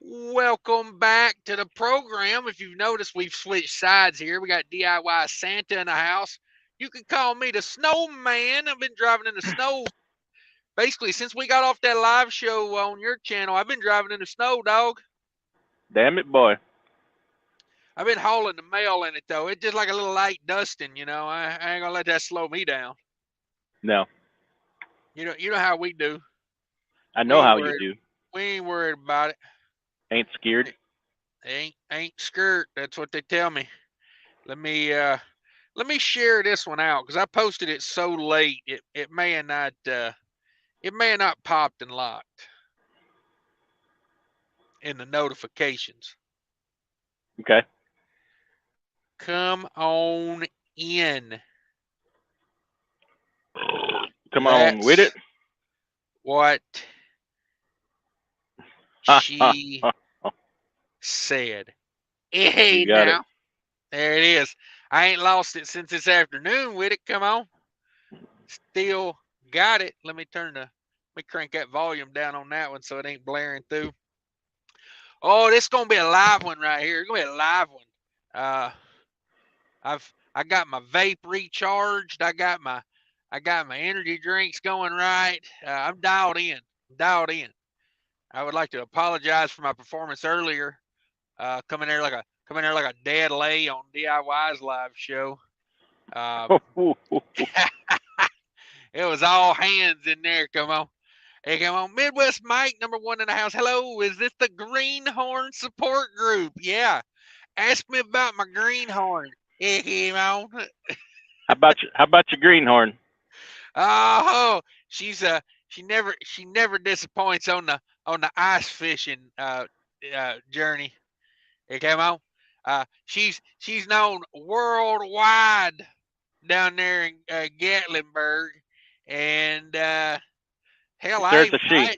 Welcome back to the program. If you've noticed, we've switched sides here. We got DIY Santa in the house. You can call me the snowman. I've been driving in the snow basically since we got off that live show on your channel. I've been driving in the snow, dog. Damn it, boy. I've been hauling the mail in it, though. It's just like a little light dusting, you know. I ain't going to let that slow me down. No, You know how we do. I We know ain't how you worried. do. We ain't worried about it. Ain't scared. Ain't skirt. That's what they tell me. Let me share this one out because I posted it so late. It may have not popped and locked in the notifications. Okay. Come on in. Come on with it. That's what she said. Hey You got it. now. There it is. I ain't lost it since this afternoon with it. Come on. Still got it. Let me crank that volume down on that one so it ain't blaring through. Oh, this is gonna be a live one right here. It's gonna be a live one. Uh, I got my vape recharged. I got my energy drinks going right. I'm dialed in. Dialed in. I would like to apologize for my performance earlier. Coming there like a dead lay on DIY's live show. Um, it was all hands in there. Come on. Hey, come on. Midwest Mike, #1 in the house. Hello, is this the Greenhorn support group? Yeah. Ask me about my greenhorn. Come on. How about your greenhorn? Oh, she's she never disappoints on the ice fishing journey. Hey, come on. She's known worldwide down there in Gatlinburg, and You hell, sure I it's a even she?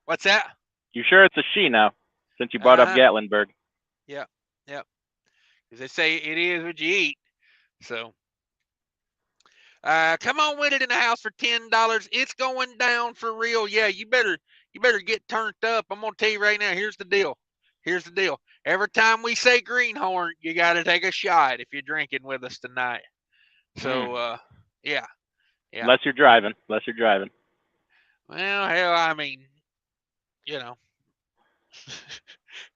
what's that? You sure it's a she now? Since you brought Uh up huh. Gatlinburg. Yep. Yep. Because they say it is what you eat. So come on with it in the house for $10. It's going down for real. Yeah, you better get turned up. I'm gonna tell you right now. Here's the deal. Here's the deal. Every time we say greenhorn, you got to take a shot if you're drinking with us tonight. Mm. So yeah, yeah. Unless you're driving. Unless you're driving. Well, hell, I mean, you know,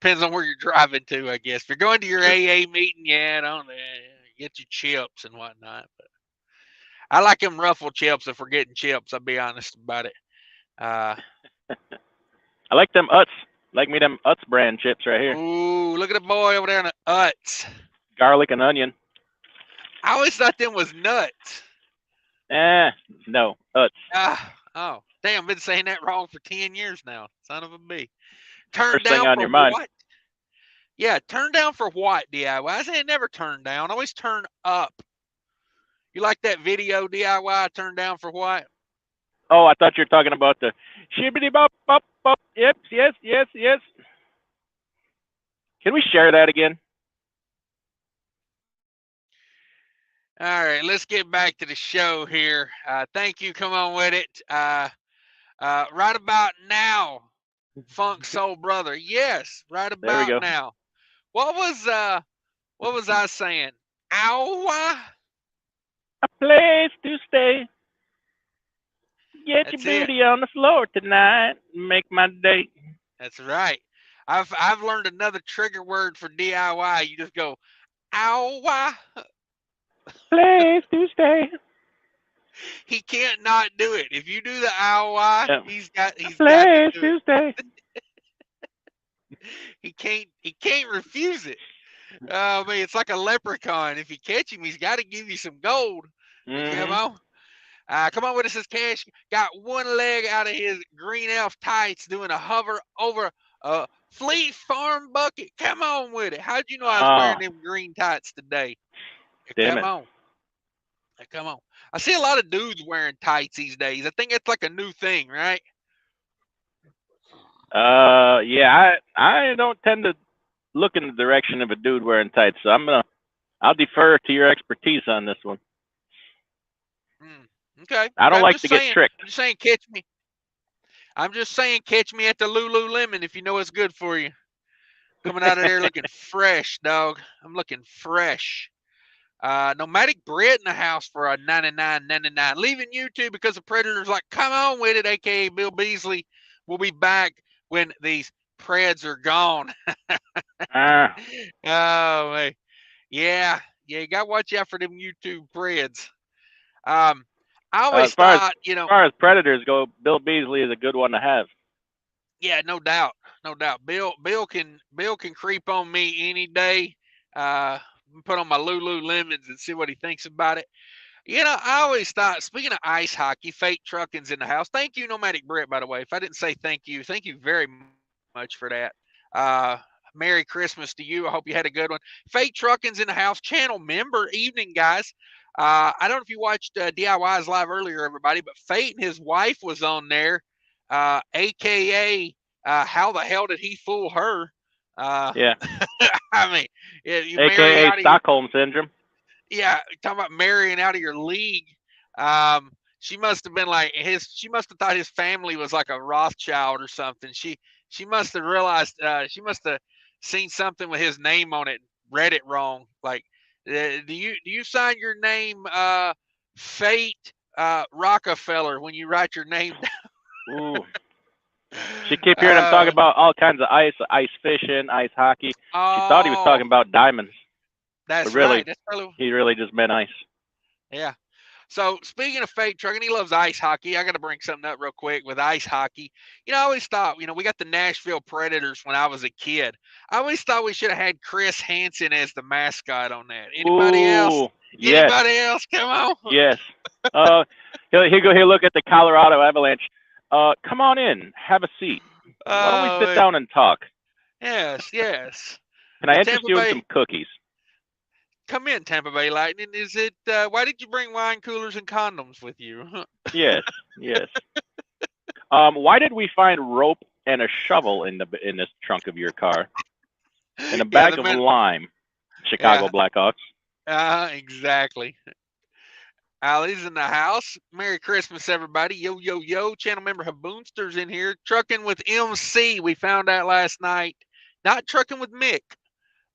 depends on where you're driving to, I guess. If you're going to your True. AA meeting, yeah, don't get your chips and whatnot. But I like them ruffle chips if we're getting chips. I'll be honest about it. Uh, I like them Utz. Like me them Utz brand chips right here. ooh, look at the boy over there in the Utz. Garlic and onion. I always thought them was nuts. No. Utz. Oh, damn, been saying that wrong for 10 years now. Son of a b. Turned First thing down on for your mind. what? Yeah, turned down for what, DIY? I say never turn down, always turn up. You like that video, DIY, turned down for what? Oh, I thought you were talking about the shibbity bop bop bop. Yep, yes, yes, yes. Can we share that again? All right, let's get back to the show here. Thank you. Come on with it. Right about now, Funk Soul Brother. Yes, right There we about go. now. What was I saying? Ow! A place to stay. Get your That's it. booty on the floor tonight. Make my day. That's right. I've learned another trigger word for DIY. You just go, ow! Place to stay. He can't not do it. If you do the ow, Yeah. A he's got to place do it. to stay. He can't refuse it. I mean, it's like a leprechaun. If you catch him, he's got to give you some gold. Come Mm-hmm. on. Come on with us, says Cash. Got one leg out of his green elf tights doing a hover over a Fleet Farm bucket. Come on with it. How'd you know I was Oh, wearing them green tights today? damn Come it. on. Come on. I see a lot of dudes wearing tights these days. I think it's like a new thing, right? Yeah, I don't tend to look in the direction of a dude wearing tights, so I'll defer to your expertise on this one. Mm, okay. I Okay. don't like to get tricked. I'm just saying, catch me. I'm just saying, catch me at the Lululemon if you know what's good for you. Coming out of there looking fresh, dog. I'm looking fresh. Nomadic bread in the house for a 99.99. Leaving YouTube because the Predator's like, come on with it, aka Bill Beasley. We'll be back when these Preds are gone. Ah, Oh, man. Yeah, you got to watch out for them YouTube Preds. Um, I as always far as thought, predators go, Bill Beasley is a good one to have. yeah, no doubt, no doubt. Bill can creep on me any day. Put on my Lululemons and see what he thinks about it. I always thought, speaking of ice hockey, Fate Trucking's in the house. Thank you, Nomadic Brett, by the way. If I didn't say thank you very much for that. Merry Christmas to you. I hope you had a good one. Fate Trucking's in the house. Channel member. Evening, guys. I don't know if you watched DIYs live earlier, everybody, but Fate and his wife was on there, a.k.a. How the hell did he fool her? Uh, Yeah, I mean, you marry aka out of your Stockholm syndrome. yeah, talking about marrying out of your league. She must have been like his. She must have thought his family was like a Rothschild or something. She must have realized. She must have seen something with his name on it, read it wrong. Like, do you sign your name Fate Rockefeller when you write your name Ooh, down? she kept hearing him talk about all kinds of ice fishing, ice hockey. She thought he was Oh, talking about diamonds, but that's right. really, That's probably he really just meant ice. yeah. So speaking of Fate Trucking, he loves ice hockey. I got to bring something up real quick with ice hockey. I always thought, we got the Nashville Predators when I was a kid. I always thought we should have had Chris Hansen as the mascot on that. Anybody else? Ooh, yes, Anybody else? Come on. yes. Uh, he'll look at the Colorado Avalanche. Come on in, have a seat. Why don't we sit Oh, down and talk? yes, yes. Can I The interest Tampa you in Bay, some cookies? come in, Tampa Bay Lightning. Is it? Why did you bring wine coolers and condoms with you? Yes, yes. Why did we find rope and a shovel in this trunk of your car and a Yeah, bag the of men. lime? Chicago Yeah, Blackhawks. exactly. Ali's in the house. Merry Christmas, everybody. Yo, yo, yo. Channel member Haboonster's in here. Trucking with MC, we found out last night. Not trucking with Mick.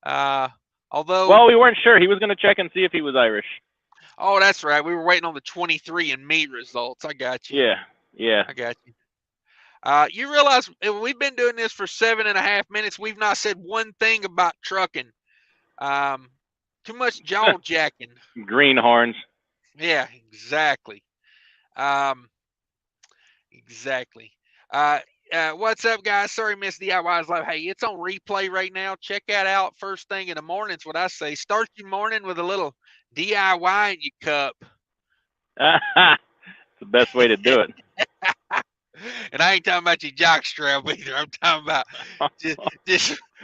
Uh, although, Well, we weren't sure. He was going to check and see if he was Irish. oh, that's right. We were waiting on the 23 and me results. I got you. Yeah, yeah. I got you. You realize we've been doing this for 7.5 minutes. We've not said one thing about trucking. Um, too much jaw jacking. Greenhorns. Yeah, exactly. Um, Exactly. Uh, what's up, guys? Sorry, Miss DIY's Live. Hey, it's on replay right now. Check that out first thing in the morning. It's what I say. Start your morning with a little DIY in your cup. It's the best way to do it. And I ain't talking about your jockstrap either. I'm talking about just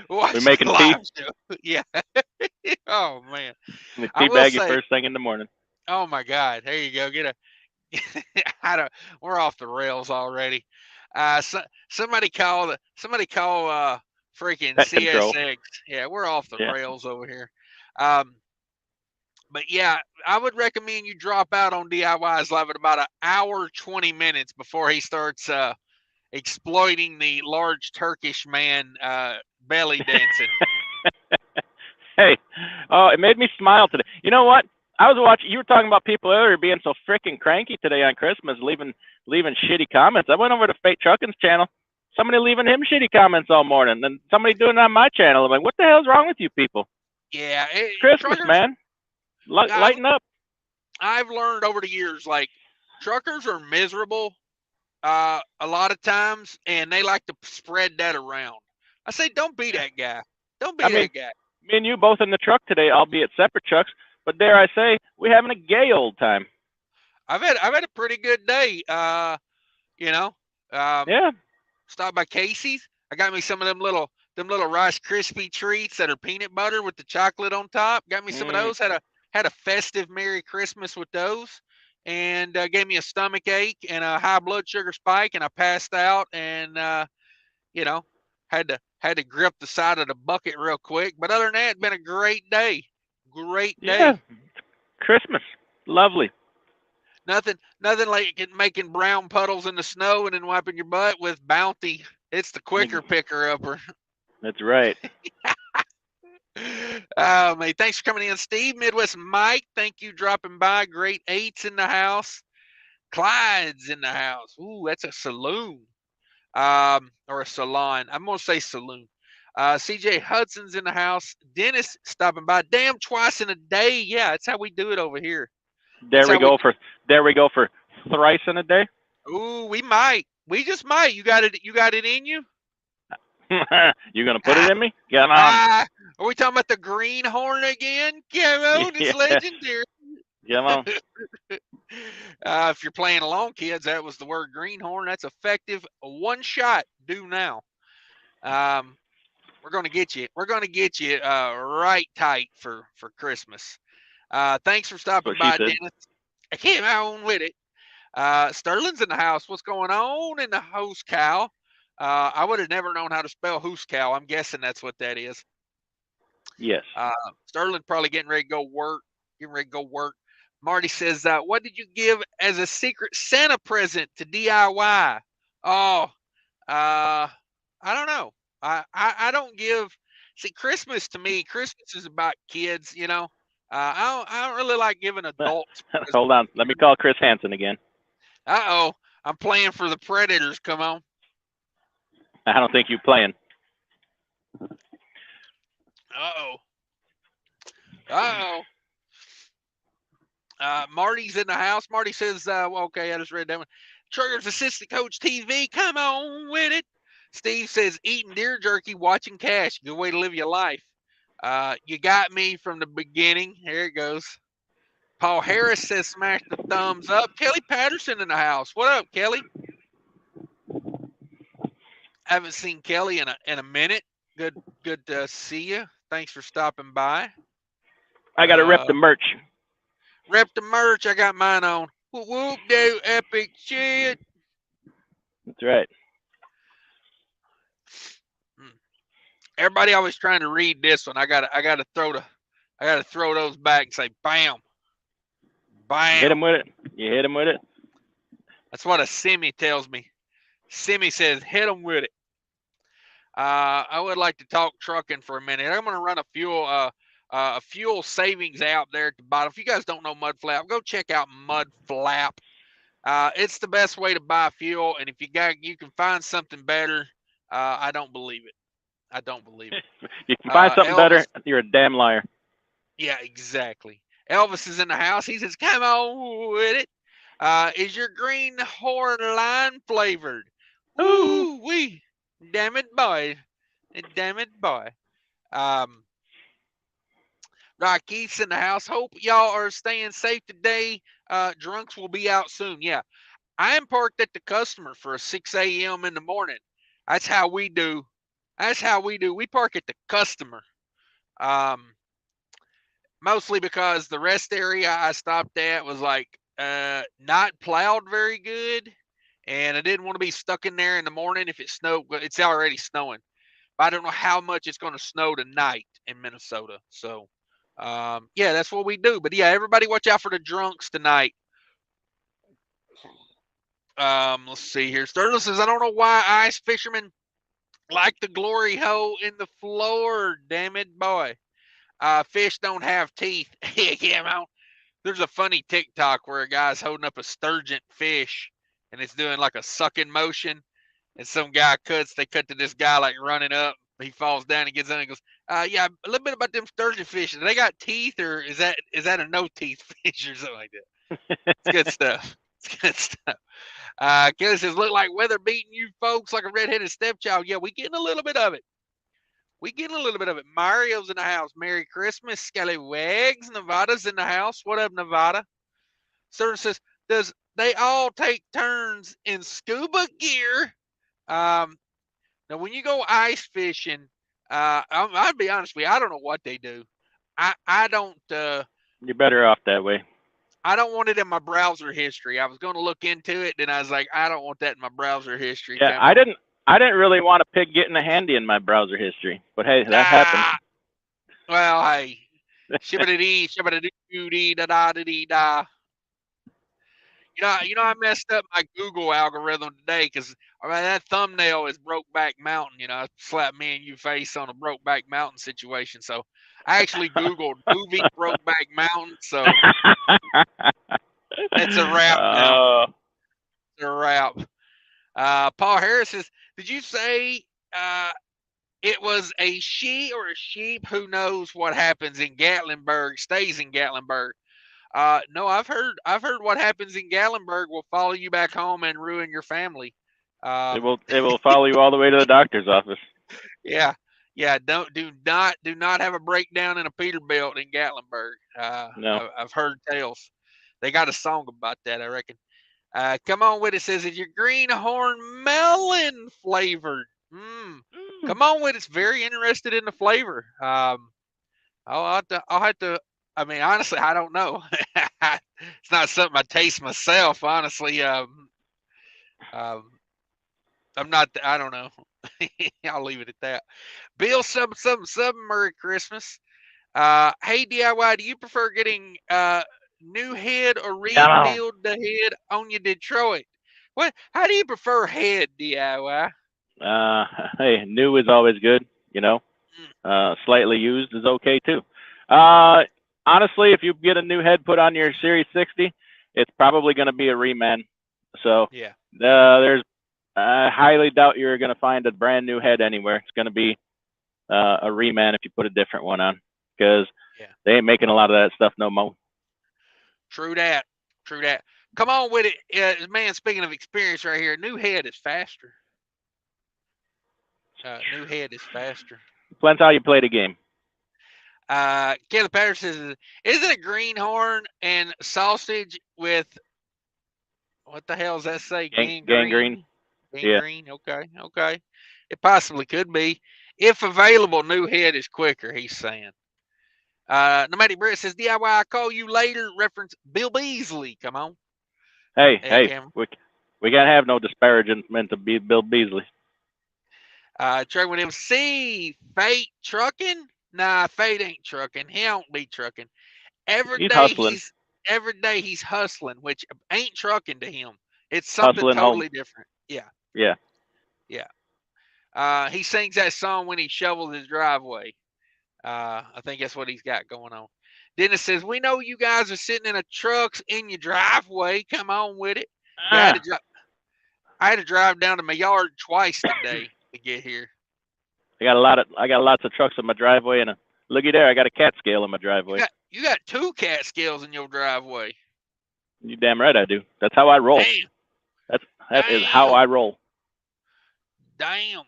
watch We're the making tea. live show. Yeah. Oh man. We I will teabag you say. first thing in the morning. Oh my God. There you go. Get a. I don't. We're off the rails already. Somebody call freaking Pet control. CSX. Yeah, we're off the Yeah. rails over here. Um, but yeah, I would recommend you drop out on DIY's live at about an hour 20 minutes before he starts exploiting the large Turkish man belly dancing. Hey, oh, it made me smile today. You know what? I was watching. You were talking about people earlier being so freaking cranky today on Christmas, leaving shitty comments. I went over to Fate Trucking's channel. Somebody leaving him shitty comments all morning, and somebody doing it on my channel. I'm like, what the hell's wrong with you people? Yeah, It's Christmas, truckers. man. I've Lighten up. I've learned over the years, like truckers are miserable a lot of times, and they like to spread that around. I say, don't be that guy. Don't I be mean, that guy. me and you both in the truck today, albeit separate trucks, but dare I say, we're having a gay old time. I've had a pretty good day. You know, um, Yeah. stopped by Casey's. I got me some of them little Rice Krispie treats that are peanut butter with the chocolate on top. Got me some of Mm. those. Had a festive Merry Christmas with those, and gave me a stomach ache and a high blood sugar spike, and I passed out, and you know, had to grip the side of the bucket real quick. But other than that, it's been a great day. Great Yeah. day. Christmas. Lovely. Nothing like making brown puddles in the snow and then wiping your butt with Bounty. It's the quicker picker upper. That's right. Oh man, thanks for coming in, Steve. Midwest Mike, thank you dropping by. Great Eights in the house. Clyde's in the house. Ooh, that's a saloon. Or a salon. I'm gonna say saloon. CJ Hudson's in the house. Dennis stopping by. Damn, twice in a day. Yeah, that's how we do it over here. There we go for thrice in a day. Ooh, we might. We just might. You got it. You got it in you. You gonna put it in me? Get on. Are we talking about the greenhorn again? Come on, it's legendary. Come on. If you're playing along, kids, that was the word greenhorn. That's effective. One shot. Do now. We're gonna get you. We're gonna get you right tight for Christmas. Thanks for stopping by, Dennis. I came on with it. Sterling's in the house. What's going on in the house cow? I would have never known how to spell hoose cow. I'm guessing that's what that is. Yes. Sterling probably getting ready to go work. Marty says, what did you give as a secret Santa present to DIY? Oh, I don't know. I don't give. See, Christmas to me, Christmas is about kids. You know, I don't really like giving adults. Hold on, let me call Chris Hansen again. Uh-oh, I'm playing for the Predators. Come on. I don't think you're playing. Uh-oh. Marty's in the house. Marty says, okay, I just read that one. Trucker's Assistant Coach TV, come on with it. Steve says, eating deer jerky, watching Cash. Good way to live your life. You got me from the beginning. Here it goes. Paul Harris says, smash the thumbs up. Kelly Patterson in the house. What up, Kelly? Haven't seen Kelly in a minute. Good to see you. Thanks for stopping by. I got to rep the merch. Rep the merch. I got mine on. Whoop whoop do epic shit. That's right. Everybody always trying to read this one. I gotta throw those back and say bam. Bam. Hit him with it. You hit him with it. That's what a Simi tells me. Simi says hit him with it. I would like to talk trucking for a minute. I'm gonna run a fuel savings out there at the bottom. If you guys don't know Mudflap, go check out Mudflap. It's the best way to buy fuel, and if you can find something better, I don't believe it. You can find something better, you're a damn liar. Yeah, exactly. Elvis is in the house. He says, come on with it. Is your greenhorn line flavored? Ooh wee. Damn it, boy. Keith's in the house. Hope y'all are staying safe today. Drunks will be out soon. Yeah. I am parked at the customer for a 6 a.m. in the morning. That's how we do. We park at the customer. Mostly because the rest area I stopped at was like not plowed very good. And I didn't want to be stuck in there in the morning if it snowed. It's already snowing. But I don't know how much it's going to snow tonight in Minnesota. So, yeah, that's what we do. But, yeah, everybody watch out for the drunks tonight. Let's see here. Sterling says, I don't know why ice fishermen like the glory hole in the floor. Damn it, boy. Fish don't have teeth. Yeah, man. There's a funny TikTok where a guy's holding up a sturgeon fish and it's doing like a sucking motion. And some guy they cut to this guy like running up. He falls down and gets in and goes, yeah, a little bit about them sturgeon fish. Do they got teeth or is that a no teeth fish or something like that? It's good stuff. Kelly says, look like weather beating you folks like a redheaded stepchild. Yeah, we getting a little bit of it. Mario's in the house. Merry Christmas. Scallywags. Nevada's in the house. What up, Nevada? Sir says, does they all take turns in scuba gear? Now, when you go ice fishing, I'll be honest with you, I don't know what they do. I don't. You're better off that way. I don't want it in my browser history. I was going to look into it, then I was like, I don't want that in my browser history. Yeah, I didn't really want a pig getting a handy in my browser history, but hey, that happens. Well, hey, shibbity-dee, shibbity-doo-dee, da-da-dee-da. I messed up my Google algorithm today because that thumbnail is Brokeback Mountain. I slapped me and you face on a Brokeback Mountain situation. So I actually Googled movie Brokeback Mountain. So it's a wrap now. Oh, It's a wrap. Paul Harris says, did you say it was a she or a sheep? Who knows what happens in Gatlinburg stays in Gatlinburg? No, I've heard what happens in Gatlinburg will follow you back home and ruin your family. it Um, will follow you all the way to the doctor's office. yeah, yeah. Do not have a breakdown in a Peterbilt in Gatlinburg. No. I've heard tales. They got a song about that, I reckon. Come on with it. Says it's your greenhorn melon flavored. Mm. Come on with it. It's very interested in the flavor. I'll have to. I mean, honestly, I don't know. It's not something I taste myself. Honestly, um, I'm not. I don't know. I'll leave it at that. Bill, some. Merry Christmas. Hey DIY, do you prefer getting new head or Come on. rebuild the head on your Detroit? What? How do you prefer head DIY? Uh, hey, new is always good. Slightly used is okay too. Uh, Honestly, if you get a new head put on your Series 60, it's probably going to be a reman. So Yeah, there's, I highly doubt you're going to find a brand new head anywhere. It's going to be a reman if you put a different one on, because yeah. they ain't making a lot of that stuff no more. True that. True that. Come on with it, man. Speaking of experience, right here, new head is faster. New head is faster. Depends how you play the game. Caleb Patterson says, "Isn't a greenhorn and sausage with what the hell does that say? Gangrene. Gangrene? Yeah. Gangrene? Okay, okay. It possibly could be. If available, new head is quicker. He's saying." Nomadic Brett says, "DIY, I call you later." Reference Bill Beasley. Come on. Hey, Hey, Cameron. we can't have no disparagement to be Bill Beasley. Trey with him. See, Fate trucking? Nah, Fate ain't trucking. He don't be trucking. Every He's day hustling, he's every day he's hustling, which ain't trucking to him. It's something hustling home. totally different. Yeah, Yeah. yeah. He sings that song when he shovels his driveway. I think that's what he's got going on. Dennis says, "We know you guys are sitting in a trucks in your driveway. Come on with it." Yeah, Ah, I had to drive down to my yard twice today to get here. I got lots of trucks in my driveway, and looky there, I got a cat scale in my You driveway. got you got two cat scales in your driveway. You damn right I do. That's how I roll. Damn, That is how damn, I roll. damn.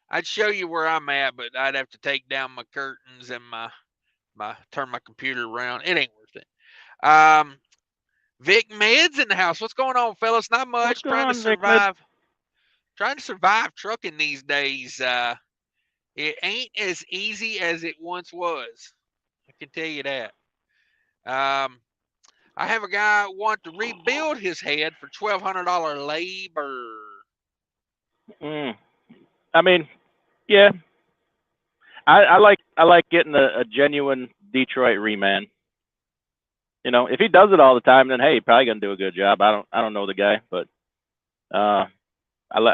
I'd show you where I'm at, but I'd have to take down my curtains and my turn my computer around. It ain't worth it. Vic Med's in the house. What's going on, fellas? Not What's much. going Trying to on, Vic Med? survive. Trying to survive trucking these days. It ain't as easy as it once was. I can tell you that. Um, I have a guy want to rebuild his head for $1,200 labor. Mm. I mean, yeah, I like getting a genuine Detroit reman. If he does it all the time, then hey, he probably gonna do a good job. I don't know the guy, but I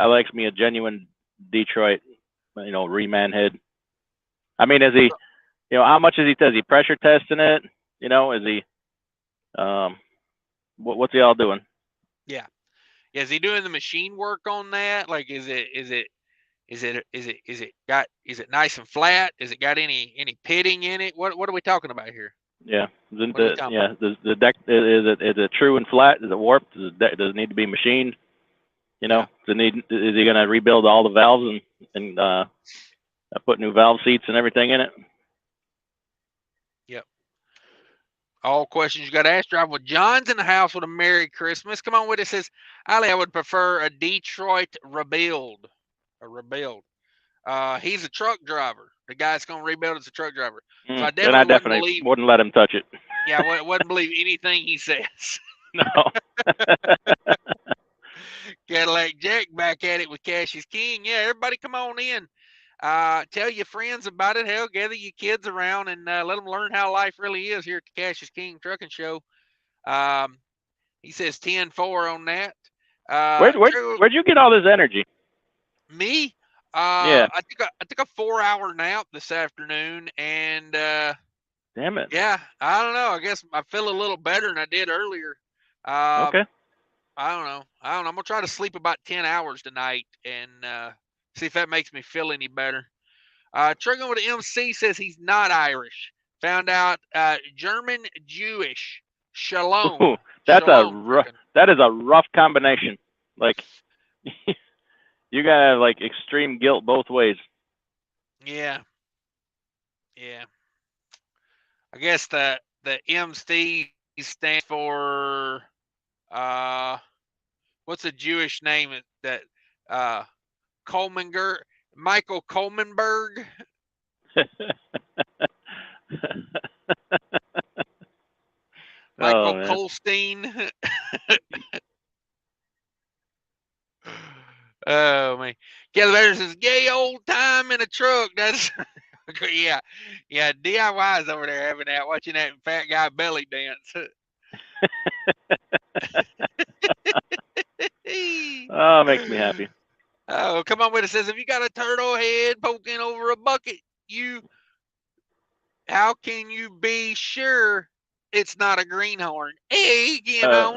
likes me a genuine Detroit, reman head. I mean, is he, how much is he? Is he pressure testing it? Is he, um, what's he all doing? Yeah. Is he doing the machine work on that? Like, is it nice and flat? Is it got any pitting in it? What are we talking about here? Yeah, What are we talking about? the deck is it true and flat? Is it warped? Does it need to be machined? Yeah. Is he gonna rebuild all the valves and put new valve seats and everything in it? Yep. All questions you got to ask. Drive with John's in the house with a Merry Christmas. Come on with it. Says, Ali, I would prefer a Detroit rebuild. A rebuild. He's a truck driver. The guy that's going to rebuild is a truck driver. So I Then I definitely wouldn't definitely believe. wouldn't let him touch it. Yeah, I wouldn't believe anything he says. No. Cadillac Jack back at it with Cash is King. Yeah, everybody come on in. Tell your friends about it. Hell, gather your kids around and let them learn how life really is here at the Cash is King Trucking Show. Um, He says 10-4 on that. Where'd you get all this energy? Me? Yeah. I took a 4-hour nap this afternoon, and Damn it. yeah, I don't know. I guess I feel a little better than I did earlier. Um, Okay. I don't know. I'm gonna try to sleep about 10 hours tonight and see if that makes me feel any better. Trucking with the MC says he's not Irish. Found out German Jewish. Shalom. Ooh, Shalom, trucking. that is a rough combination. Like you gotta have like extreme guilt both ways. Yeah. Yeah. I guess the MC stands for what's a Jewish name that uh Colemanberg, Michael Colemanberg. Oh Michael man. Colstein. Oh man. Keller says, "Gay old time in a truck." That's yeah, yeah. DIY's over there having that, watching that fat guy belly dance. Oh, makes me happy. Oh, come on with it. Says, if you got a turtle head poking over a bucket, how can you be sure it's not a greenhorn? Hey,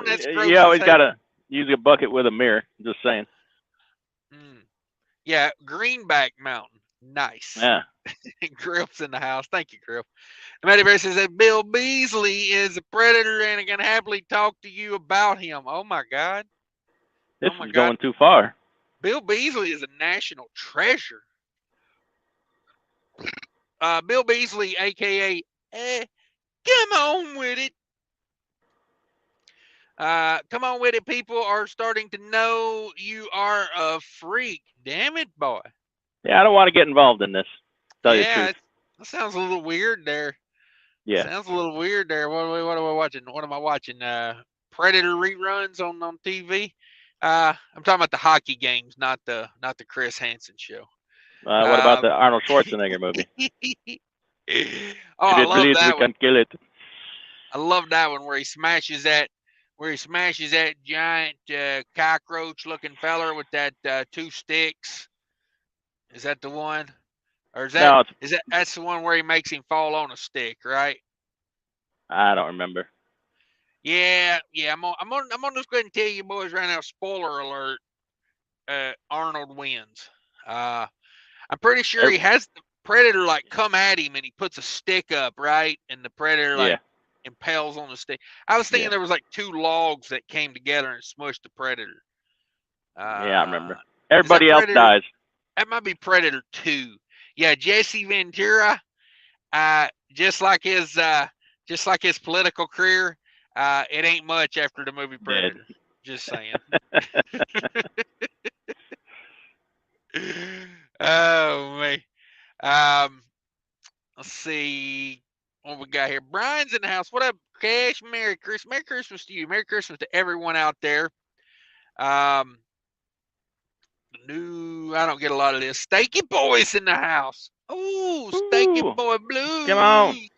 that's You gross as always heck. gotta use a bucket with a mirror. Just saying. Yeah, Greenback Mountain. Nice. Yeah. Grill's in the house. Thank you, Grill. The Matty says that Bill Beasley is a predator and I can happily talk to you about him. Oh my God. This Oh my is God. going too far. Bill Beasley is a national treasure. Bill Beasley, aka come on with it. Come on with it. People are starting to know you are a freak. Damn it, boy. Yeah, I don't want to get involved in this. Tell you the Yeah, truth. that sounds a little weird there. Yeah. Sounds a little weird there. What am I watching? What am I watching? Predator reruns on TV. I'm talking about the hockey games, not the Chris Hansen show. What about the Arnold Schwarzenegger movie? Oh, If I it love bleeds, we that one. can kill it. I love that one where he smashes that giant cockroach looking feller with that 2 sticks. Is that the one? Or No, that's the one where he makes him fall on a stick, right? I don't remember. Yeah. I'm gonna just go ahead and tell you boys right now. Spoiler alert: Arnold wins. I'm pretty sure he has the Predator like come at him and he puts a stick up, right? And the Predator Yeah. like impales on the stick. I was thinking Yeah. there was like 2 logs that came together and smushed the Predator. Yeah, I remember. Is that Everybody else Predator? dies. That might be Predator 2. Yeah, Jesse Ventura. Just like his political career, it ain't much after the movie Dead. Predator. Just saying. Oh man. Um, let's see what we got here. Brian's in the house. What up, Cash? Merry Christmas. Merry Christmas to you. Merry Christmas to everyone out there. I don't get a lot of this. Steaky Boy's in the house. Ooh, Steaky Ooh, Boy come on. Blues.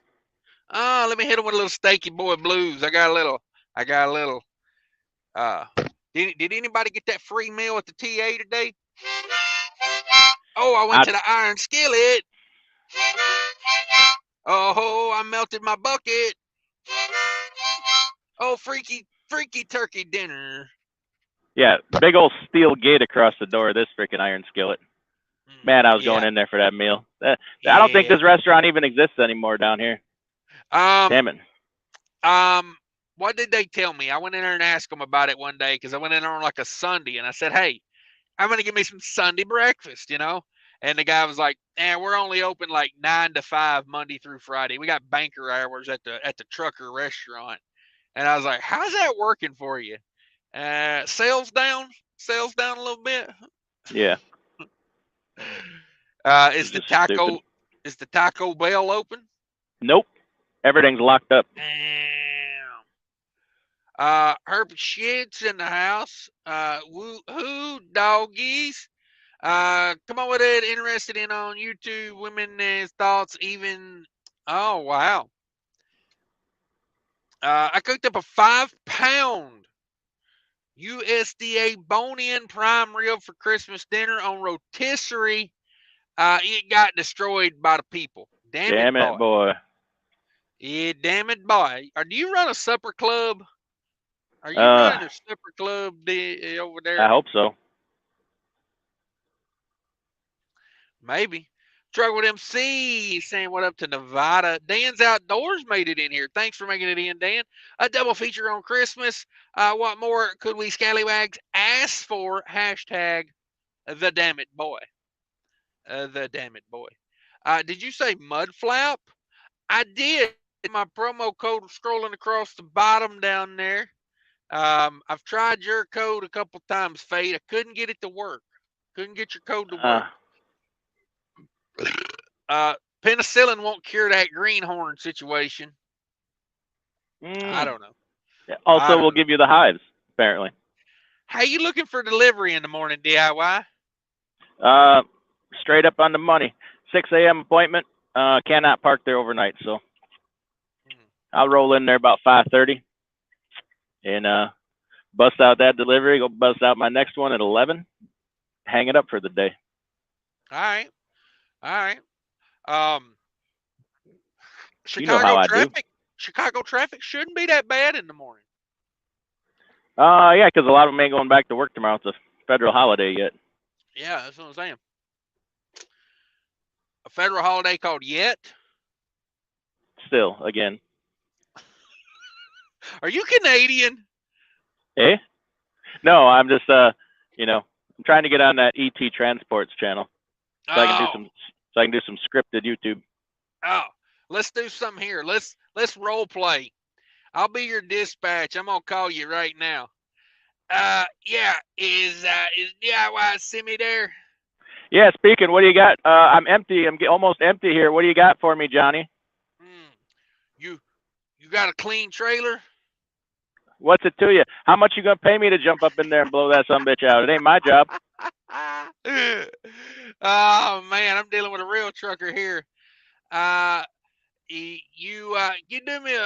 Oh, let me hit him with a little Steaky Boy Blues. I got a little. Did anybody get that free meal at the TA today? Oh, I went to the Iron Skillet. Oh, I melted my bucket. Oh, freaky turkey dinner. Yeah, big old steel gate across the door of this freaking Iron Skillet. Man, I was going Yeah. in there for that meal. I don't think Yeah. this restaurant even exists anymore down here. Damn it. What did they tell me? I went in there and asked them about it one day because I went in there on like a Sunday and I said, "Hey, I'm gonna give me some Sunday breakfast," you know. And the guy was like, we're only open like 9 to 5 Monday through Friday. We got banker hours at the trucker restaurant." And I was like, "How's that working for you? Sales down a little bit." Yeah. Is the Just stupid. Taco Bell open? Nope. Everything's locked up. Damn. Herb Shit's in the house. Woo-hoo, doggies. Come on with it. Interested in on YouTube women's thoughts. Even. Oh wow. I cooked up a 5-pound USDA bone-in prime rib for Christmas dinner on rotisserie. It got destroyed by the people. Damn it, Damn it, boy. boy. Yeah, damn it, boy. Do you run a supper club? Are you running a supper club over there? I hope so. Maybe. Truck with MC saying what up to Nevada. Dan's Outdoors made it in here. Thanks for making it in, Dan. A double feature on Christmas. What more could we scallywags ask for? Hashtag the damn it boy. The damn it boy. Did you say Mudflap? I did. My promo code scrolling across the bottom down there. I've tried your code a couple times, Fade. I couldn't get it to work. Couldn't get your code to work. Penicillin won't cure that greenhorn situation. I don't know. Also, we'll give you the hives, apparently. How you looking for delivery in the morning, DIY? Straight up on the money. 6 a.m. appointment. Cannot park there overnight, so I'll roll in there about 5:30 and bust out that delivery. Go bust out my next one at 11. Hang it up for the day. All right. You know how I do. Chicago traffic shouldn't be that bad in the morning. Yeah, because a lot of them ain't going back to work tomorrow. It's a federal holiday yet. Yeah, that's what I'm saying. A federal holiday called yet? Still, again. Are you Canadian? Eh? No, I'm just I'm trying to get on that ET Transports channel so I can do some scripted YouTube. Oh, let's do something here. Let's role play. I'll be your dispatch. I'm gonna call you right now. Yeah, is DIY Simi there? Yeah, speaking. What do you got? I'm empty. I'm almost empty here. What do you got for me, Johnny? You got a clean trailer? What's it to you? How much you gonna pay me to jump up in there and blow that sumbitch out? It ain't my job. Oh man, I'm dealing with a real trucker here. You do me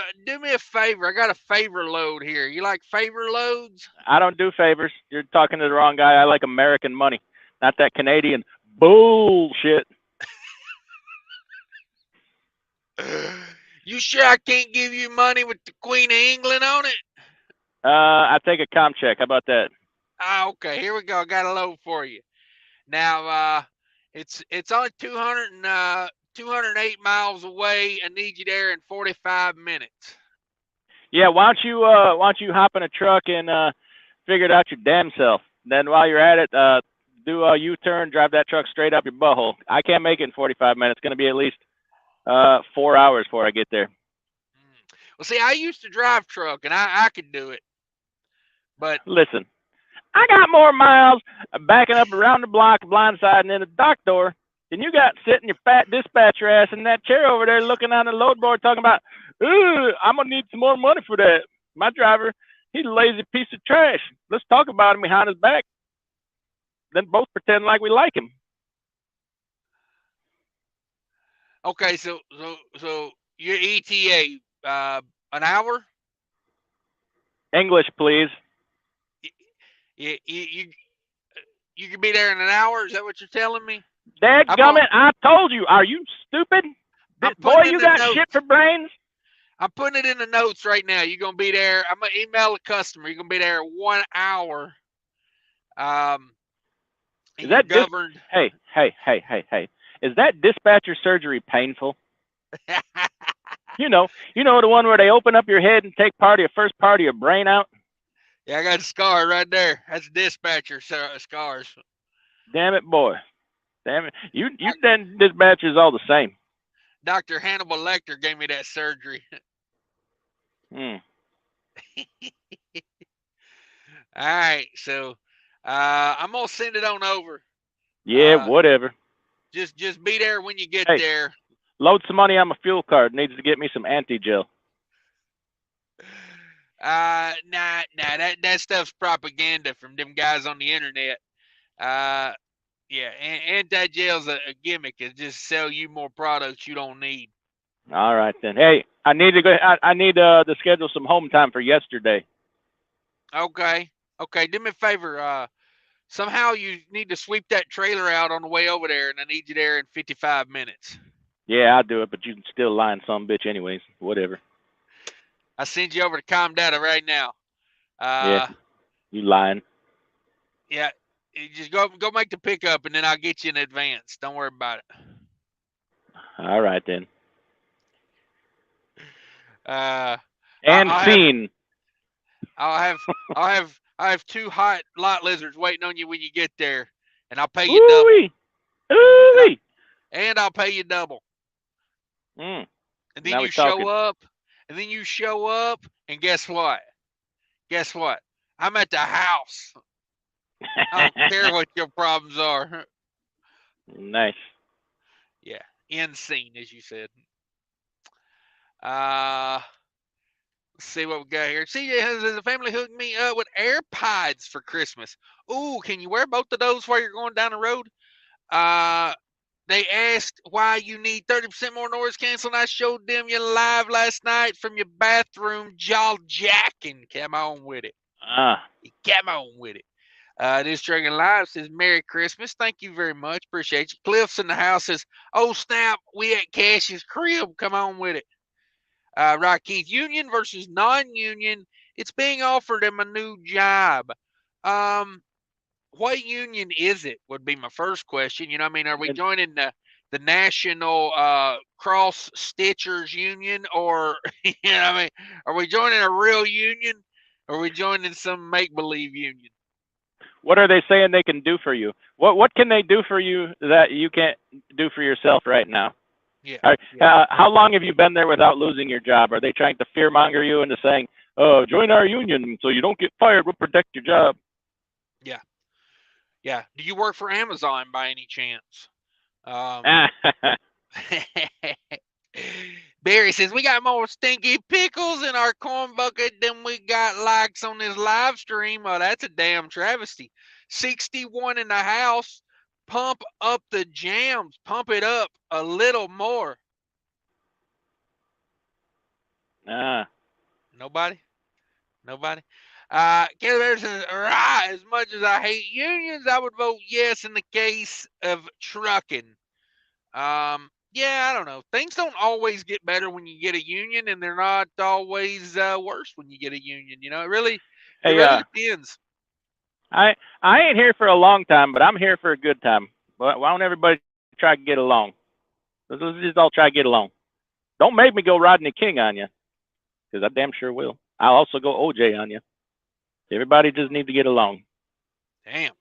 a favor. I got a favor load here. You like favor loads? I don't do favors. You're talking to the wrong guy. I like American money, not that Canadian bullshit. You sure I can't give you money with the Queen of England on it? I take a comp check. How about that? Okay. Here we go. I got a load for you. Now, it's only 208 miles away. I need you there in 45 minutes. Yeah, why don't you hop in a truck and figure it out your damn self. Then while you're at it, do a U-turn, drive that truck straight up your butthole. I can't make it in 45 minutes. It's going to be at least 4 hours before I get there. Well, see, I used to drive truck, and I could do it. But listen, I got more miles backing up around the block, blindsiding in the dock door than you got sitting your fat dispatcher ass in that chair over there looking on the load board talking about, I'm going to need some more money for that. My driver, he's a lazy piece of trash. Let's talk about him behind his back. Then both pretend like we like him. Okay, so your ETA, an hour? English, please. You can be there in an hour? Is that what you're telling me? Dadgummit, I told you. Are you stupid? Boy, you got shit for brains? I'm putting it in the notes right now. You're going to be there. I'm going to email the customer. You're going to be there 1 hour. Is that governed? Hey. Is that dispatcher surgery painful? You know the one where they open up your head and take first part of your brain out? Yeah, I got a scar right there. That's dispatcher scars. Damn it, boy. Damn it. You done dispatchers all the same. Dr. Hannibal Lecter gave me that surgery. All right, so I'm gonna send it on over. Yeah, whatever. Just be there when you get there. Load some money on my fuel card. Needs to get me some anti-gel. Nah, that stuff's propaganda from them guys on the internet. Yeah, anti-gel's a gimmick. It just sell you more products you don't need. All right then. Hey, I need to go. I need to schedule some home time for yesterday. Okay. Okay, do me a favor. Somehow you need to sweep that trailer out on the way over there, and I need you there in 55 minutes. Yeah, I'll do it, but you can still lying some bitch anyways. Whatever. I send you over to comdata right now. Yeah, you lying. Yeah, you just go make the pickup, and then I'll get you in advance. Don't worry about it. All right then. Uh, And I'll have scene. I have two hot lot lizards waiting on you when you get there, and I'll pay you double. Ooh-wee. Ooh-wee. And I'll pay you double. Mm. And then Now we're you show talking. up, and guess what? Guess what? I'm at the house. I don't care what your problems are. Nice. Yeah, end scene, as you said. Let's see what we got here. CJ has the family hooked me up with AirPods for Christmas. Ooh, can you wear both of those while you're going down the road? They asked why you need 30% more noise canceling. I showed them you live last night from your bathroom, jaw jacking. Come on with it. Come on with it. This Dragon Live says, Merry Christmas. Thank you very much. Appreciate you. Cliff's in the house says, oh, snap. We at Cash's crib. Come on with it. Right, Keith. Union versus non-union. It's being offered him a new job. What union is it? Would be my first question. You know, I mean, are we joining the National Cross Stitchers Union, or you know, I mean, are we joining a real union, or are we joining some make-believe union? What are they saying they can do for you? What can they do for you that you can't do for yourself right now? Yeah. How long have you been there without losing your job? Are they trying to fearmonger you into saying, "Oh, join our union so you don't get fired. We'll protect your job." Yeah. Yeah. Do you work for Amazon by any chance? Barry says, we got more stinky pickles in our corn bucket than we got likes on this live stream. Oh, that's a damn travesty. 61 in the house. Pump up the jams. Pump it up a little more. Nobody? Nobody? Keller says, as much as I hate unions, I would vote yes in the case of trucking. Yeah, I don't know. Things don't always get better when you get a union, and they're not always worse when you get a union. You know, it really depends. I ain't here for a long time, but I'm here for a good time. Why don't everybody try to get along? Let's just all try to get along. Don't make me go Rodney King on you, because I damn sure will. I'll also go OJ on you. Everybody just need to get along. Damn.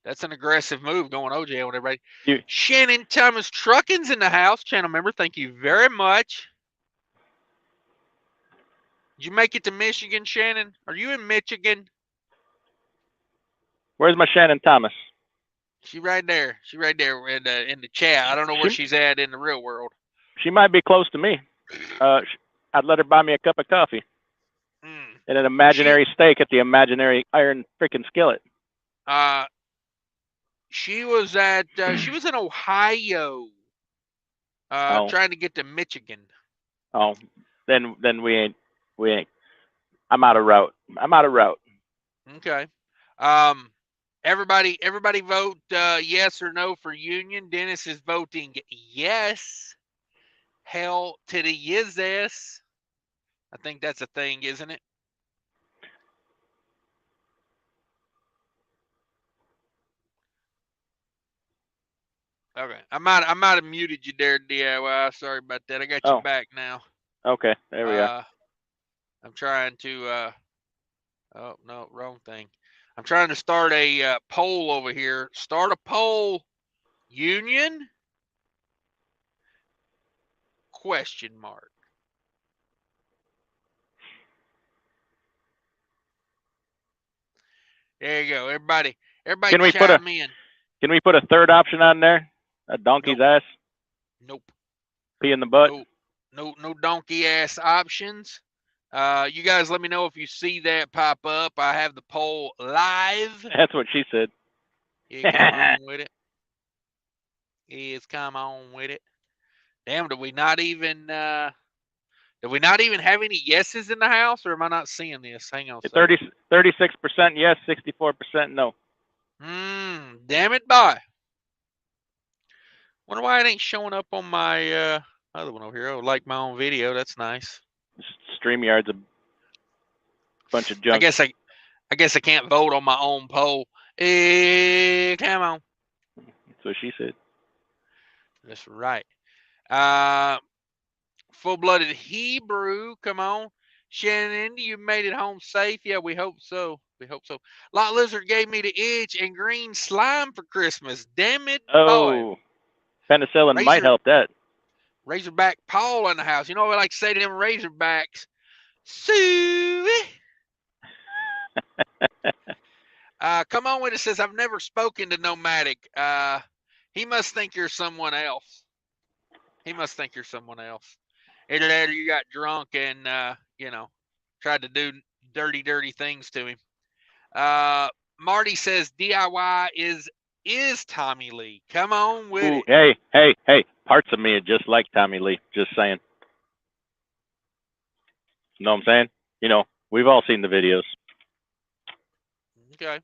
That's an aggressive move going OJ on everybody. Shannon Thomas Trucking's in the house. Channel member, thank you very much. Did you make it to Michigan, Shannon? Are you in Michigan? Where's my Shannon Thomas? She right there. She right there in the chat. I don't know where she's at in the real world. She might be close to me. I'd let her buy me a cup of coffee and an imaginary steak at the imaginary iron freaking skillet. She was at she was in Ohio, trying to get to Michigan. Oh, then we ain't. I'm out of route. Okay. Everybody vote yes or no for union. Dennis is voting yes. Hell to the yes. I think that's a thing, isn't it? Okay. I might have muted you there, DIY. Sorry about that. I got you back now. Okay, there we are. I'm trying to oh no, wrong thing. I'm trying to start a poll over here. Start a poll. Union? Question mark. There you go. Everybody chime in. Can we put a third option on there? A donkey's ass? Nope. Pee in the butt? No donkey ass options. You guys let me know if you see that pop up. I have the poll live. That's what she said. Yeah, come on with it. Yes, come on with it. Damn, did we not even have any yeses in the house, or am I not seeing this? Hang on a second. 36% yes, 64% no. Damn it, boy. Wonder why it ain't showing up on my other one over here. Oh, like my own video. That's nice. StreamYard's a bunch of junk. I guess I can't vote on my own poll. Come on. That's what she said. That's right. Full-blooded Hebrew. Come on. Shannon, you made it home safe. Yeah, we hope so. We hope so. Lot Lizard gave me the itch and green slime for Christmas. Damn it, boy. Oh, penicillin might help that. Razorback Paul in the house. You know what I like to say to them Razorbacks? Suey. Come on with it. Says, I've never spoken to Nomadic. He must think you're someone else. He must think you're someone else. Either that or you got drunk and, tried to do dirty things to him. Marty says DIY is Tommy Lee. Come on with it. Hey. Parts of me are just like Tommy Lee. Just saying. You know what I'm saying? You know, we've all seen the videos. Okay.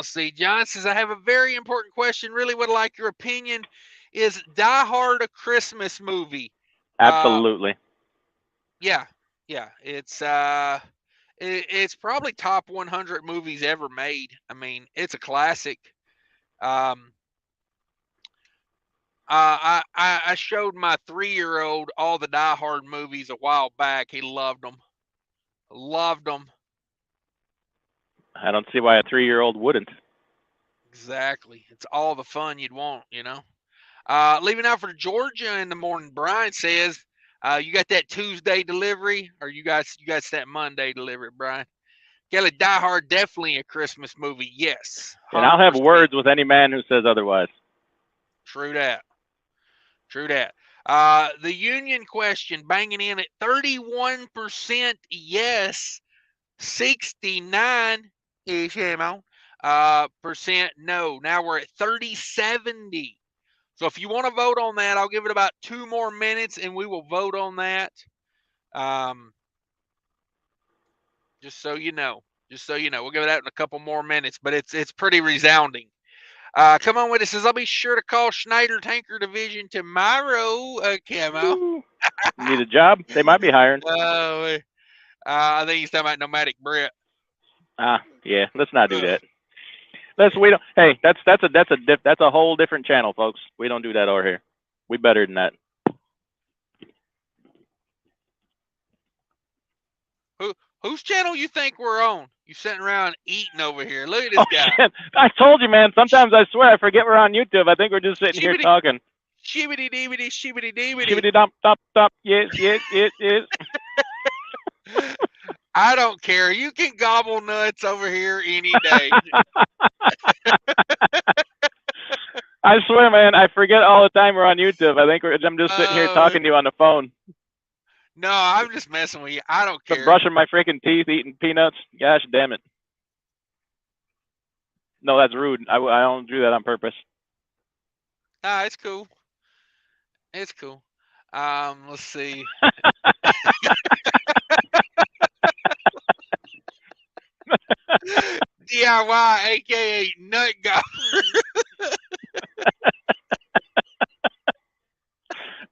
See, John says, I have a very important question. Really would like your opinion. Is Die Hard a Christmas movie? Absolutely. Yeah. It's it's probably top 100 movies ever made. I mean, it's a classic. I showed my 3-year-old all the Die Hard movies a while back. He loved them. I don't see why a 3-year-old wouldn't. Exactly. It's all the fun you'd want, you know. Leaving out for Georgia in the morning. Brian says, you got that Tuesday delivery, or you got that Monday delivery, Brian? Kelly, Die Hard, definitely a Christmas movie. Yes. 100%. And I'll have words with any man who says otherwise. True that. The union question banging in at 31% yes, 69 percent no. Now we're at 30-70. So if you want to vote on that, I'll give it about 2 more minutes and we will vote on that. Just so you know. We'll give it out in a couple more minutes, but it's pretty resounding. Come on with it. Says, I'll be sure to call Schneider Tanker Division tomorrow. Camo. Need a job? They might be hiring. I think he's talking about Nomadic Brett. Yeah. Let's not do that. Hey, that's a whole different channel, folks. We don't do that over here. We better than that. Whose channel you think we're on? You sitting around eating over here. Look at this guy. Shit. I told you, man. Sometimes I swear I forget we're on YouTube. I think we're just sitting here talking. Shibbity deebity, shibbity deebity. Shibbity dump, dump, dump. Yes. I don't care. You can gobble nuts over here any day. I swear, man. I forget all the time we're on YouTube. I think I'm just sitting here talking to you on the phone. No, I'm just messing with you. I don't care. I'm brushing my freaking teeth, eating peanuts. Gosh damn it. No, that's rude. I don't do that on purpose. Nah, it's cool. Let's see. DIY, aka Nut Gobbler.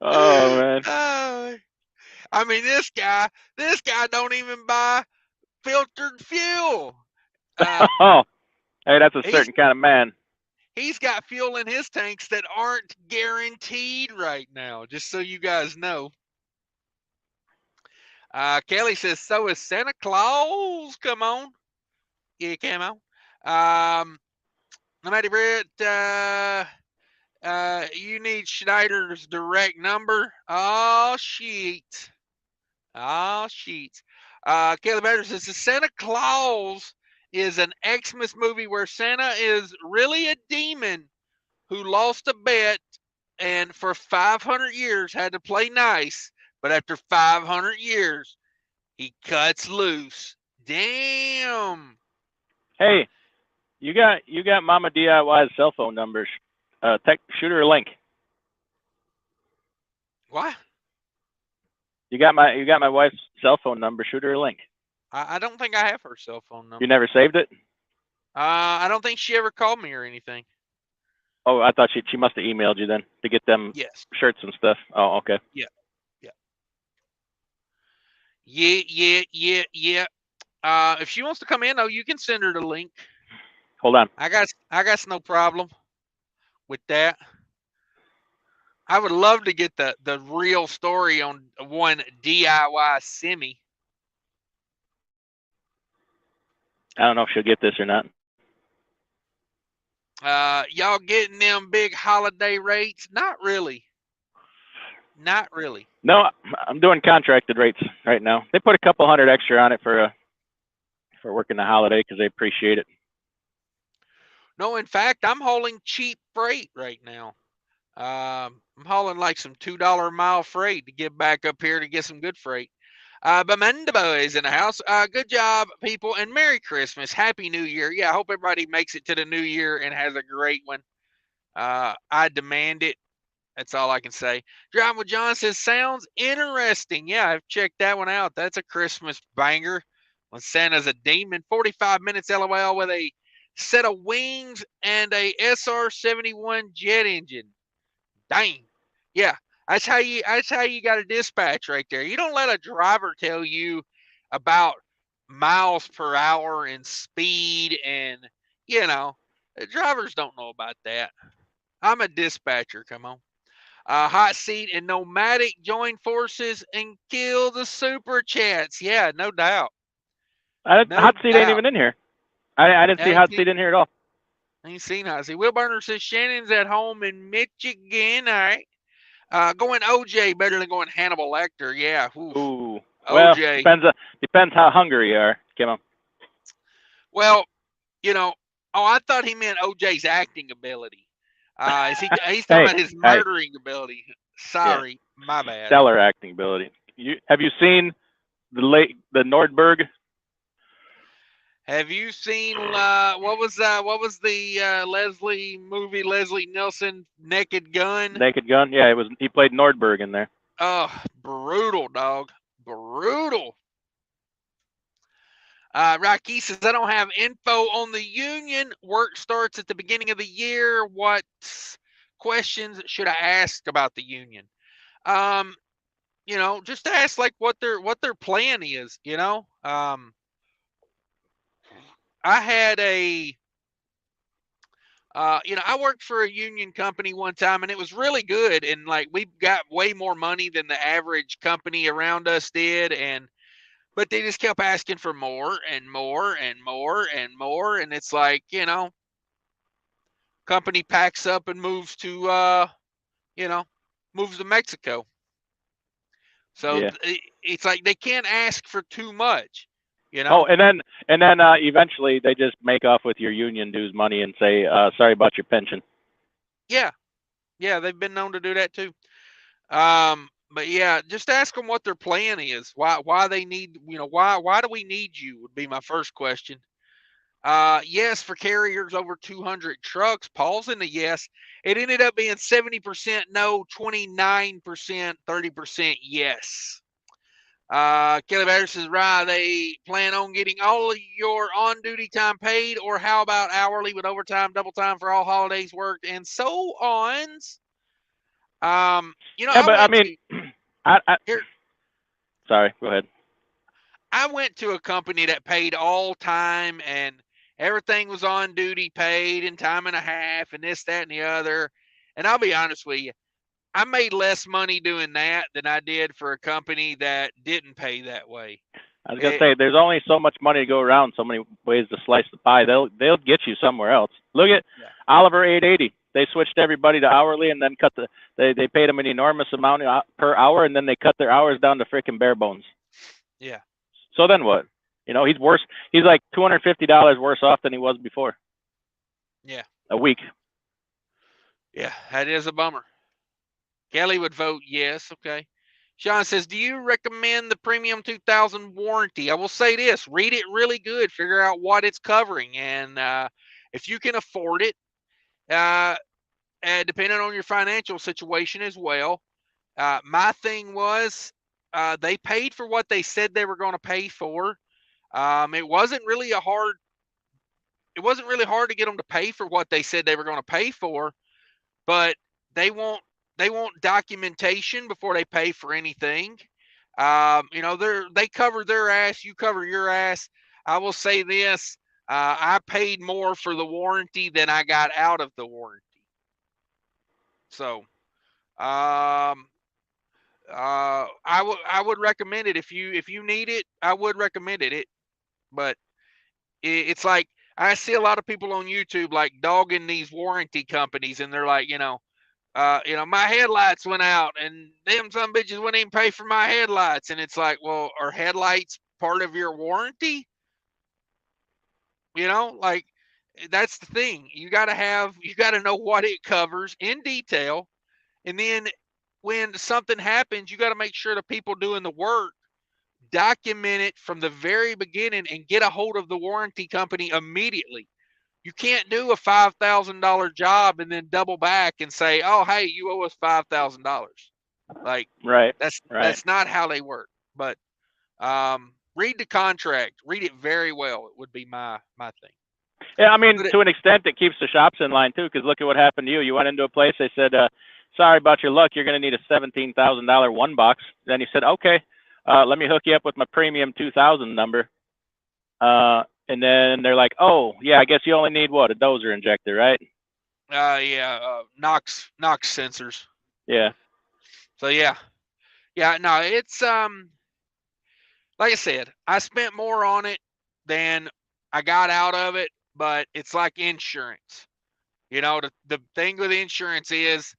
Oh man. I mean, this guy don't even buy filtered fuel. Oh, hey, that's a certain kind of man. He's got fuel in his tanks that aren't guaranteed right now, just so you guys know. Kelly says, so is Santa Claus. Come on. Yeah, come on. No matter Brett, you need Schneider's direct number. Oh, sheet. Kelly Better says, the Santa Claus is an Xmas movie where Santa is really a demon who lost a bet and for 500 years had to play nice, but after 500 years, he cuts loose. Damn. Hey, you got Mama DIY's cell phone numbers. Shoot her a link. What? You got my wife's cell phone number. Shoot her a link. I don't think I have her cell phone number. You never saved it? I don't think she ever called me or anything. Oh, I thought she must have emailed you then to get them Yes. shirts and stuff. Oh, okay. Yeah. Yeah. If she wants to come in though, you can send her the link. Hold on. I got no problem with that. I would love to get the real story on one DIY semi. I don't know if she'll get this or not. Y'all getting them big holiday rates? Not really. Not really. No, I'm doing contracted rates right now. They put a couple hundred extra on it for working the holiday because they appreciate it. No, in fact, I'm hauling cheap freight right now. I'm hauling like some $2 a mile freight to get back up here to get some good freight. Banter boys in the house. Good job, people, and Merry Christmas, Happy New Year. Yeah, I hope everybody makes it to the new year and has a great one. I demand it. That's all I can say. Driving with John says, sounds interesting. Yeah, I've checked that one out. That's a Christmas banger. When Santa's a demon. 45 minutes LOL with a set of wings and a SR-71 jet engine. Dang. Yeah, that's how you got to dispatch right there. You don't let a driver tell you about miles per hour and speed and, drivers don't know about that. I'm a dispatcher. Come on. Hot seat and nomadic join forces and kill the super chats. Yeah, no doubt. Hot seat ain't even in here. I didn't see hot seat in here at all. I ain't seen hot seat. Will Burner says Shannon's at home in Michigan. All right. Going OJ better than going Hannibal Lecter. Yeah. Oof. Ooh. Well, OJ. depends how hungry you are. Come on. Well, I thought he meant OJ's acting ability. He's talking about his murdering ability. Sorry, my bad. Stellar acting ability. Have you seen the Nordberg? Have you seen what was the Leslie Nielsen Naked Gun? Naked Gun? Yeah, he played Nordberg in there. Oh, brutal, dog. Brutal. Rocky says, I don't have info on the union. Work starts at the beginning of the year. What questions should I ask about the union? Just ask like what their plan is, I had I worked for a union company one time and it was really good. And like, we got way more money than the average company around us did. But they just kept asking for more and more and more and more. And it's like, company packs up and moves to, moves to Mexico. So yeah. It's like they can't ask for too much, Oh, and then eventually they just make off with your union dues money and say, sorry about your pension. Yeah, they've been known to do that too. But yeah, just ask them what their plan is. Why they need, why do we need you would be my first question. Yes, for carriers over 200 trucks. Paul's in the yes. It ended up being 70% no, 29%, 30% yes. Kelly Batter says, right, they plan on getting all of your on-duty time paid, or how about hourly with overtime, double time for all holidays worked, and so ons. Sorry, go ahead. I went to a company that paid all time and everything was on duty paid and time and a half and this, that, and the other. And I'll be honest with you, I made less money doing that than I did for a company that didn't pay that way. I was gonna say, there's only so much money to go around, so many ways to slice the pie. They'll get you somewhere else. Look at Oliver 880. They switched everybody to hourly and then they paid them an enormous amount per hour, and then they cut their hours down to freaking bare bones. Yeah. So then what? He's worse. He's like $250 worse off than he was before. Yeah. A week. Yeah, that is a bummer. Kelly would vote yes. Okay. Sean says, do you recommend the Premium 2000 warranty? I will say this, read it really good, figure out what it's covering. And if you can afford it, depending on your financial situation as well. My thing was, they paid for what they said they were going to pay for. It wasn't really hard to get them to pay for what they said they were going to pay for, but they want documentation before they pay for anything. They cover their ass, you cover your ass. I will say this: I paid more for the warranty than I got out of the warranty. So, I would recommend it if you need it. I would recommend it. But it's like I see a lot of people on YouTube like dogging these warranty companies, and they're like, my headlights went out, and them some bitches wouldn't even pay for my headlights, and it's like, well, are headlights part of your warranty? Like that's the thing. You got to know what it covers in detail, and then when something happens, you got to make sure the people doing the work document it from the very beginning and get a hold of the warranty company immediately. You can't do a $5,000 job and then double back and say, "Oh, hey, you owe us $5,000." Like Right. that's not how they work. But read the contract, read it very well. It would be my thing. Yeah, I mean, to an extent, it keeps the shops in line too. Because look at what happened to you. You went into a place. They said, "Sorry about your luck. You're going to need a $17,000 one box." Then you said, "Okay, let me hook you up with my premium 2000 number." And then they're like, "Oh, yeah, I guess you only need what, a dozer injector, right?" NOx sensors. Yeah. So yeah, no, it's like I said, I spent more on it than I got out of it, but it's like insurance. The thing with insurance is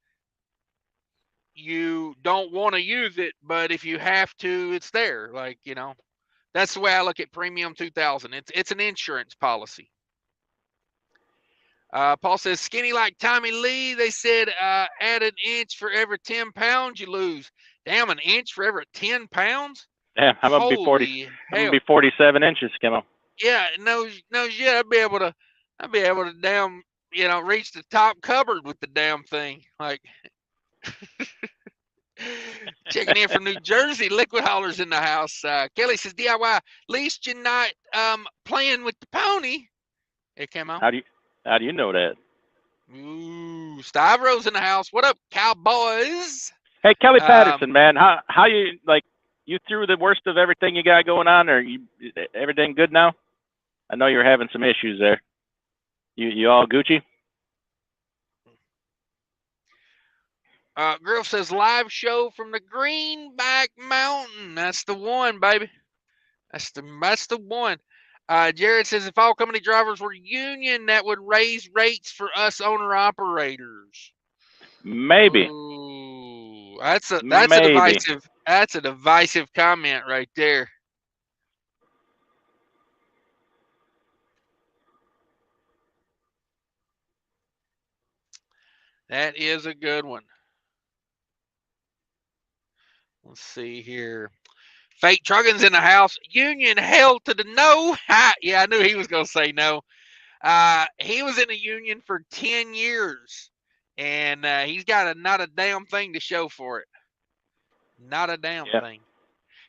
you don't want to use it, but if you have to, it's there. Like, that's the way I look at Premium 2000. It's an insurance policy. Paul says, skinny like Tommy Lee. They said add an inch for every 10 pounds you lose. Damn, an inch for every 10 pounds? Yeah, I'm gonna be 40. Holy I'm gonna hell. be 47 inches, Kimmo. Yeah, no shit. I'd be able to damn, reach the top cupboard with the damn thing. Like checking in from New Jersey, Liquid Haulers in the house. Kelly says DIY. Least you're not playing with the pony. It came out. How do you know that? Ooh, Stavros in the house. What up, cowboys? Hey, Kelly Patterson, man, how you like? You through the worst of everything you got going on, or everything good now? I know you're having some issues there. You all Gucci? Griff says live show from the Greenback Mountain. That's the one, baby. That's the one. Jared says if all company drivers were union, that would raise rates for us owner operators. Maybe. Ooh, that's a divisive comment right there. That is a good one. Let's see here. Fake Trucking's in the house. Union hell to the no. Yeah, I knew he was going to say no. He was in the union for 10 years, and he's got not a damn thing to show for it. Not a damn thing.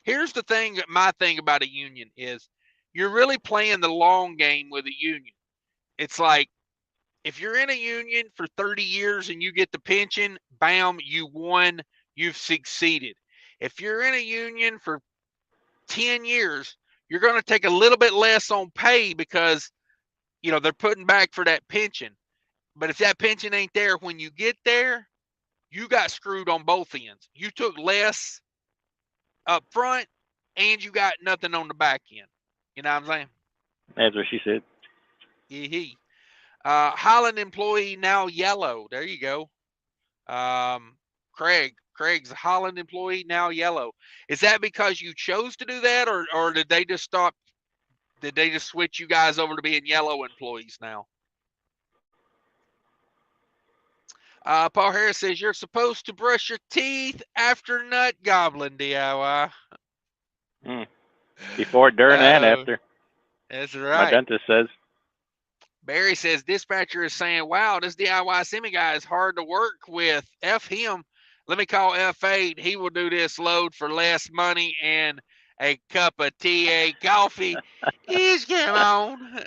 Here's the thing. My thing about a union is you're really playing the long game with a union. It's like if you're in a union for 30 years and you get the pension, bam, you won. You've succeeded. If you're in a union for 10 years, you're going to take a little bit less on pay because, they're putting back for that pension. But if that pension ain't there when you get there, you got screwed on both ends. You took less up front and you got nothing on the back end. You know what I'm saying? That's what she said. Highland employee now yellow. There you go. Craig's a Holland employee now yellow. Is that because you chose to do that, or did they just stop? Did they just switch you guys over to being yellow employees now? Paul Harris says you're supposed to brush your teeth after nut gobbling, DIY. Before, during, and after. That's right. My dentist says. Barry says dispatcher is saying, wow, this DIY semi guy is hard to work with. F him. Let me call F8. He will do this load for less money and a cup of TA coffee. He's come on.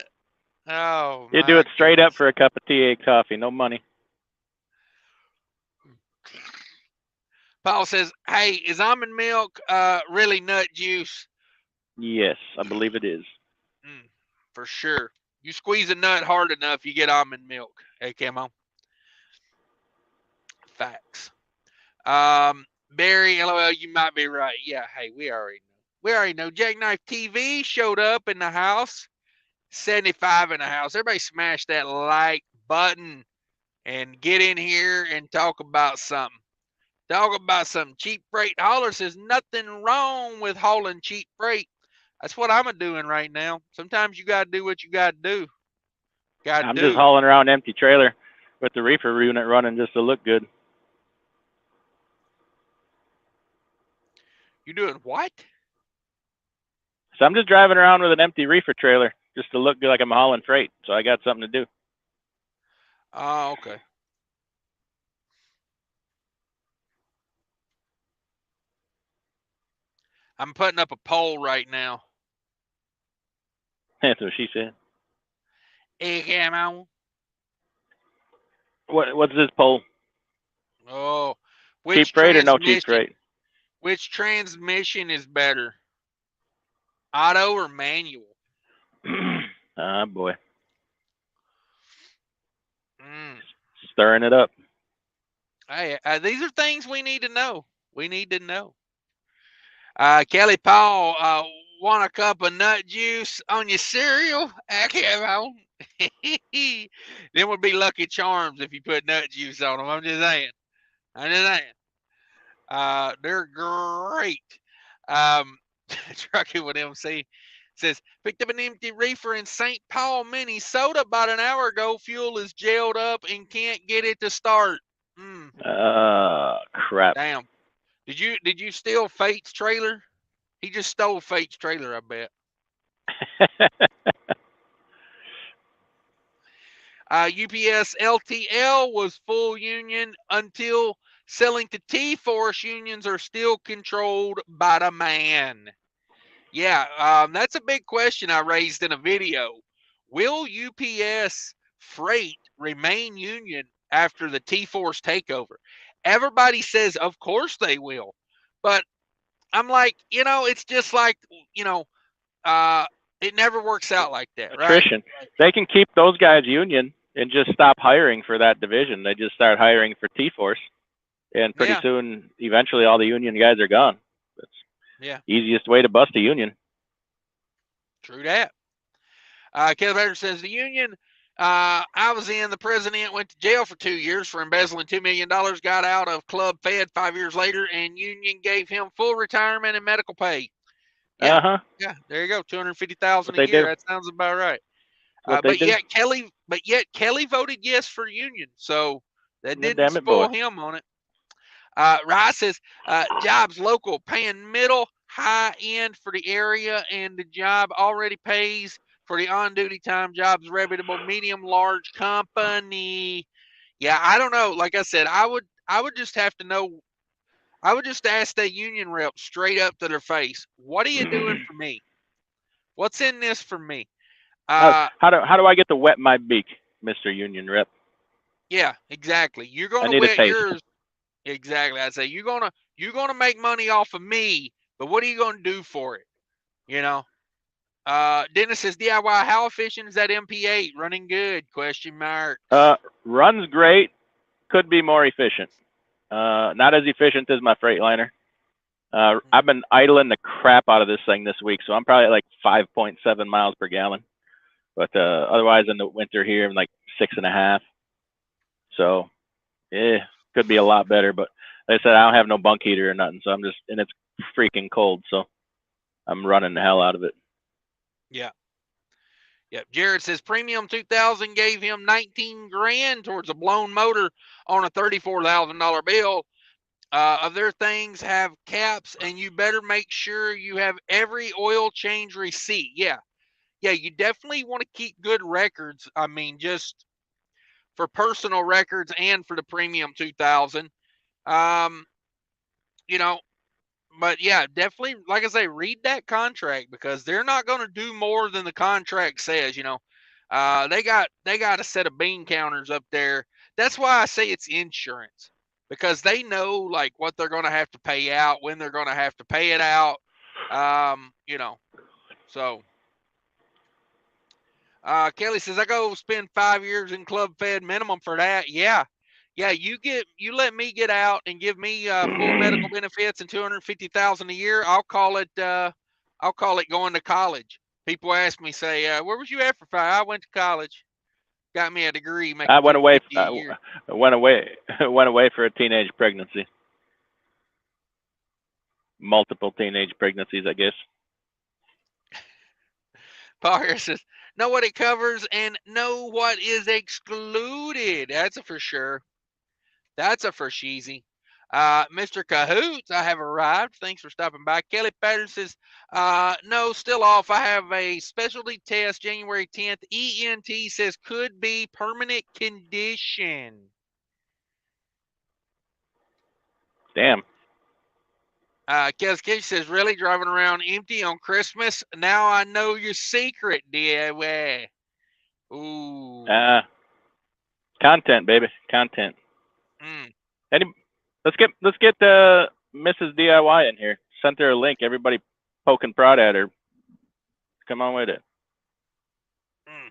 Oh, You do my it straight up goodness. for a cup of TA coffee, no money. Paul says, hey, is almond milk really nut juice? Yes, I believe it is. For sure. You squeeze a nut hard enough, you get almond milk. Hey, Camo. Facts. Barry, LOL, you might be right. Yeah, hey, we already know. We already know. Jackknife TV showed up in the house. 75 in the house. Everybody smash that like button and get in here and talk about something. Talk about something. Cheap freight hauler says nothing wrong with hauling cheap freight. That's what I'm doing right now. Sometimes you got to do what you got to do. I'm just hauling around an empty trailer with the reefer unit running just to look good. You doing what? So I'm just driving around with an empty reefer trailer just to look good like I'm hauling freight. So I got something to do. Oh, okay. I'm putting up a poll right now. That's what she said. Hey, Camo. What's this poll? Oh, Cheap freight or no cheap freight? Which transmission is better? Auto or manual? Ah, boy. Mm. Stirring it up. Hey, these are things we need to know. We need to know. Kelly Paul, want a cup of nut juice on your cereal? Then would be Lucky Charms if you put nut juice on them. I'm just saying. They're great. Trucking with MC says, picked up an empty reefer in St. Paul, Minnesota about an hour ago. Fuel is gelled up and can't get it to start. Crap. Damn. Did you steal Fate's trailer? He just stole Fate's trailer, I bet. UPS LTL was full union until selling to T-Force. Unions are still controlled by the man. Yeah, that's a big question I raised in a video. Will UPS Freight remain union after the T-Force takeover? Everybody says, of course they will. But I'm like, it's just like, it never works out like that, Attrition. Right? They can keep those guys union and just stop hiring for that division. They just start hiring for T-Force. And pretty soon, eventually, all the union guys are gone. That's easiest way to bust a union. True that. Keller says the union I was in, the president went to jail for 2 years for embezzling $2 million, got out of Club Fed 5 years later, and union gave him full retirement and medical pay. Yeah, there you go, $250,000 a year. Do. That sounds about right. But yet Kelly voted yes for union, so that didn't spoil him on it. Rice says jobs local, paying middle, high end for the area, and the job already pays for the on-duty time. Jobs reputable, medium, large company. Yeah, I don't know. Like I said, I would just have to know. I would just ask the union rep straight up to their face, "What are you doing for me? What's in this for me?" How do I get to wet my beak, Mr. Union Rep? Yeah, exactly. You're gonna wet yours. Exactly. I'd say you're gonna make money off of me, but what are you gonna do for it? Dennis says DIY. How efficient is that MP8? Running good? Question mark. Runs great. Could be more efficient. Not as efficient as my Freightliner. I've been idling the crap out of this thing this week, so I'm probably at like 5.7 miles per gallon. But otherwise, in the winter here, I'm like 6.5. So, could be a lot better. But like I said, I don't have no bunk heater or nothing, so and it's freaking cold, so I'm running the hell out of it. Yeah. Yep. Jared says Premium 2000 gave him 19 grand towards a blown motor on a $34,000 bill. Other things have caps, and you better make sure you have every oil change receipt. Yeah, you definitely want to keep good records. I mean, just for personal records and for the Premium 2000. You know, but yeah, definitely, like I say, read that contract because they're not going to do more than the contract says. They got a set of bean counters up there. That's why I say it's insurance because they know like what they're going to have to pay out, when they're going to have to pay it out. So Kelly says I go spend 5 years in club fed minimum for that. Yeah. Yeah, you let me get out and give me full medical benefits and 250,000 a year. I'll call it going to college. People ask me, say, where was you at for 5? I went to college, got me a degree, I making went away. 250 a year. Went away. Went away for a teenage pregnancy. Multiple teenage pregnancies, I guess. Paul Harris says, know what it covers and know what is excluded. That's a for sure. That's a for sheezy. Mr. Cahoots, I have arrived. Thanks for stopping by. Kelly Patterson says, no, still off. I have a specialty test January 10th. ENT says could be permanent condition. Damn. Kes says, really driving around empty on Christmas? Now I know your secret, DIY. Ooh. Content, baby. Content. Mm. Let's get Mrs. DIY in here. Sent her a link. Everybody poke and prod at her. Come on with it. Mm.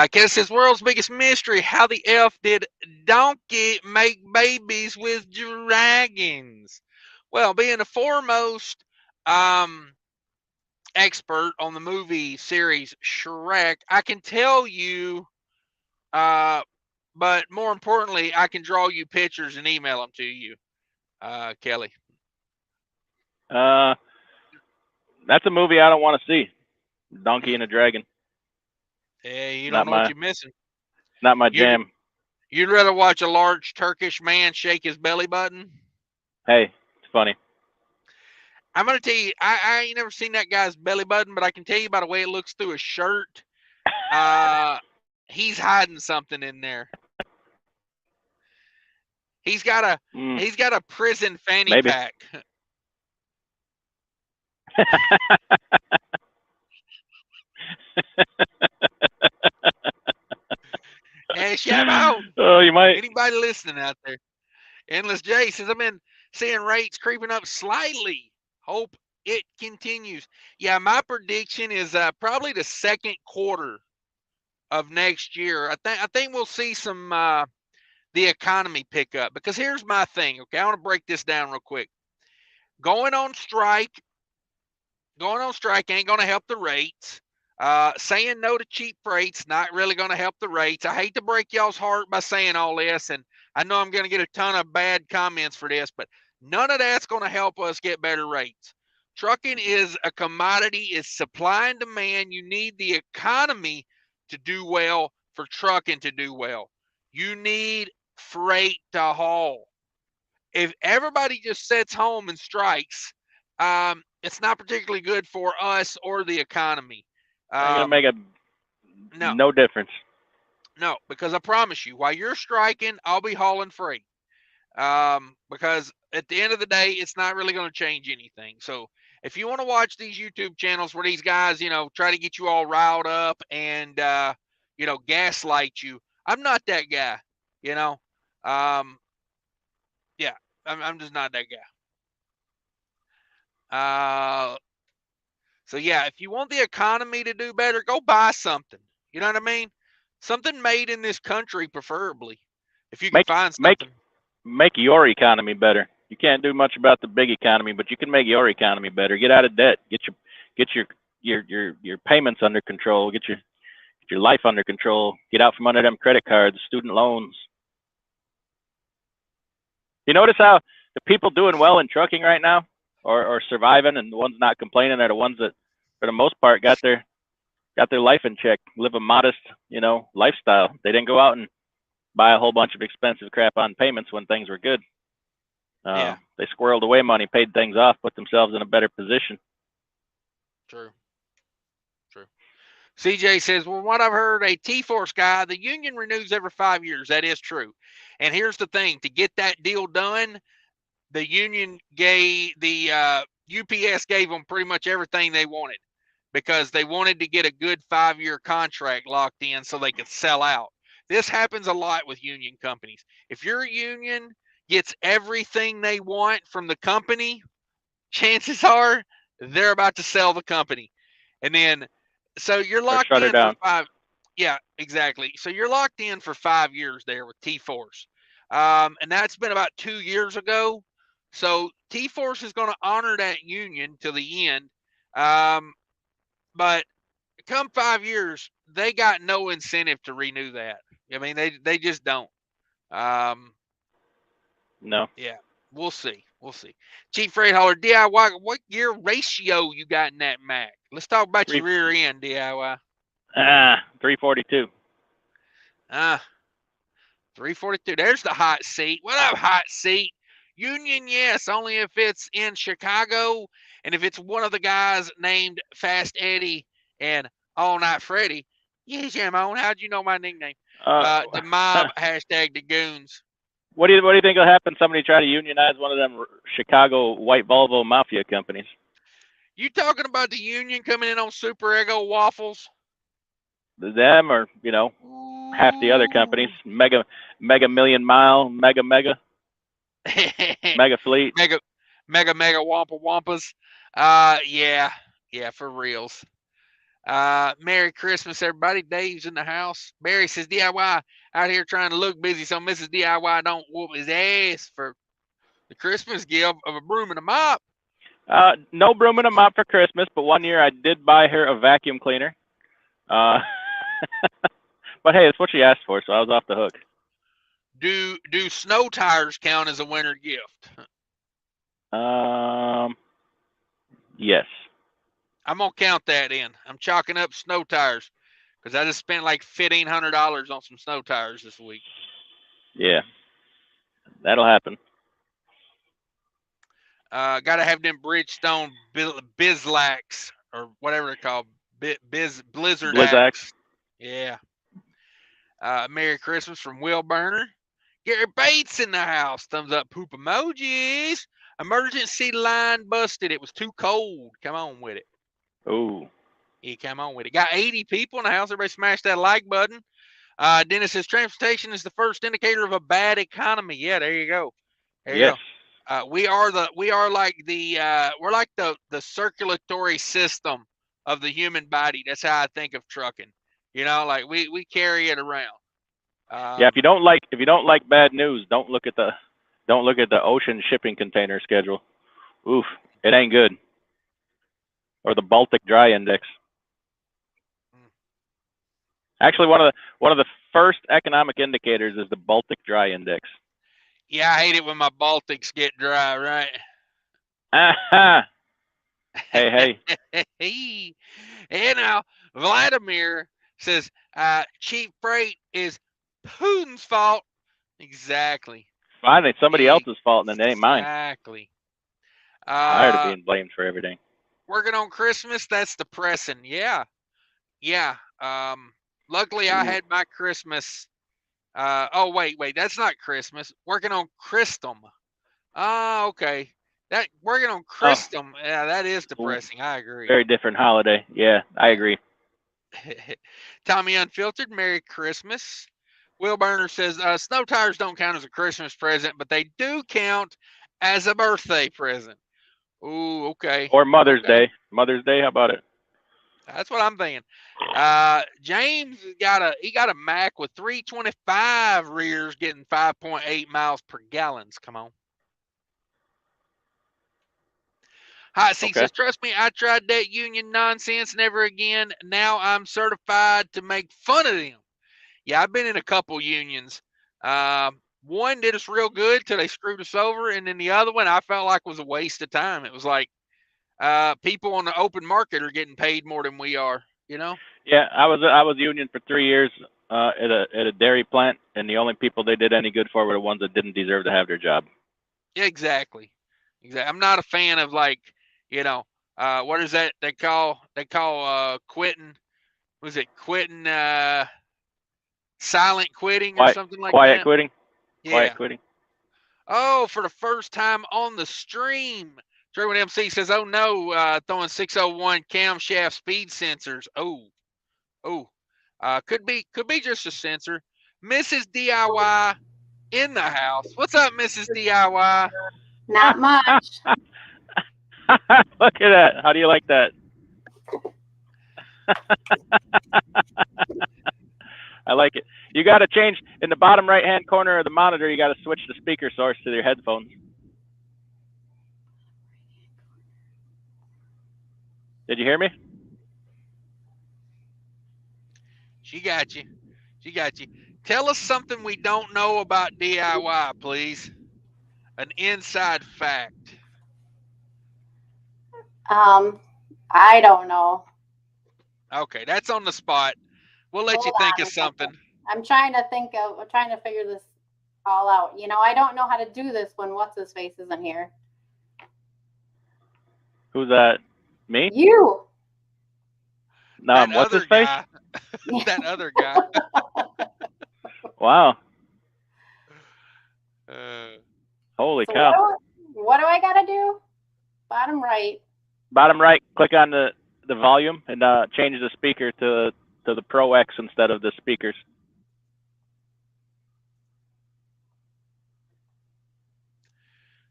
Kes says, world's biggest mystery. How the F did Donkey make babies with dragons? Well, being the foremost expert on the movie series Shrek, I can tell you, but more importantly, I can draw you pictures and email them to you, Kelly. That's a movie I don't want to see. Donkey and a Dragon. Yeah, you don't know what you're missing. Not my jam. You'd rather watch a large Turkish man shake his belly button? Hey, it's funny. I'm going to tell you, I ain't never seen that guy's belly button, but I can tell you by the way it looks through his shirt. He's hiding something in there. He's got a prison fanny Maybe. pack. Hey, shout out. Oh, you might. Anybody listening out there? Endless J says, I've been seeing rates creeping up slightly. Hope it continues. Yeah, my prediction is probably the second quarter of next year. I think we'll see some the economy pick up. Because here's my thing, okay? I want to break this down real quick. Going on strike ain't going to help the rates. Saying no to cheap freight's not really going to help the rates. I hate to break y'all's heart by saying all this, and I know I'm going to get a ton of bad comments for this, but none of that's going to help us get better rates. Trucking is a commodity, it's supply and demand. You need the economy to do well for trucking to do well. You need freight to haul. If everybody just sits home and strikes, it's not particularly good for us or the economy. Ain't gonna make no difference. No, because I promise you, while you're striking, I'll be hauling freight. Because at the end of the day, it's not really going to change anything. So if you want to watch these YouTube channels where these guys, try to get you all riled up and, gaslight you, I'm not that guy, yeah, I'm just not that guy. So yeah, if you want the economy to do better, go buy something. You know what I mean? Something made in this country, preferably, if you can find something. Make your economy better. You can't do much about the big economy, but you can make your economy better. Get out of debt. Get your payments under control. Get your life under control. Get out from under them credit cards, student loans. You notice how the people doing well in trucking right now, or surviving, and the ones not complaining are the ones that, for the most part, got their life in check, live a modest, lifestyle. They didn't go out and buy a whole bunch of expensive crap on payments when things were good. They squirreled away money, paid things off, put themselves in a better position. True. CJ says, well, what I've heard, a T-Force guy, the union renews every 5 years. That is true. And here's the thing, to get that deal done, the union gave, the UPS gave them pretty much everything they wanted because they wanted to get a good 5-year contract locked in so they could sell out. This happens a lot with union companies. If your union gets everything they want from the company, chances are they're about to sell the company. And then, so you're Or locked shut her in for down. 5. Yeah, exactly. So you're locked in for 5 years there with T-Force. And that's been about 2 years ago. So T-Force is going to honor that union till the end. But come 5 years, they got no incentive to renew that. I mean, they just don't. Um, No. yeah, we'll see. We'll see. Chief Freight Hauler, DIY, what gear ratio you got in that Mac? Let's talk about Three. your rear end, DIY. 342. 342. There's the hot seat. What up, hot seat? Union, yes, only if it's in Chicago and if it's one of the guys named Fast Eddie and All Night Freddy. Yes, Jamon, how'd you know my nickname? The mob, hashtag the goons. What do you think will happen? Somebody try to unionize one of them Chicago white Volvo mafia companies. You talking about the union coming in on Super Ego waffles? Them or half the other companies, mega million mile, mega fleet. mega wampa wampas. Yeah, for reals. Merry Christmas, everybody. Dave's in the house. Barry says DIY out here trying to look busy so Mrs. DIY don't whoop his ass for the Christmas gift of a broom and a mop. No broom and a mop for Christmas, but one year I did buy her a vacuum cleaner. But hey, it's what she asked for, so I was off the hook. Do snow tires count as a winter gift? Yes. I'm gonna count that in. I'm chalking up snow tires because I just spent like $1,500 on some snow tires this week. Yeah, that'll happen. Gotta have them Bridgestone Bizlax or whatever they're called. Blizzard Axe. Yeah. Merry Christmas from Will Burner. Gary Bates in the house. Thumbs up poop emojis. Emergency line busted. It was too cold. Come on with it. Ooh. Yeah, come on with it. Got 80 people in the house. Everybody smash that like button. Dennis says transportation is the first indicator of a bad economy. Yeah, there you go. There you go. We're like the circulatory system of the human body. That's how I think of trucking. Like we carry it around. Yeah, if you don't like bad news, don't look at the ocean shipping container schedule. Oof, it ain't good. Or the Baltic Dry Index. Actually, one of the first economic indicators is the Baltic Dry Index. Yeah, I hate it when my Baltics get dry, right? Hey. Hey. And now Vladimir says cheap freight is Putin's fault. Exactly. Finally, somebody else's fault, and it ain't mine. Exactly. Tired of being blamed for everything. Working on Christmas, that's depressing. Yeah. Luckily, I had my Christmas. Oh, wait, that's not Christmas. Working on Christum. Oh, okay. That working on Christum. Yeah, that is depressing. I agree. Very different holiday. Yeah, I agree. Tommy Unfiltered, Merry Christmas. Will Burner says snow tires don't count as a Christmas present, but they do count as a birthday present. Ooh, okay. Or Mother's Day. Mother's Day, how about it? That's what I'm thinking. James got a Mac with 325 rears getting 5.8 miles per gallon. Come on. Hot Seat says, trust me, I tried that union nonsense. Never again. Now I'm certified to make fun of them. Yeah, I've been in a couple unions. One did us real good till they screwed us over, and then the other one I felt like was a waste of time. It was like people on the open market are getting paid more than we are. Yeah, I was union for 3 years at a dairy plant, and the only people they did any good for were the ones that didn't deserve to have their job. Yeah, exactly. I'm not a fan of what is that they call quitting? was it quitting, silent quitting or Quiet, something like quiet that? quitting. Yeah. Quiet quitting. Oh, for the first time on the stream. Sherwin MC says, "Oh no, throwing 601 camshaft speed sensors. Could be just a sensor." Mrs. DIY in the house. What's up, Mrs. DIY? Not much. Look at that. How do you like that? I like it. You got to change in the bottom right-hand corner of the monitor. You got to switch the speaker source to your headphones. Did you hear me? She got you. She got you. Tell us something we don't know about DIY, please. An inside fact. I don't know. Okay, that's on the spot. We'll let you think of something. I'm trying to figure this all out. You know, I don't know how to do this when what's-his-face isn't here. Who's that? Me? You. No, what's his face? That other guy. Wow. Holy So cow. what do I got to do? Bottom right. Bottom right, click on the volume and change the speaker to the Pro X instead of the speakers.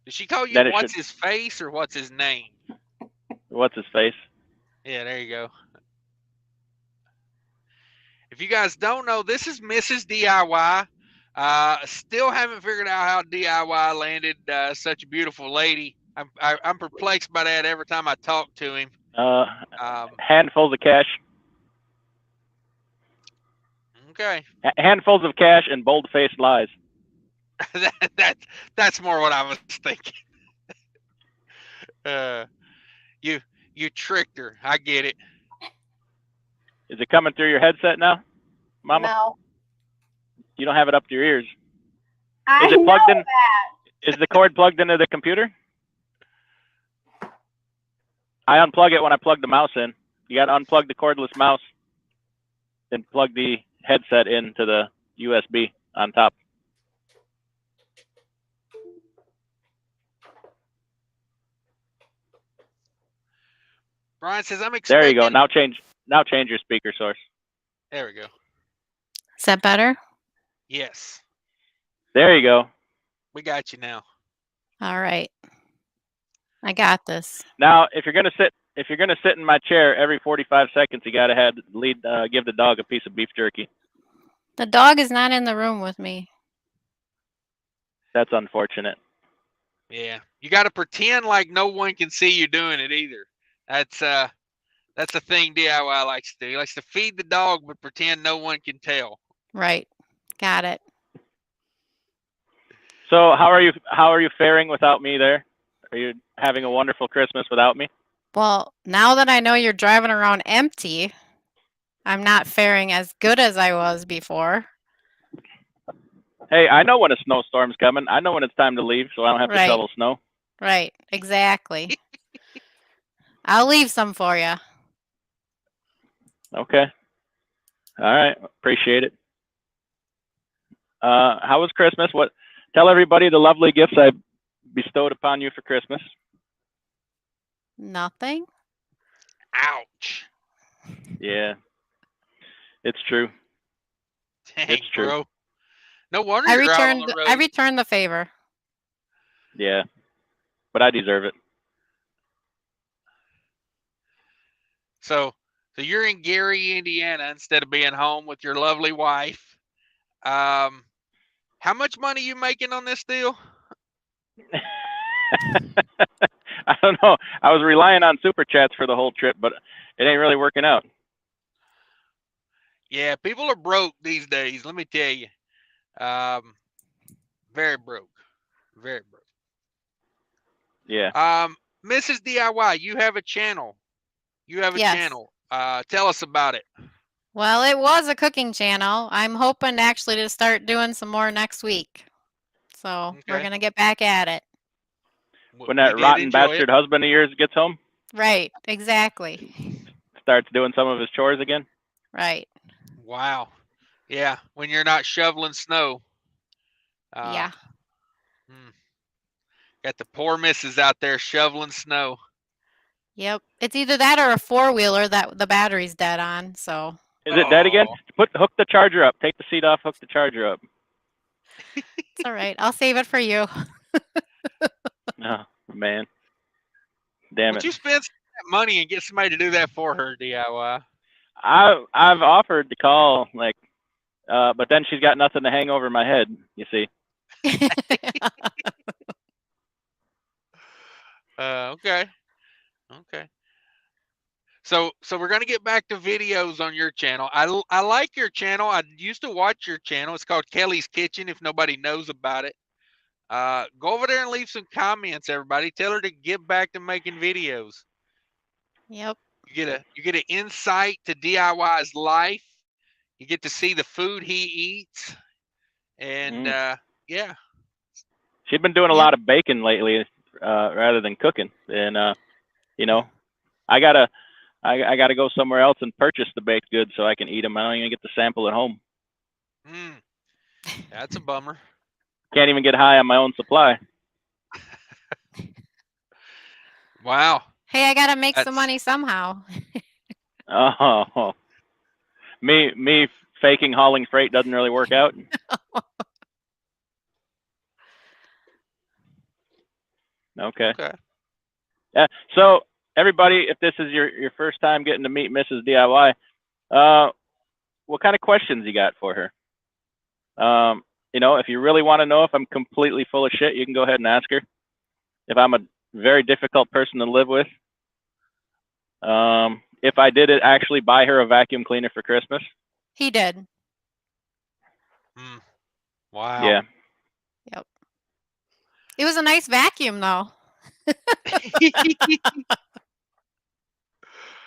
Did she call you what's his face or what's his name? What's his face? Yeah, there you go. If you guys don't know, this is Mrs. DIY. Still haven't figured out how DIY landed such a beautiful lady. I'm perplexed by that every time I talk to him. Handfuls of cash. Okay. Handfuls of cash and bold-faced lies. That's more what I was thinking. You tricked her. I get it. Is it coming through your headset now, Mama? No. You don't have it up to your ears. Is it plugged in? Is the cord plugged into the computer? I unplug it when I plug the mouse in. You got to unplug the cordless mouse and plug the headset into the USB on top. Brian says, "I'm expecting." There you go. Now change your speaker source. There we go. Is that better? Yes. There you go. We got you now. All right. I got this. Now, if you're gonna sit in my chair every 45 seconds, you gotta give the dog a piece of beef jerky. The dog is not in the room with me. That's unfortunate. Yeah, you got to pretend like no one can see you doing it either. That's a thing DIY likes to do. He likes to feed the dog, but pretend no one can tell. Right. Got it. So how are you faring without me there? Are you having a wonderful Christmas without me? Well, now that I know you're driving around empty, I'm not faring as good as I was before. Hey, I know when a snowstorm's coming. I know when it's time to leave, so I don't have to shovel snow. Right. Exactly. I'll leave some for you. Okay. All right. Appreciate it. How was Christmas? Tell everybody the lovely gifts I bestowed upon you for Christmas. Nothing. Ouch. Yeah. It's true. Dang, it's true. Bro. No wonder you're out on the road. I returned the favor. Yeah. But I deserve it. So you're in Gary, Indiana, instead of being home with your lovely wife. How much money you making on this deal? I don't know. I was relying on super chats for the whole trip, but it ain't really working out. Yeah, people are broke these days. Let me tell you. Very broke. Very broke. Yeah. Mrs. DIY, you have a channel. Channel. Tell us about it. Well, it was a cooking channel. I'm hoping actually to start doing some more next week. So we're going to get back at it. When that rotten bastard husband of yours gets home? Right, exactly. Starts doing some of his chores again? Right. Wow. Yeah, when you're not shoveling snow. Yeah. Got the poor missus out there shoveling snow. Yep. It's either that or a four-wheeler that the battery's dead on. So. Is it dead again? Oh. Hook the charger up. Take the seat off. Hook the charger up. It's all right. I'll save it for you. Oh man, damn Would it! you spend that money and get somebody to do that for her, DIY? I've offered to call, like, but then she's got nothing to hang over my head. You see. Okay. So we're gonna get back to videos on your channel. I like your channel. I used to watch your channel. It's called Kelly's Kitchen. If nobody knows about it, go over there and leave some comments. Everybody, tell her to get back to making videos. Yep. You get an insight to DIY's life. You get to see the food he eats, and yeah. She's been doing a lot of baking lately, rather than cooking, and you know, I gotta go somewhere else and purchase the baked goods so I can eat them. I don't even get to sample at home. That's a bummer. Can't even get high on my own supply. Wow. Hey, I gotta make some money somehow. Oh, me faking hauling freight doesn't really work out. Okay. Yeah. So everybody, if this is your first time getting to meet Mrs. DIY, what kind of questions you got for her? You know, if you really want to know if I'm completely full of shit, you can go ahead and ask her. If I'm a very difficult person to live with, if I did actually buy her a vacuum cleaner for Christmas. He did. Wow. Yeah. Yep. It was a nice vacuum, though.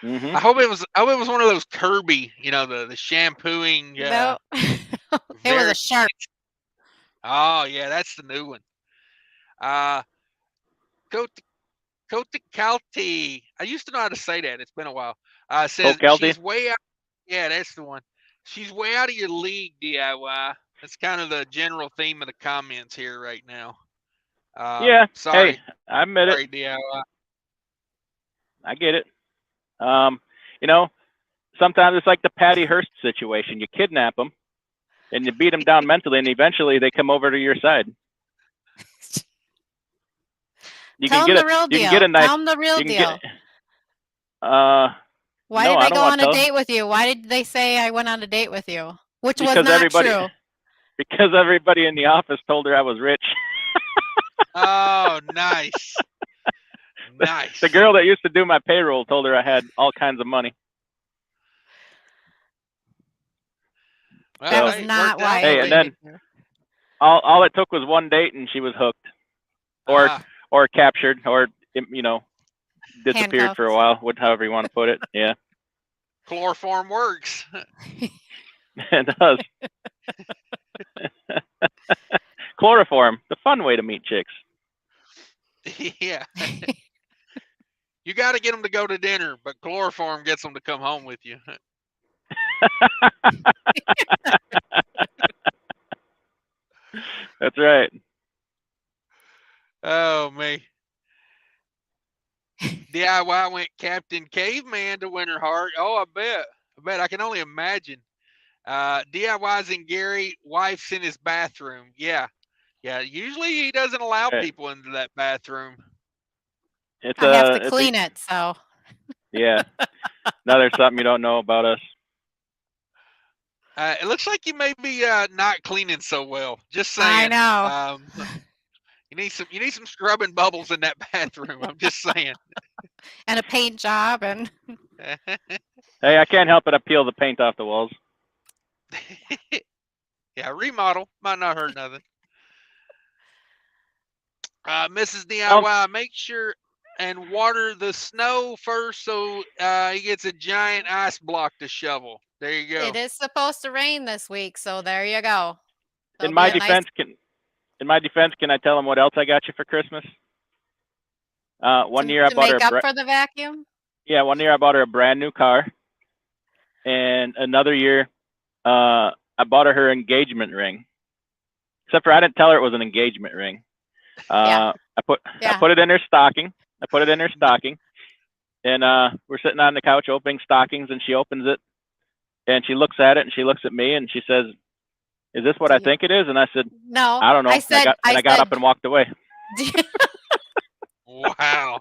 I hope it was one of those Kirby, you know, the shampooing. No, it was a Sharp. Oh yeah, that's the new one. Kota Kalti. I used to know how to say that. It's been a while. Says she's way out. Yeah, that's the one. She's way out of your league, DIY. That's kind of the general theme of the comments here right now. Yeah. Sorry. Hey, I admit sorry, it. DIY. I get it. You know, sometimes it's like the Patty Hearst situation. You kidnap them, and you beat them down mentally, and eventually they come over to your side. Tell them the real deal. Tell them the real deal. Why did I go on a date with you? Why did they say I went on a date with you? Which was not true. Because everybody in the office told her I was rich. Oh, nice. Nice. The girl that used to do my payroll told her I had all kinds of money. Well, that was not why. Hey, and then all it took was one date, and she was hooked, or captured, or, you know, disappeared handcuffed for a while. However you want to put it. Yeah. Chloroform works. It does. Chloroform, the fun way to meet chicks. Yeah. You got to get them to go to dinner, but chloroform gets them to come home with you. That's right. Oh, me. DIY went Captain Caveman to Winter Heart. Oh, I bet. I can only imagine. DIY's in Gary, wife's in his bathroom. Yeah. Usually he doesn't allow people into that bathroom. I have to clean it, so. Yeah. Now there's something you don't know about us. It looks like you may be not cleaning so well. Just saying. I know. You need some scrubbing bubbles in that bathroom. I'm just saying. And a paint job and. Hey, I can't help it. I peel the paint off the walls. Yeah, remodel might not hurt nothing. Mrs. DIY, make sure and water the snow first so he gets a giant ice block to shovel. There you go. It is supposed to rain this week, so there you go. In my defense, can I tell him what else I got you for Christmas? One year I bought her to make up for the vacuum. Yeah, one year I bought her a brand new car. And another year, I bought her engagement ring. Except for I didn't tell her it was an engagement ring. Yeah. I put it in her stocking. And we're sitting on the couch opening stockings, and she opens it, and she looks at it, and she looks at me, and she says, "Is this what I think it is?" And I said, No. "I don't know." I got up and walked away. Wow.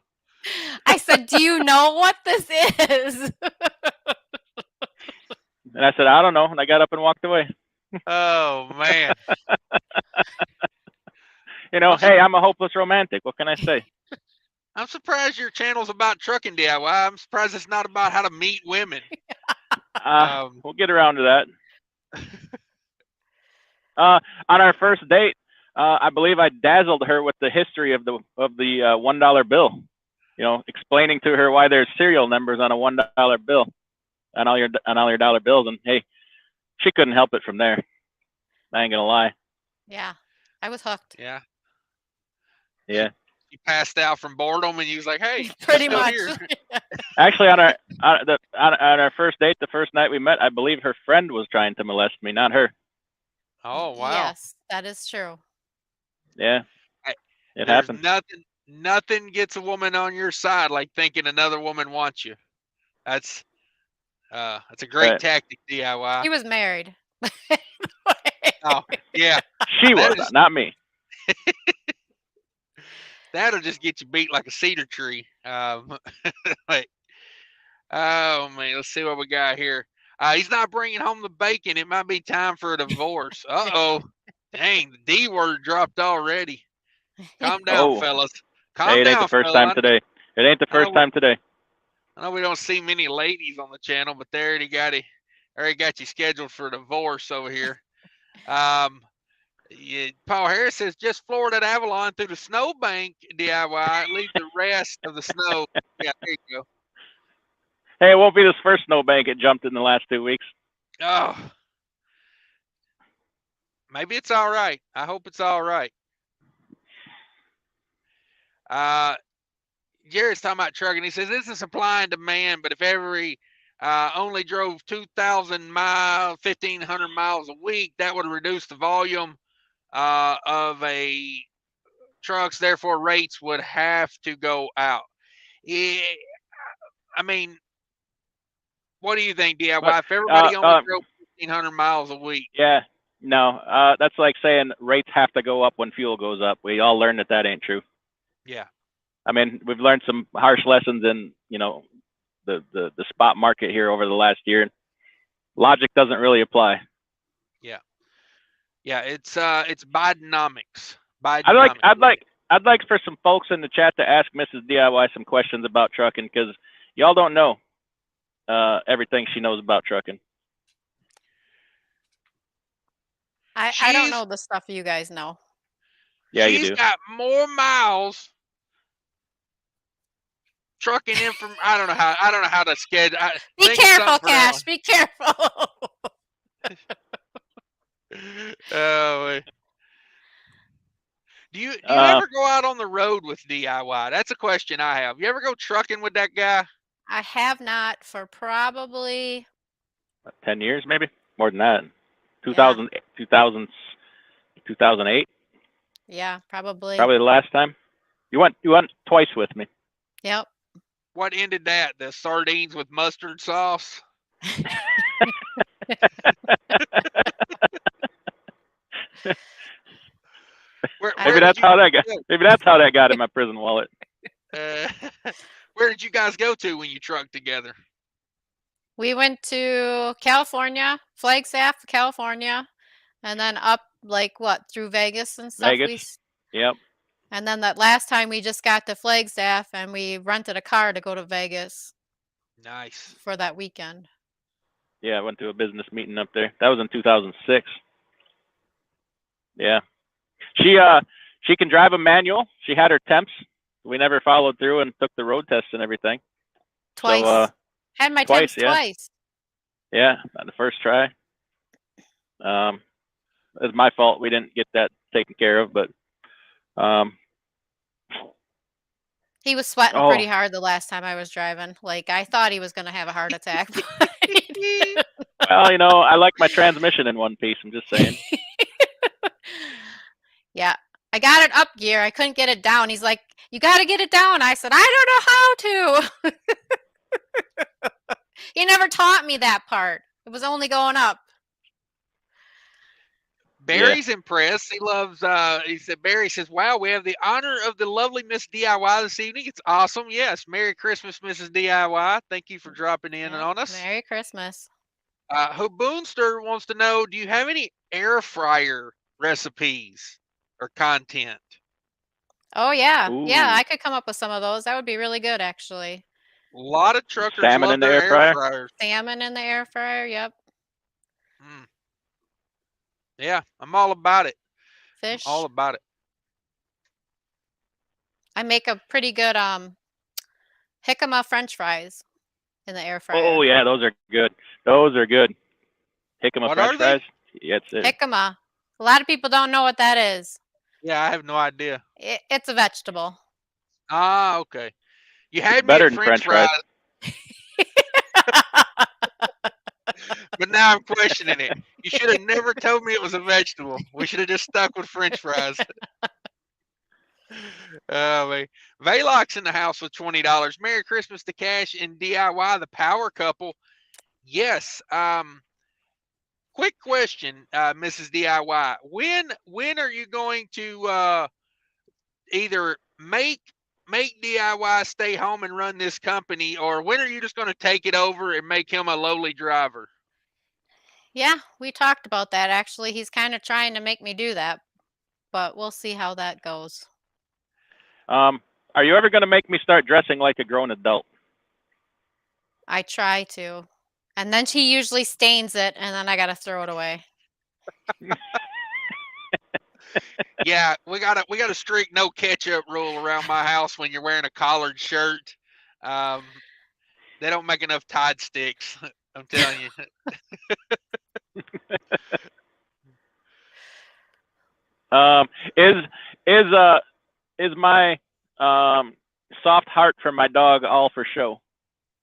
I said, "Do you know what this is?" And I said, "I don't know." And I got up and walked away. Oh man. Hey, I'm a hopeless romantic. What can I say? I'm surprised your channel's about trucking DIY. I'm surprised it's not about how to meet women. We'll get around to that. On our first date, I believe I dazzled her with the history of the $1 bill. Explaining to her why there's serial numbers on a $1 bill, on all your dollar bills, and hey, she couldn't help it from there. I ain't gonna lie. Yeah, I was hooked. Yeah. You passed out from boredom, and you was like, "Hey, pretty much." Here. Actually, on our first date, the first night we met, I believe her friend was trying to molest me, not her. Oh wow. Yes, that is true. Yeah, it happens. Nothing gets a woman on your side like thinking another woman wants you. That's a great tactic, DIY. He was married. Oh yeah, she was, not me. That'll just get you beat like a cedar tree. Like, oh man, let's see what we got here. He's not bringing home the bacon. It might be time for a divorce. Uh-oh. Dang, the D word dropped already. Calm down, fellas. Calm it down, ain't the first time today. It ain't the first time today. I know we don't see many ladies on the channel, but they already got you scheduled for a divorce over here. Paul Harris says, just Florida to Avalon through the snowbank DIY. Leave the rest of the snow. Yeah, there you go. Hey, it won't be this first snowbank it jumped in the last 2 weeks. Oh. Maybe it's all right. I hope it's all right. Jared's talking about trucking. He says, this is supply and demand, but if every only drove 2,000 miles, 1,500 miles a week, that would reduce the volume of a trucks, therefore rates would have to go out. Yeah, I mean, what do you think, DIY? If everybody only drove 1,500 miles a week. Yeah, no, that's like saying rates have to go up when fuel goes up. We all learned that ain't true. Yeah. I mean, we've learned some harsh lessons in, the spot market here over the last year. Logic doesn't really apply. Yeah, it's Bidenomics. I'd like for some folks in the chat to ask Mrs. DIY some questions about trucking, because y'all don't know everything she knows about trucking. I don't know the stuff you guys know. Yeah, you do. She's got more miles trucking in from I don't know how to schedule. Be careful, Cash. Be careful. Oh, do you ever go out on the road with DIY? That's a question I have. You ever go trucking with that guy? I have not for probably 10 years, maybe more than that. 2008. Yeah, probably. Probably the last time. You went twice with me. Yep. What ended that? The sardines with mustard sauce? Maybe that's how that got in my prison wallet. Where did you guys go to when you trucked together? We went to California, Flagstaff, California, and then up through Vegas and stuff. Yep. And then that last time we just got to Flagstaff and we rented a car to go to Vegas. Nice. For that weekend. Yeah, I went to a business meeting up there. That was in 2006. Yeah. She can drive a manual. She had her temps. We never followed through and took the road tests and everything. Twice. So, had my temps twice. Yeah, on the first try. It was my fault. We didn't get that taken care of, but he was sweating pretty hard the last time I was driving. Like, I thought he was going to have a heart attack. He Well, I like my transmission in one piece. I'm just saying. Yeah. I got it up gear. I couldn't get it down. He's like, you got to get it down. I said, I don't know how to. He never taught me that part. It was only going up. Barry's impressed. He loves, he said, Barry says, wow, we have the honor of the lovely Miss DIY this evening. It's awesome. Yes. Merry Christmas, Mrs. DIY. Thank you for dropping in on us. Merry Christmas. Hoboonster wants to know, do you have any air fryer recipes or content? Oh, yeah. Ooh. Yeah, I could come up with some of those. That would be really good, actually. A lot of truckers Salmon love in the their air fryer? fryers. Salmon in the air fryer, yep. Yeah, I'm all about it. Fish. I'm all about it. I make a pretty good jicama French fries in the air fryer. Oh yeah, those are good. Those are good. Jicama What French are they? fries. Yeah, it's it. Jicama. A lot of people don't know what that is. Yeah, I have no idea. It's a vegetable. Ah, okay. You had It's me better at than French French fries, but now I'm questioning it. You should have never told me it was a vegetable. We should have just stuck with French fries. Man. Valox in the house with $20. Merry Christmas to Cash and DIY, the power couple. Yes. Quick question, Mrs. DIY. When are you going to either make DIY stay home and run this company, or when are you just going to take it over and make him a lowly driver? Yeah, we talked about that actually. He's kind of trying to make me do that, but we'll see how that goes. Are you ever going to make me start dressing like a grown adult? I try to. And then she usually stains it, and then I got to throw it away. Yeah, we got a strict no ketchup rule around my house when you're wearing a collared shirt. They don't make enough Tide sticks. I'm telling you. Is my soft heart for my dog all for show?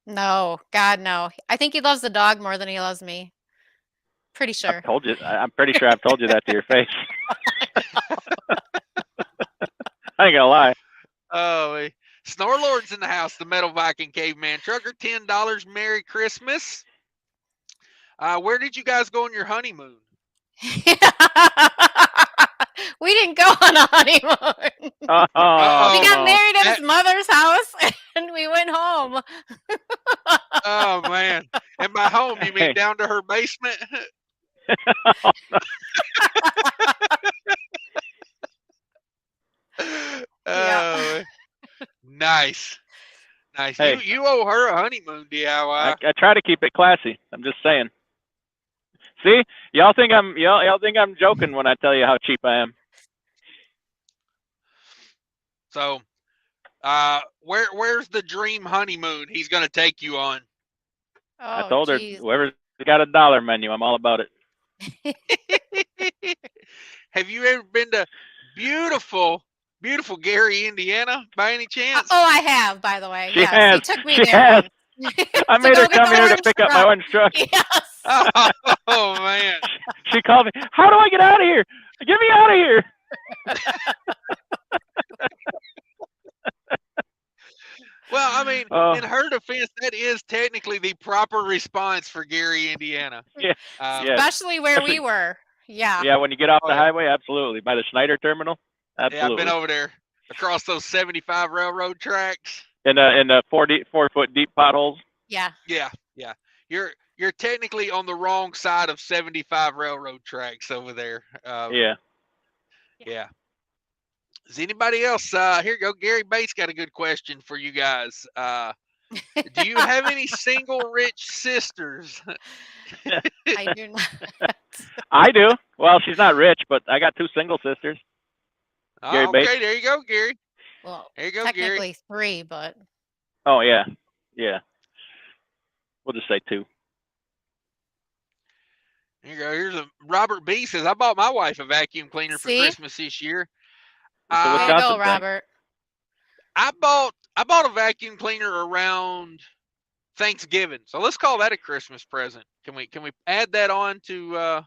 No, God, no. I think he loves the dog more than he loves me. Pretty sure. I'm pretty sure I've told you that to your face. I ain't gonna lie. Oh, Snorlord's in the house. The Metal Viking Caveman Trucker, $10. Merry Christmas. Where did you guys go on your honeymoon? We didn't go on a honeymoon. We got married at his mother's house, and we went home. Oh man! And by home, you mean down to her basement? Yeah. Nice. Hey. You owe her a honeymoon, DIY. I try to keep it classy. I'm just saying. See, y'all think I'm joking when I tell you how cheap I am. So, where's the dream honeymoon he's going to take you on? Oh, I told her, whoever's got a dollar menu, I'm all about it. Have you ever been to beautiful Gary, Indiana, by any chance? Oh, I have, by the way. She has. He took me She there. has. I made her come here to pick up my orange truck. Yes. Oh man. She called me. How do I get out of here? Get me out of here. Well, I mean, in her defense, that is technically the proper response for Gary, Indiana. Yeah. Especially where we were. Yeah. Yeah, when you get off the highway, absolutely. By the Schneider terminal, absolutely. Yeah, I've been over there across those 75 railroad tracks. In the 4-foot deep potholes. Yeah. Yeah. You're technically on the wrong side of 75 railroad tracks over there. Yeah. Is anybody else? Here you go. Gary Bates got a good question for you guys. Do you have any single rich sisters? I do not. I do. Well, she's not rich, but I got 2 single sisters. Gary Bates. Okay, there you go, Gary. Well, there you go, technically Gary. 3, but. Oh yeah. We'll just say 2. Here you go. Here's Robert B says, I bought my wife a vacuum cleaner for Christmas this year. There you go, Robert. I bought a vacuum cleaner around Thanksgiving. So let's call that a Christmas present. Can we add that on to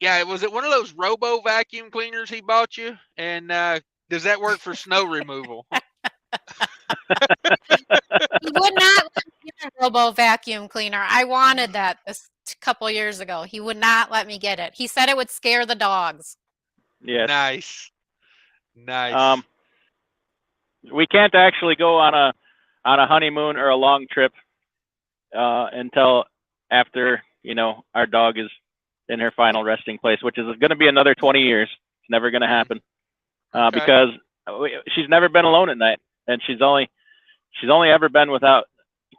yeah, was it one of those robo vacuum cleaners he bought you? And does that work for snow removal? He would not let me get a robo vacuum cleaner. I wanted that this couple years ago. He would not let me get it. He said it would scare the dogs. Yes. Nice. Nice. We can't actually go on a honeymoon or a long trip until after, you know, our dog is in her final resting place, which is going to be another 20 years. It's never going to happen because she's never been alone at night, and she's only ever been without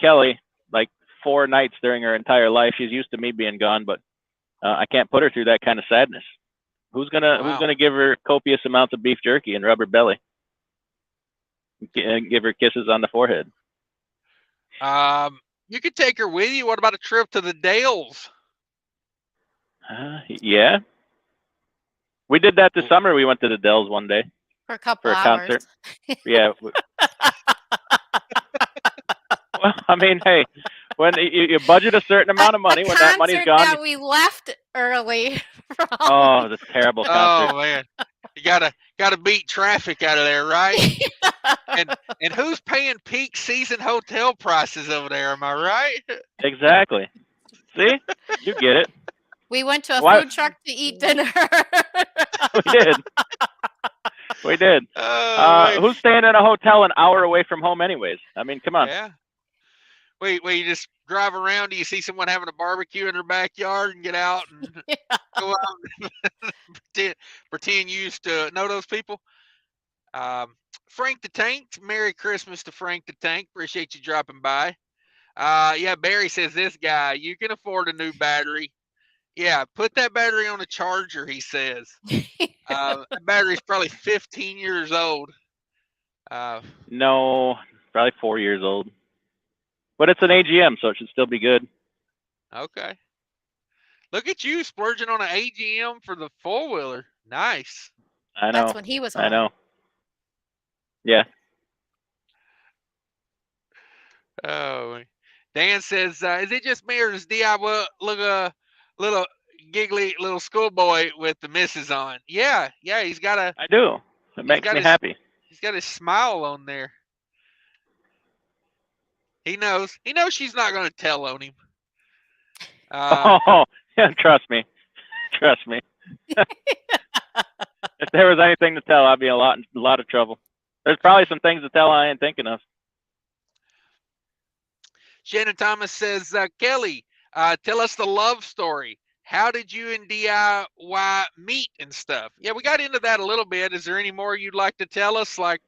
Kelly like 4 nights during her entire life. She's used to me being gone, but I can't put her through that kind of sadness. Who's gonna give her copious amounts of beef jerky and rub her belly and give her kisses on the forehead? You could take her with you. What about a trip to the Dales? Yeah, we did that this summer. We went to the Dells one day for a couple for a hours. concert. Yeah. Well, I mean, hey, when you budget a certain amount of money, when that money's gone. That we left early from. Oh, the terrible concert. Oh man, you gotta beat traffic out of there, right? and who's paying peak season hotel prices over there? Am I right? Exactly. See, you get it. We went to a food truck to eat dinner. We did. Who's staying in a hotel an hour away from home anyways? I mean, come on. Yeah. Wait, you just drive around, do you see someone having a barbecue in their backyard and get out and go out and pretend you used to know those people? Frank the Tank, Merry Christmas to Frank the Tank. Appreciate you dropping by. Yeah, Barry says this guy, you can afford a new battery. Yeah, put that battery on a charger, he says. That battery's probably 15 years old. No, probably 4 years old. But it's an AGM, so it should still be good. Okay. Look at you splurging on an AGM for the 4-wheeler. Nice. I know. That's when he was home. I know. Yeah. Oh, Dan says, is it just me or does DIY look a little giggly little schoolboy with the missus on? Yeah, he's got a... I do. It makes me happy. He's got his smile on there. He knows she's not going to tell on him. Oh, yeah, trust me. Trust me. If there was anything to tell, I'd be in a lot of trouble. There's probably some things to tell I ain't thinking of. Shannon Thomas says, Kelly, tell us the love story. How did you and DIY meet and stuff? Yeah, we got into that a little bit. Is there any more you'd like to tell us? Like,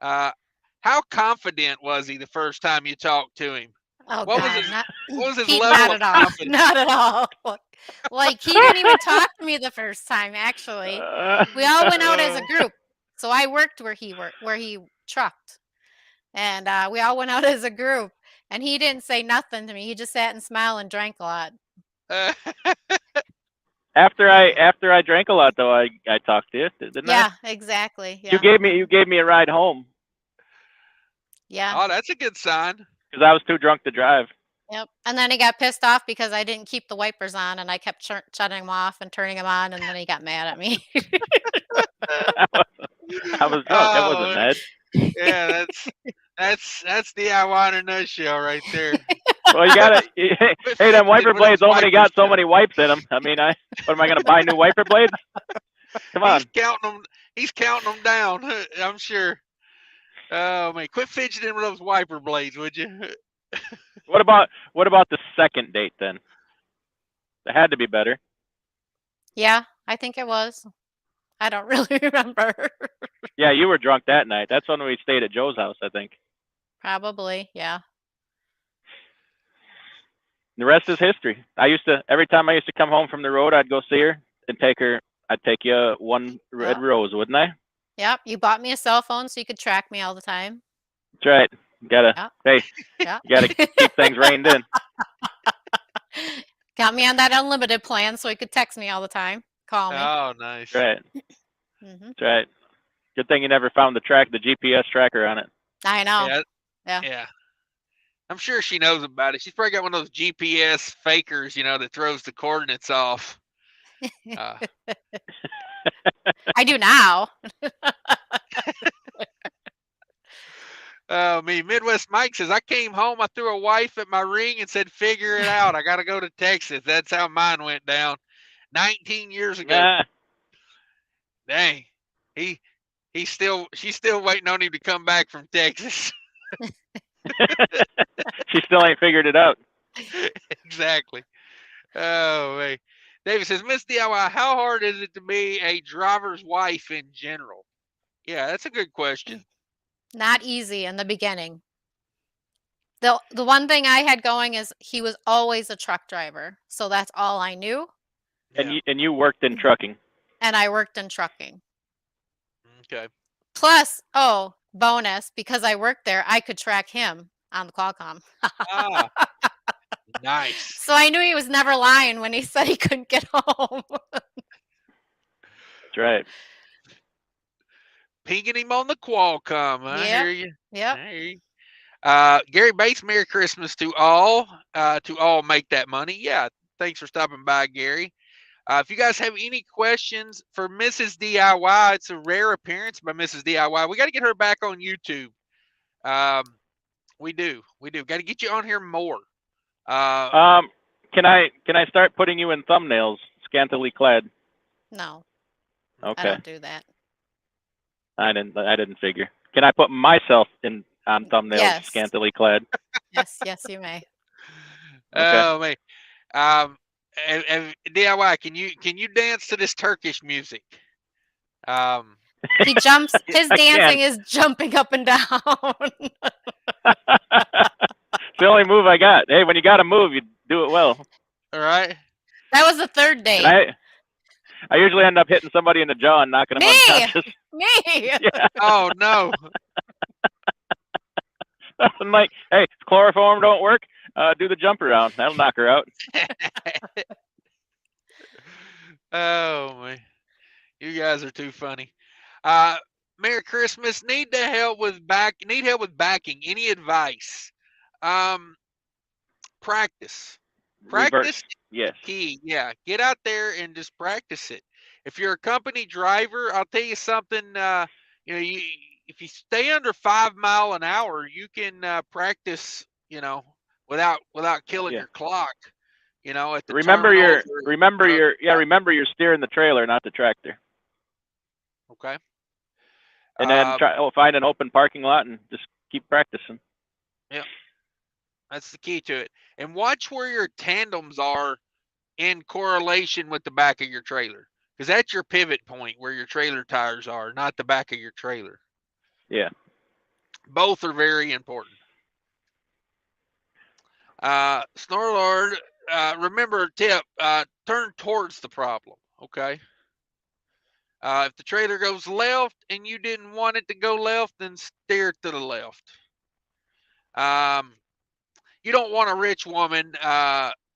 how confident was he the first time you talked to him? Oh, what God, was his level of confidence? Not at all. Like, he didn't even talk to me the first time, actually. We all went out as a group. So I worked where he trucked. And we all went out as a group. And he didn't say nothing to me. He just sat and smiled and drank a lot. After I drank a lot, though, I talked to you, didn't I? Yeah, exactly. Yeah. You gave me a ride home. Yeah. Oh, that's a good sign. Because I was too drunk to drive. Yep. And then he got pissed off because I didn't keep the wipers on, and I kept shutting them off and turning them on, and then he got mad at me. I was drunk. That wasn't mad. Yeah, that's DIY in a nutshell right there. Well, you gotta. Hey, them wiper blades only got so many wipes in them. I mean, what am I gonna buy new wiper blades? Come on. He's counting them down. I'm sure. Oh man, quit fidgeting with those wiper blades, would you? What about the second date then? It had to be better. Yeah, I think it was. I don't really remember. Yeah, you were drunk that night. That's when we stayed at Joe's house, I think. Probably, yeah. The rest is history. Every time I used to come home from the road, I'd go see her and take her. I'd take you one red rose, wouldn't I? Yep. You bought me a cell phone so you could track me all the time. That's right. You gotta keep things reined in. Got me on that unlimited plan so he could text me all the time. Call me. Oh, nice. Right. That's right. Good thing you never found the GPS tracker on it. I know. Yeah, Yeah. yeah. I'm sure she knows about it. She's probably got one of those GPS fakers, that throws the coordinates off. I do now. Midwest Mike says, I came home, I threw a wife at my ring and said, figure it out. I got to go to Texas. That's how mine went down 19 years ago. Nah. Dang. She's still waiting on him to come back from Texas. She still ain't figured it out. Exactly. Oh, man. David says, Miss DIY, how hard is it to be a driver's wife in general? Yeah, that's a good question. Not easy in the beginning. The one thing I had going is he was always a truck driver. So that's all I knew. Yeah. And you worked in trucking. And I worked in trucking. Okay. Plus, bonus, because I worked there, I could track him on the Qualcomm. Ah, nice. So I knew he was never lying when he said he couldn't get home. That's right. Pinging him on the Qualcomm. I hear you. Yep. I hear you. Gary Bates, Merry Christmas to all. To all make that money. Yeah, thanks for stopping by, Gary. If you guys have any questions for Mrs. DIY, it's a rare appearance by Mrs. DIY. We got to get her back on YouTube. We do. Got to get you on here more. Can I start putting you in thumbnails, scantily clad? No. Okay. I don't do that. I didn't figure. Can I put myself on thumbnails, Yes. scantily clad? Yes, you may. Okay. Oh man. And DIY, can you dance to this Turkish music? He jumps. His I dancing can. is jumping up and down. It's the only move I got. Hey, when you got to move, you do it well. All right. That was the third date. And I usually end up hitting somebody in the jaw and knocking them unconscious. Me. Yeah. Oh no. I'm like, hey, chloroform don't work. Do the jump around. That'll knock her out. Oh man, you guys are too funny. Merry Christmas. Need help with backing. Any advice? Practice. Practice Reverse. Yes. key. Yeah, get out there and just practice it. If you're a company driver, I'll tell you something. If you stay under 5 miles an hour, you can practice. Without killing your clock. At the remember terminals you're steering the trailer, not the tractor. Okay. And then find an open parking lot and just keep practicing. Yeah. That's the key to it. And watch where your tandems are in correlation with the back of your trailer. Because that's your pivot point where your trailer tires are, not the back of your trailer. Yeah. Both are very important. Snorlord, remember a tip, turn towards the problem, okay? If the trailer goes left and you didn't want it to go left, then steer to the left. You don't want a rich woman,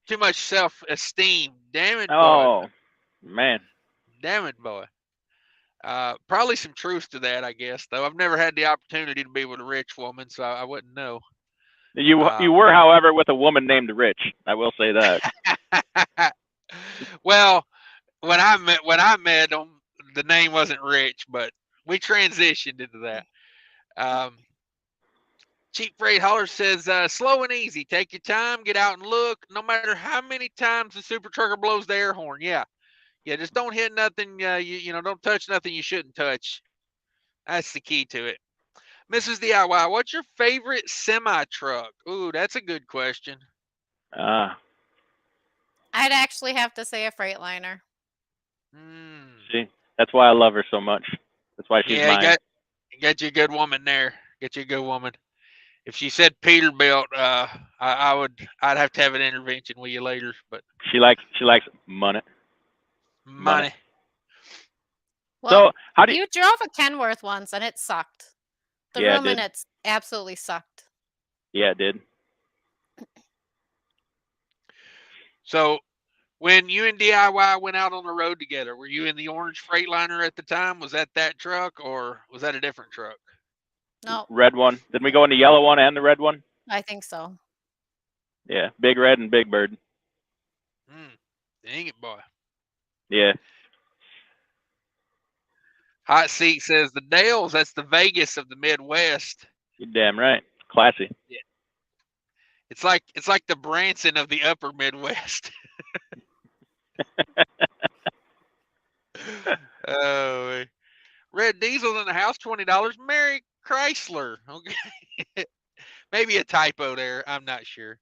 too much self-esteem. Damn it, boy. Oh, man. Damn it, boy. Probably some truth to that, I guess, though. I've never had the opportunity to be with a rich woman, so I wouldn't know. You were, however, with a woman named Rich. I will say that. Well, when I met him, the name wasn't Rich, but we transitioned into that. Cheap Freight Hauler says, slow and easy. Take your time. Get out and look. No matter how many times the super trucker blows the air horn. Yeah, just don't hit nothing. Don't touch nothing you shouldn't touch. That's the key to it. Mrs. DIY, what's your favorite semi-truck? Ooh, that's a good question. I'd actually have to say a Freightliner. See, that's why I love her so much. That's why she's mine. Got you a good woman there. Get you a good woman. If she said Peterbilt, I'd have to have an intervention with you later. But she likes money. Money. Well, so you drove a Kenworth once and it sucked. The room in it absolutely sucked. Yeah, it did. So when you and DIY went out on the road together, were you in the orange Freightliner at the time? Was that truck or was that a different truck? No, red one. Did we go in the yellow one and the red one? I think so. Yeah, Big Red and Big Bird. Dang it, boy. Yeah. Hot Seat says the Dales, that's the Vegas of the Midwest. You're damn right. Classy. Yeah. It's like the Branson of the upper Midwest. Oh, red diesel in the house, $20. Mary Chrysler. Okay. Maybe a typo there. I'm not sure.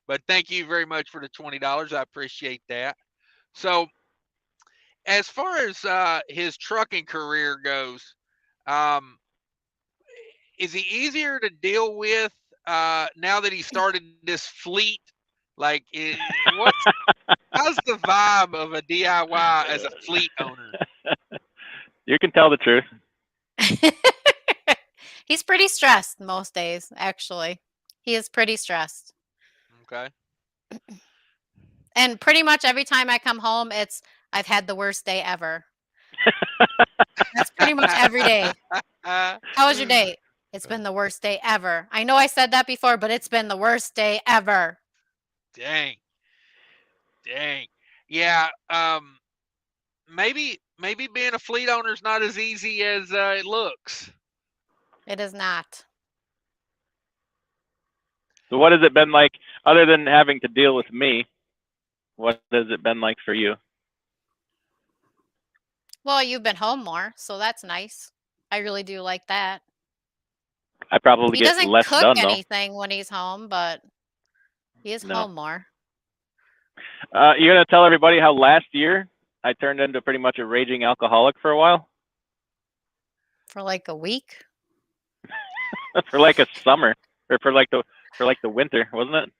But thank you very much for the $20. I appreciate that. So as far as his trucking career goes, is he easier to deal with now that he started this fleet? Like, how's the vibe of a DIY as a fleet owner? You can tell the truth. He's pretty stressed most days, actually. He is pretty stressed. Okay. And pretty much every time I come home, I've had the worst day ever. That's pretty much every day. How was your day? It's been the worst day ever. I know I said that before, but it's been the worst day ever. Dang. Yeah. Maybe being a fleet owner is not as easy as it looks. It is not. So what has it been like, other than having to deal with me? What has it been like for you? Well, you've been home more, so that's nice. I really do like that. I probably He get doesn't less cook done, though. anything when he's home, but he is home more. You're going to tell everybody how last year I turned into pretty much a raging alcoholic for a while? For like a week? For like a summer, or for like the winter, wasn't it?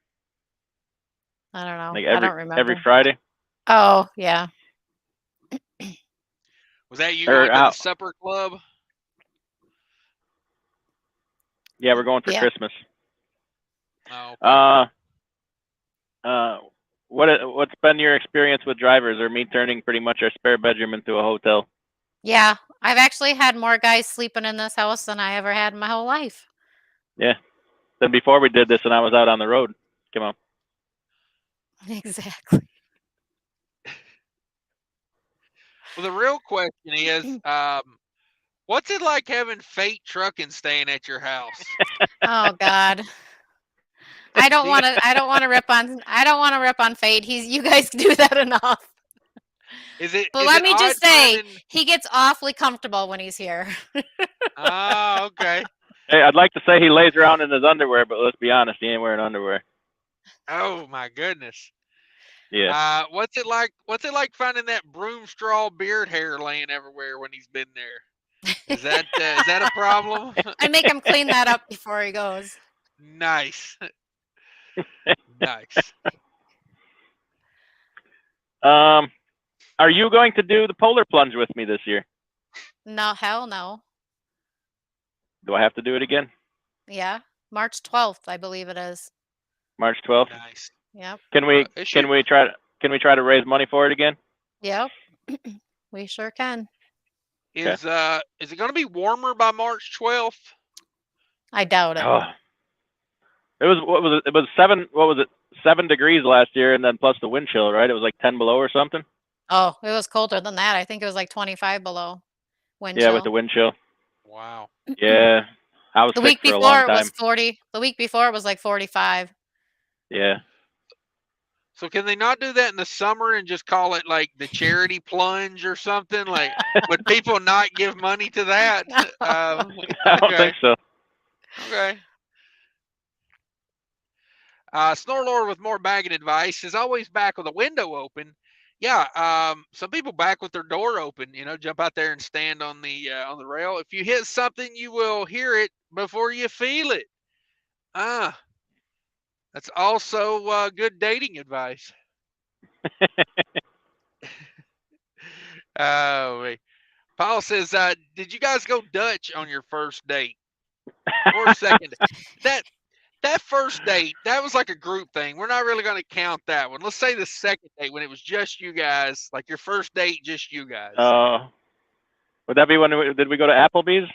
I don't know. Like I don't remember. every Friday. Oh, yeah. Was that you going to the supper club? Yeah, we're going for Christmas. Oh. Okay. What's been your experience with drivers, or me turning pretty much our spare bedroom into a hotel? Yeah, I've actually had more guys sleeping in this house than I ever had in my whole life. Yeah. Than before we did this and I was out on the road. Come on. Exactly. Well, the real question is, what's it like having Fate Trucking staying at your house? Oh God. I don't want to rip on Fate. You guys do that enough. But let me just say, he gets awfully comfortable when he's here. Oh, okay. Hey, I'd like to say he lays around in his underwear, but let's be honest, he ain't wearing underwear. Oh my goodness. Yeah. What's it like finding that broom straw beard hair laying everywhere when he's been there? Is that a problem? I make him clean that up before he goes. Nice. Nice. Are you going to do the polar plunge with me this year? No, hell no. Do I have to do it again? Yeah, March 12th, I believe it is. March 12th. Nice. Yep. Can we try to raise money for it again? Yep. We sure can. Is it going to be warmer by March 12th? I doubt it. Oh. It was 7 degrees last year, and then plus the wind chill, right? It was like 10 below or something. Oh, it was colder than that. I think it was like 25 below wind chill. Yeah, with the wind chill. Wow. Yeah. I was the week for a before long it time. was 40. The week before it was like 45. Yeah. So can they not do that in the summer and just call it like the charity plunge or something? Like, would people not give money to that? No. I don't think so. Okay. Snorlord with more bagging advice is always back with a window open. Yeah, some people back with their door open. Jump out there and stand on the rail. If you hit something, you will hear it before you feel it. That's also good dating advice. Paul says, did you guys go Dutch on your first date or second? That first date, that was like a group thing. We're not really going to count that one. Let's say the second date when it was just you guys, like your first date, just you guys. Would that be when did we go to Applebee's?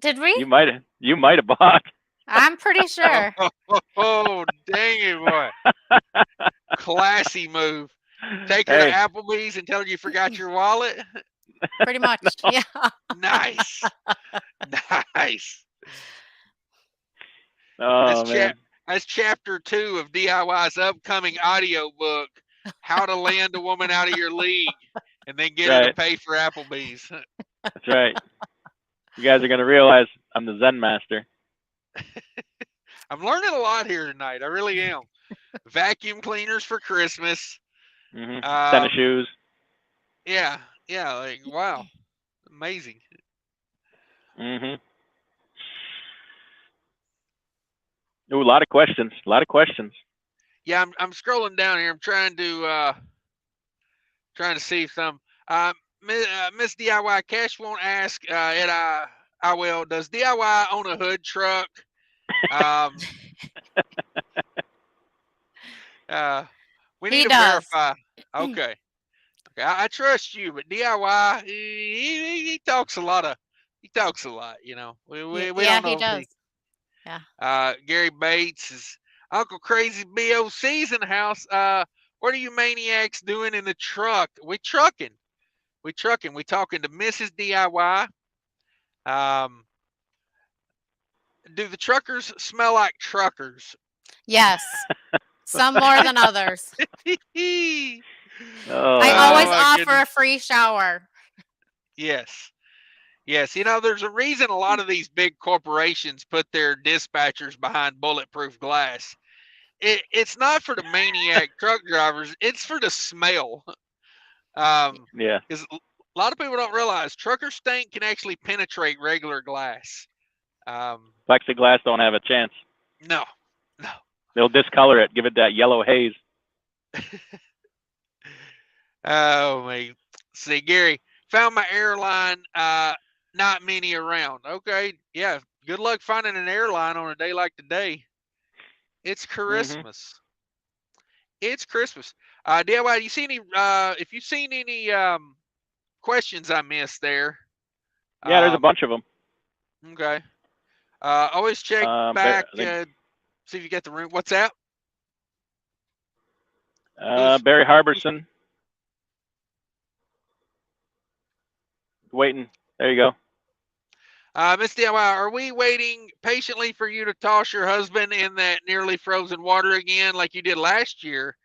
Did we? You might have bought. I'm pretty sure. Oh, dang it, boy. Classy move. Take her Hey. to Applebee's and tell her you forgot your wallet. Pretty much. Yeah. Nice. Nice. Oh man. That's chapter 2 of DIY's upcoming audio book, How to Land a Woman Out of Your League and then get her to pay for Applebee's. That's right. You guys are going to realize I'm the Zen master. I'm learning a lot here tonight. I really am. Vacuum cleaners for Christmas. Tennis shoes. Yeah. Like, wow. Amazing. Ooh, a lot of questions. Yeah, I'm scrolling down here. I'm trying to see some. Miss DIY Cash won't ask. I will. Does DIY own a hood truck? We need to verify. Okay. I trust you, but DIY he talks a lot. You know. We don't know. He does. Yeah. Gary Bates is Uncle Crazy BOC's in the house. What are you maniacs doing in the truck? We trucking. We talking to Mrs. DIY. Do the truckers smell like truckers? Yes. Some more than others. I always offer a free shower. Yes. You know, there's a reason a lot of these big corporations put their dispatchers behind bulletproof glass. It's not for the maniac truck drivers. It's for the smell. Because a lot of people don't realize trucker stink can actually penetrate regular glass. Plexiglass don't have a chance. No. They'll discolor it, give it that yellow haze. Oh, man. See, Gary, found my airline. Not many around. Okay. Yeah. Good luck finding an airline on a day like today. It's Christmas. It's Christmas. DIY, do you see any, if you've seen any questions I missed there? Yeah, there's a bunch of them. Okay. Always check back, see if you get the room. What's that? Barry Harbison. Waiting. There you go. Miss DIY, are we waiting patiently for you to toss your husband in that nearly frozen water again like you did last year?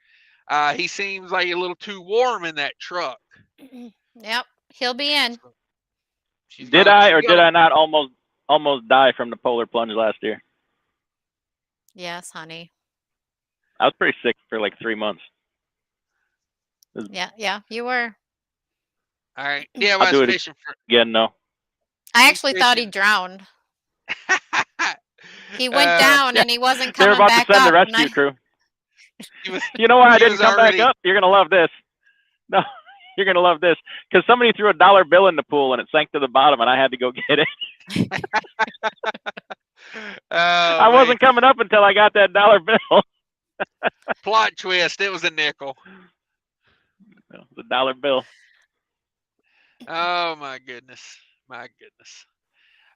He seems like a little too warm in that truck. Yep, he'll be in. Did I not almost die from the polar plunge last year? Yes, honey. I was pretty sick for like 3 months. Yeah, you were. All right. Yeah, I'll do it fishing for again. No. I actually thought he drowned. He went down and he wasn't coming back up. They're about back to send up. the rescue crew. You know why I didn't come back up? You're gonna love this. No, you're gonna love this because somebody threw a dollar bill in the pool and it sank to the bottom, and I had to go get it. I wasn't coming up until I got that dollar bill. Plot twist: it was a nickel. It was a dollar bill. Oh my goodness. And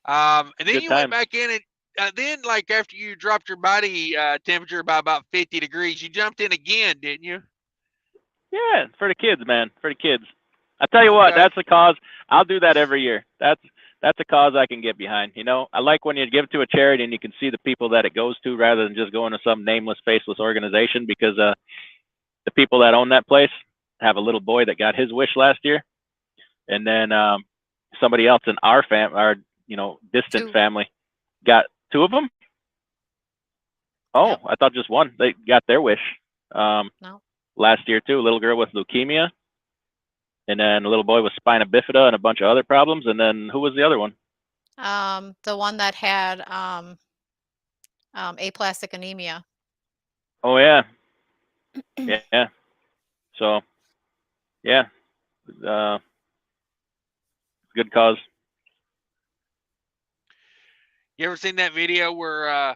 then Good you time. went back in and then, like, after you dropped your body temperature by about 50 degrees, you jumped in again, didn't you? Yeah, for the kids, man. For the kids. I tell you what, that's a cause. I'll do that every year. That's a cause I can get behind. You know, I like when you give it to a charity and you can see the people that it goes to rather than just going to some nameless, faceless organization, because the people that own that place have a little boy that got his wish last year. And then somebody else in our distant family got 2 of them. Oh, yep. I thought just one. They got their wish last year too. A little girl with leukemia, and then a little boy with spina bifida and a bunch of other problems. And then who was the other one? The one that had aplastic anemia. Oh yeah, yeah. So yeah. Good cause. You ever seen that video where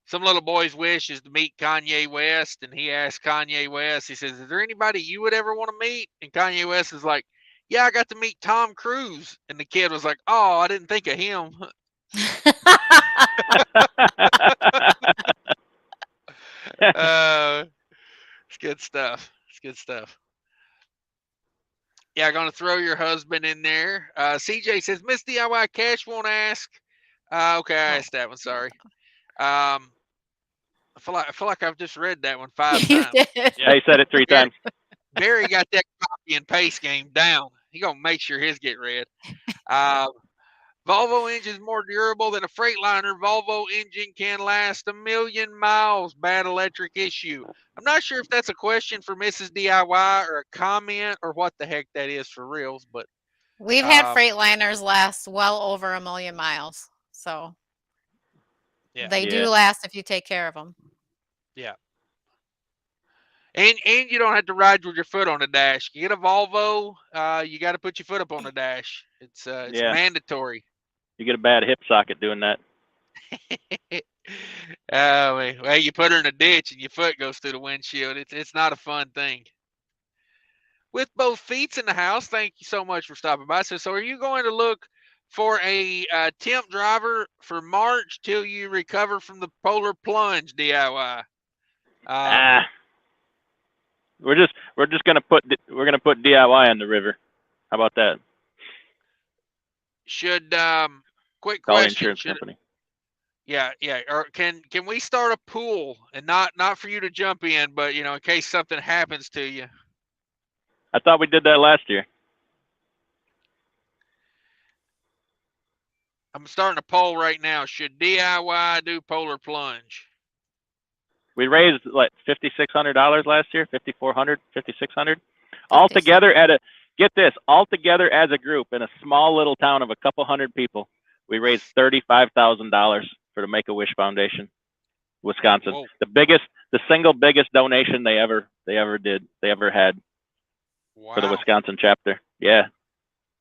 some little boy's wish is to meet Kanye West, and he asked Kanye West, he says, is there anybody you would ever want to meet? And Kanye West is like, yeah, I got to meet Tom Cruise. And the kid was like, oh, I didn't think of him. It's good stuff. It's good stuff. Yeah, gonna throw your husband in there. CJ says, Miss DIY Cash won't ask. Okay, I asked that one. Sorry. I feel like I've just read that one 5 You times. did. Yeah, he said it 3 times. Barry got that copy and paste game down. He gonna make sure his get read. Volvo engine's more durable than a Freightliner. Volvo engine can last 1,000,000 miles. Bad electric issue. I'm not sure if that's a question for Mrs. DIY or a comment or what the heck that is for reals, but We've had Freightliners last well over 1,000,000 miles. So yeah, they do last if you take care of them. yeah. And you don't have to ride with your foot on the dash. You get a Volvo, you got to put your foot up on the dash. It's mandatory. You get a bad hip socket doing that. Well, you put her in a ditch and your foot goes through the windshield. It's not a fun thing. With both feet in the house, thank you so much for stopping by. So are you going to look for a temp driver for March till you recover from the polar plunge, DIY? We're just gonna put DIY on the river. How about that? Should quick Call the question? insurance company. Yeah. Or can we start a pool and not for you to jump in, but in case something happens to you? I thought we did that last year. I'm starting a poll right now. Should DIY do polar plunge? We raised like $5,600 last year, $5,400, $5,600, altogether altogether as a group in a small little town of a couple hundred people. We raised $35,000 for the Make-A-Wish Foundation, Wisconsin. Whoa. The single biggest donation they ever had. Wow. For the Wisconsin chapter. Yeah,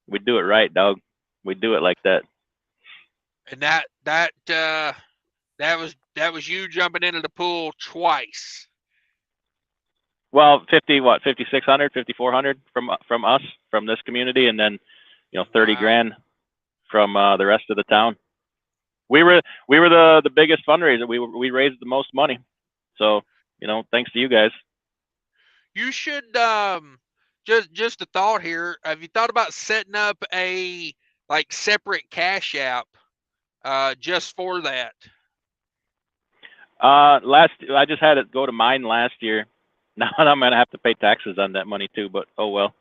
we do it right, dog. We do it like that. And that was you jumping into the pool twice. Well, 5,600, 5,400 from us, from this community, and then 30 grand from the rest of the town. We were the biggest fundraiser. We raised the most money. So thanks to you guys. You should just a thought here. Have you thought about setting up a separate cash app just for that? I just had it go to mine last year. Now I'm gonna have to pay taxes on that money too, but oh well.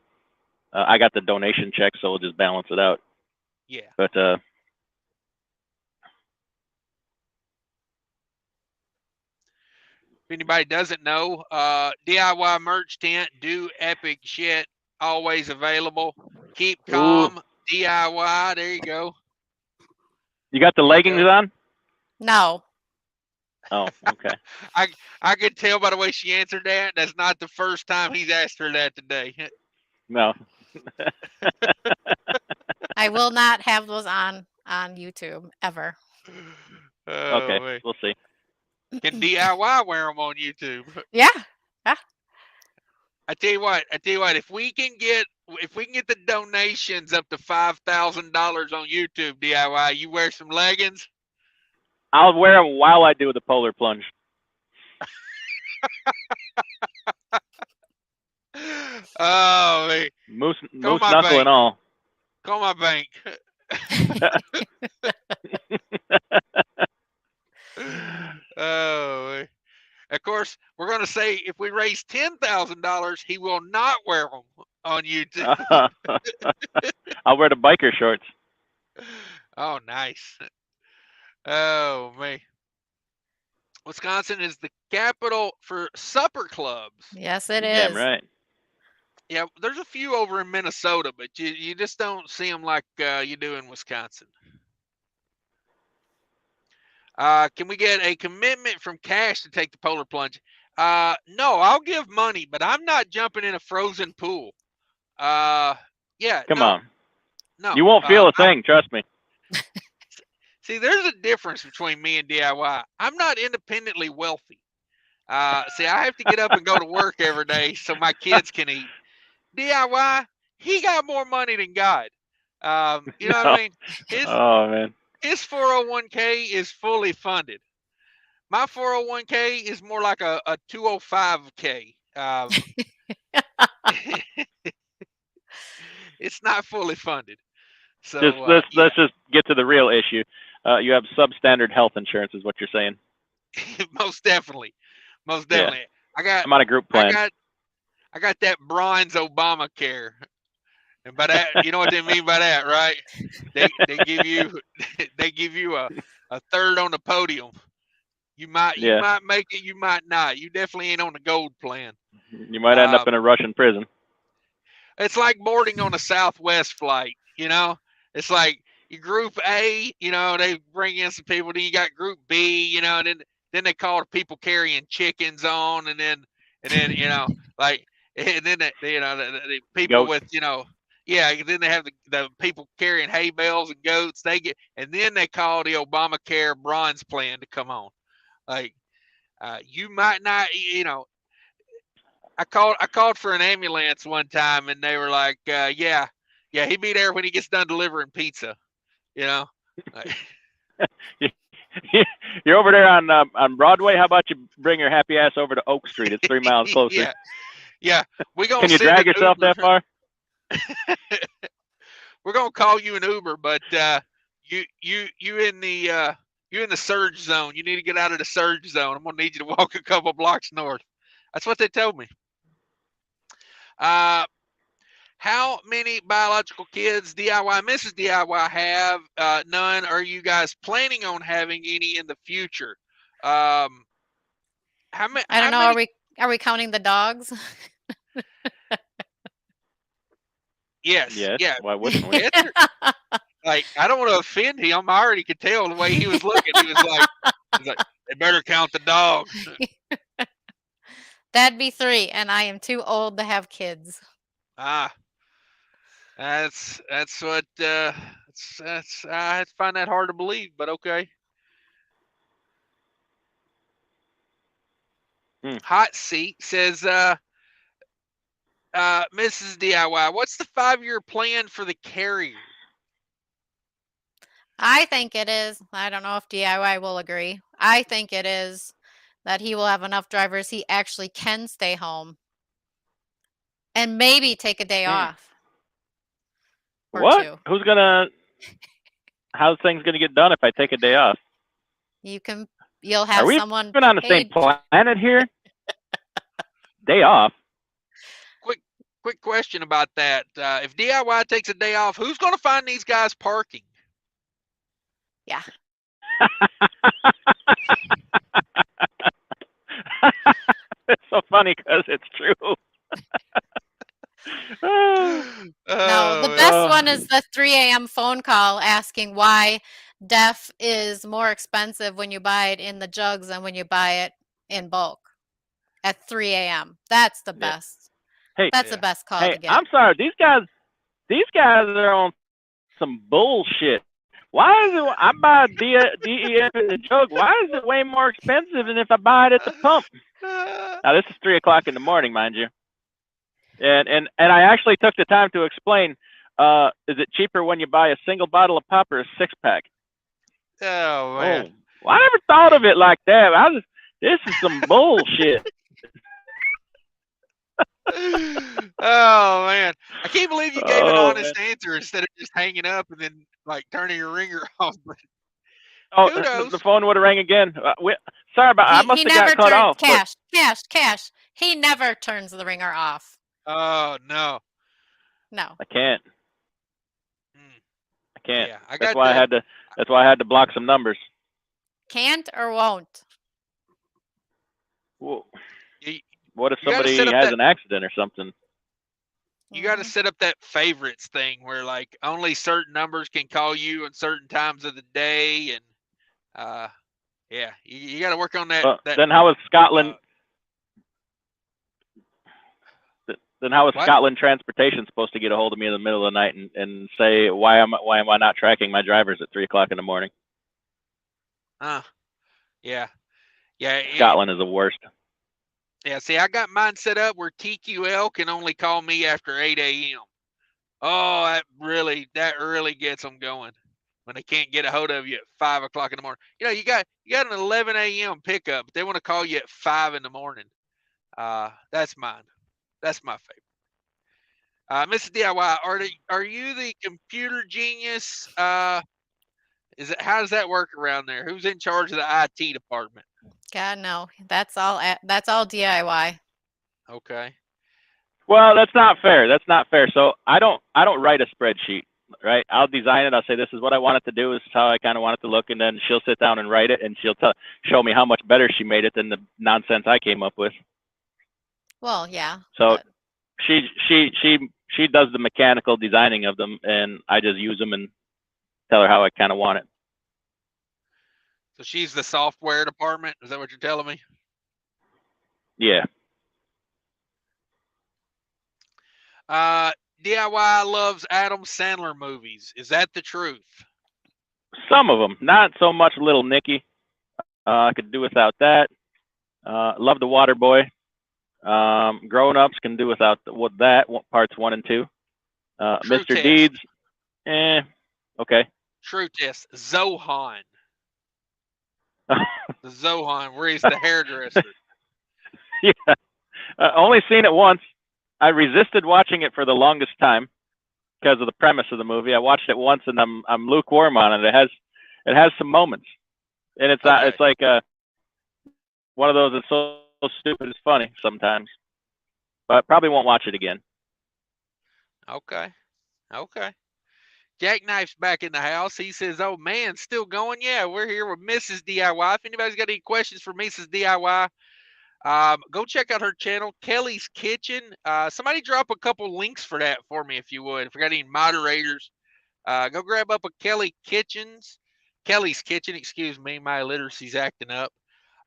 I got the donation check, so we'll just balance it out. Yeah. But if anybody doesn't know, DIY merch tent, do epic shit, always available. Keep calm, DIY. There you go. You got the leggings on? No. Oh, okay. I could tell by the way she answered that. That's not the first time he's asked her that today. No. I will not have those on YouTube ever. Okay, man. We'll see. Can DIY wear them on YouTube? Yeah. I tell you what. If we can get the donations up to $5,000 on YouTube, DIY, you wear some leggings. I'll wear them while I do the polar plunge. Oh, man. Moose knuckle and all. Call my bank. Oh, man. Of course, we're going to say if we raise $10,000, he will not wear them on YouTube. I'll wear the biker shorts. Oh, nice. Oh, man. Wisconsin is the capital for supper clubs. Yes, it is. Damn right. Yeah, there's a few over in Minnesota, but you just don't see them like you do in Wisconsin. Can we get a commitment from Cash to take the polar plunge? No, I'll give money, but I'm not jumping in a frozen pool. Yeah. Come on. No. You won't feel a thing, trust me. See, there's a difference between me and DIY. I'm not independently wealthy. See, I have to get up and go to work every day so my kids can eat. DIY, he got more money than God. You know what I mean? Oh, man. his 401k is fully funded. My 401k is more like a 205k. It's not fully funded. So Let's just get to the real issue. You have substandard health insurance, is what you're saying. most definitely. Yeah. I'm on a group plan. I got that bronze Obamacare. And by that, you know what they mean by that, right? They give you a third on the podium. You might make it, you might not. You definitely ain't on the gold plan. You might end up in a Russian prison. It's like boarding on a Southwest flight, you know? It's like you group A, you know, they bring in some people, then you got group B, you know, and then they call the people carrying chickens on, and then you know, like, and then the people Goats. with, you know, yeah, then they have the people carrying hay bales and goats. And then they call the Obamacare bronze plan to come on. Like, you might not, you know. I called for an ambulance one time, and they were like, yeah, he'd be there when he gets done delivering pizza, you know. You're over there on Broadway. How about you bring your happy ass over to Oak Street? It's 3 miles closer. Yeah. We gonna Can you drag yourself that far? We're gonna call you an Uber, but you in the surge zone. You need to get out of the surge zone. I'm gonna need you to walk a couple blocks north. That's what they told me. How many biological kids DIY Mrs. DIY have? None. Are you guys planning on having any in the future? How many? I don't know. Are we counting the dogs? Yes. Yeah. Why wouldn't we? Like, I don't want to offend him. I already could tell the way he was looking. He was like, they better count the dogs. That'd be 3, and I am too old to have kids. That's what I find that hard to believe, but okay. Hot Seat says, Mrs. DIY, what's the 5-year plan for the carrier? I think it is. I don't know if DIY will agree. I think it is that he will have enough drivers he actually can stay home and maybe take a day off. Or what? 2. How's things gonna get done if I take a day off? You'll have someone. Are we on the same planet here? Day off. Quick question about that. If DIY takes a day off, who's going to find these guys parking? Yeah. It's so funny because it's true. No, the best one is the 3 a.m. phone call asking why DEF is more expensive when you buy it in the jugs than when you buy it in bulk at 3 a.m. That's the best. Hey, that's the best call to get. I'm sorry, these guys are on some bullshit. Why is it I buy DEF in the jug? Why is it way more expensive than if I buy it at the pump? Now this is 3 o'clock in the morning, mind you. And I actually took the time to explain. Is it cheaper when you buy a single bottle of pop or a 6-pack? Oh man! Well, I never thought of it like that. This is some bullshit. Oh man! I can't believe you gave an honest answer instead of just hanging up and then like turning your ringer off. The phone would have rang again. Sorry about. I must have got cut off. Cash. He never turns the ringer off. Oh no! I can't. I can't. Yeah, that's why I had to block some numbers. Can't or won't? Whoa. What if somebody has an accident or something? You got to set up that favorites thing where like only certain numbers can call you at certain times of the day, and you got to work on that. Then how is Scotland? Then how is Scotland Transportation supposed to get a hold of me in the middle of the night and say why am I not tracking my drivers at 3 o'clock in the morning? Yeah. Scotland is the worst. Yeah, see, I got mine set up where TQL can only call me after 8 a.m. Oh, that really gets them going. when they can't get a hold of you at 5 o'clock in the morning. You know, you got an 11 a.m. pickup, but they want to call you at 5 in the morning. That's mine. That's my favorite. Mrs. DIY, are you the computer genius? How does that work around there? Who's in charge of the IT department? God, no. That's all DIY. Okay. Well, that's not fair. That's not fair. So I don't write a spreadsheet, right? I'll design it. I'll say this is what I want it to do. This is how I kind of want it to look, and then she'll sit down and write it, and she'll show me how much better she made it than the nonsense I came up with. Well, yeah. So but she does the mechanical designing of them, and I just use them and tell her how I kind of want it. So she's the software department. Is that what you're telling me? Yeah. DIY loves Adam Sandler movies. Is that the truth? Some of them, not so much Little Nicky. I could do without that. Love The Water Boy. Grown-ups can do without that. Parts 1 and 2. Mr. Test. Deeds. Okay. True test. Zohan. The Zohan, where he's the hairdresser. Yeah. Only seen it once. I resisted watching it for the longest time because of the premise of the movie. I watched it once and I'm lukewarm on it. It has some moments, and it's Okay. it's like one of those that's so stupid it's funny sometimes. But probably won't watch it again. Okay. Jackknife's back in the house. He says, "Oh man, still going? Yeah, we're here with Mrs. DIY. If anybody's got any questions for Mrs. DIY, go check out her channel, Kelly's Kitchen. Somebody drop a couple links for that for me if you would. If we got any moderators, go grab up a Kelly's Kitchen. Excuse me, my illiteracy's acting up.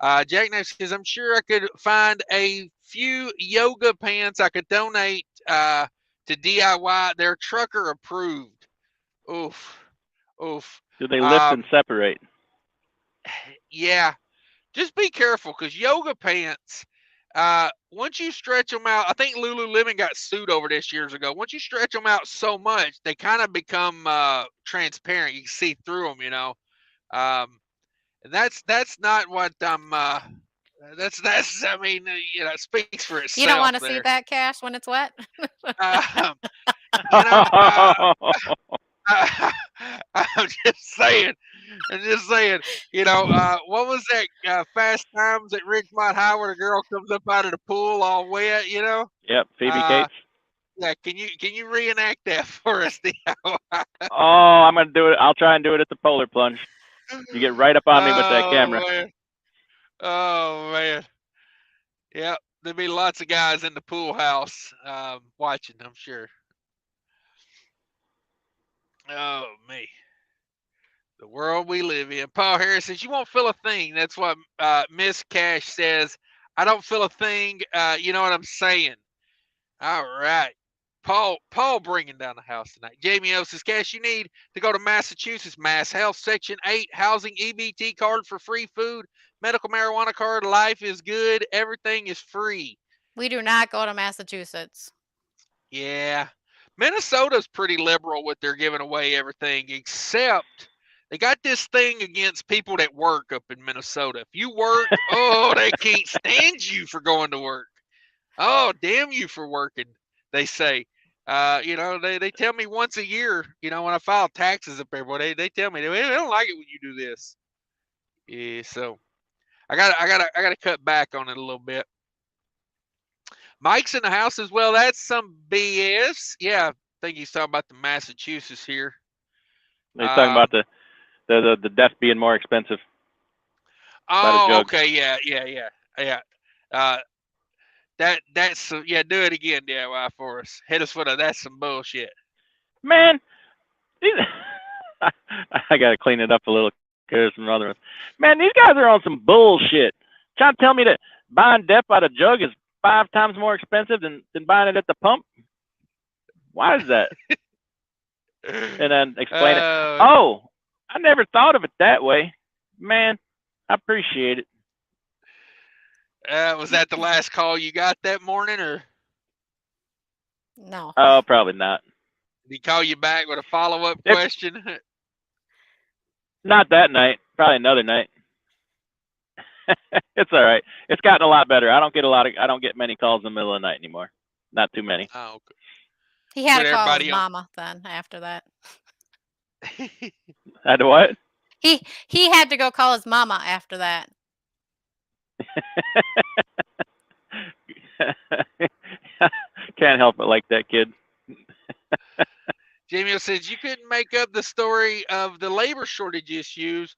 Jackknife says, I'm sure I could find a few yoga pants I could donate to DIY. They're trucker approved. Oof. Do they lift and separate? Yeah. Just be careful because yoga pants, once you stretch them out, I think Lululemon got sued over this years ago. Once you stretch them out so much, they kind of become transparent. You can see through them, you know. And that's not what I'm. That's I mean, you know, it speaks for itself. You don't want to there. see that, Cash, when it's wet? You know, I'm just saying. You know, what was that Fast Times at Ridgemont High where the girl comes up out of the pool all wet? You know. Yep, Phoebe Cates. Yeah, can you reenact that for us, DIY? Oh, I'm gonna do it. I'll try and do it at the Polar Plunge. You get right up on me with that camera. Man. Oh man. Yep, there'll be lots of guys in the pool house watching, I'm sure. Oh me. The world we live in. Paul Harris says, you won't feel a thing. That's what Miss Cash says. I don't feel a thing. You know what I'm saying? All right. Paul bringing down the house tonight. Jamie O says, Cash, you need to go to Massachusetts, Mass Health, Section 8, housing, EBT card for free food, medical marijuana card, life is good, everything is free. We do not go to Massachusetts. Yeah. Minnesota's pretty liberal with their giving away everything, except they got this thing against people that work up in Minnesota. If you work, oh, they can't stand you for going to work. Oh, damn you for working, they say. You know, they tell me once a year, you know, when I file taxes up there, boy, they tell me they don't like it when you do this. Yeah, so I gotta cut back on it a little bit. Mike's in the house as well. That's some BS. Yeah, I think he's talking about the Massachusetts here. He's talking about the death being more expensive. Oh, okay, yeah. That's yeah. Do it again, DIY for us. Hit us with a that's some bullshit. Man, I gotta clean it up a little. There's some other ones. Man, these guys are on some bullshit. Trying to tell me that buying Dep out of jug is 5 times more expensive than buying it at the pump. Why is that? And then explain it. Oh, I never thought of it that way. Man, I appreciate it. Was that the last call you got that morning, or? No. Oh, probably not. Did he call you back with a follow-up question? Not that night. Probably another night. It's all right. It's gotten a lot better. I don't get many calls in the middle of the night anymore. Not too many. Oh, He had Put to call his everybody on. mama then after that. Had to what? He had to go call his mama after that. Can't help it like that, kid. Jamie says you couldn't make up the story of the labor shortage issues.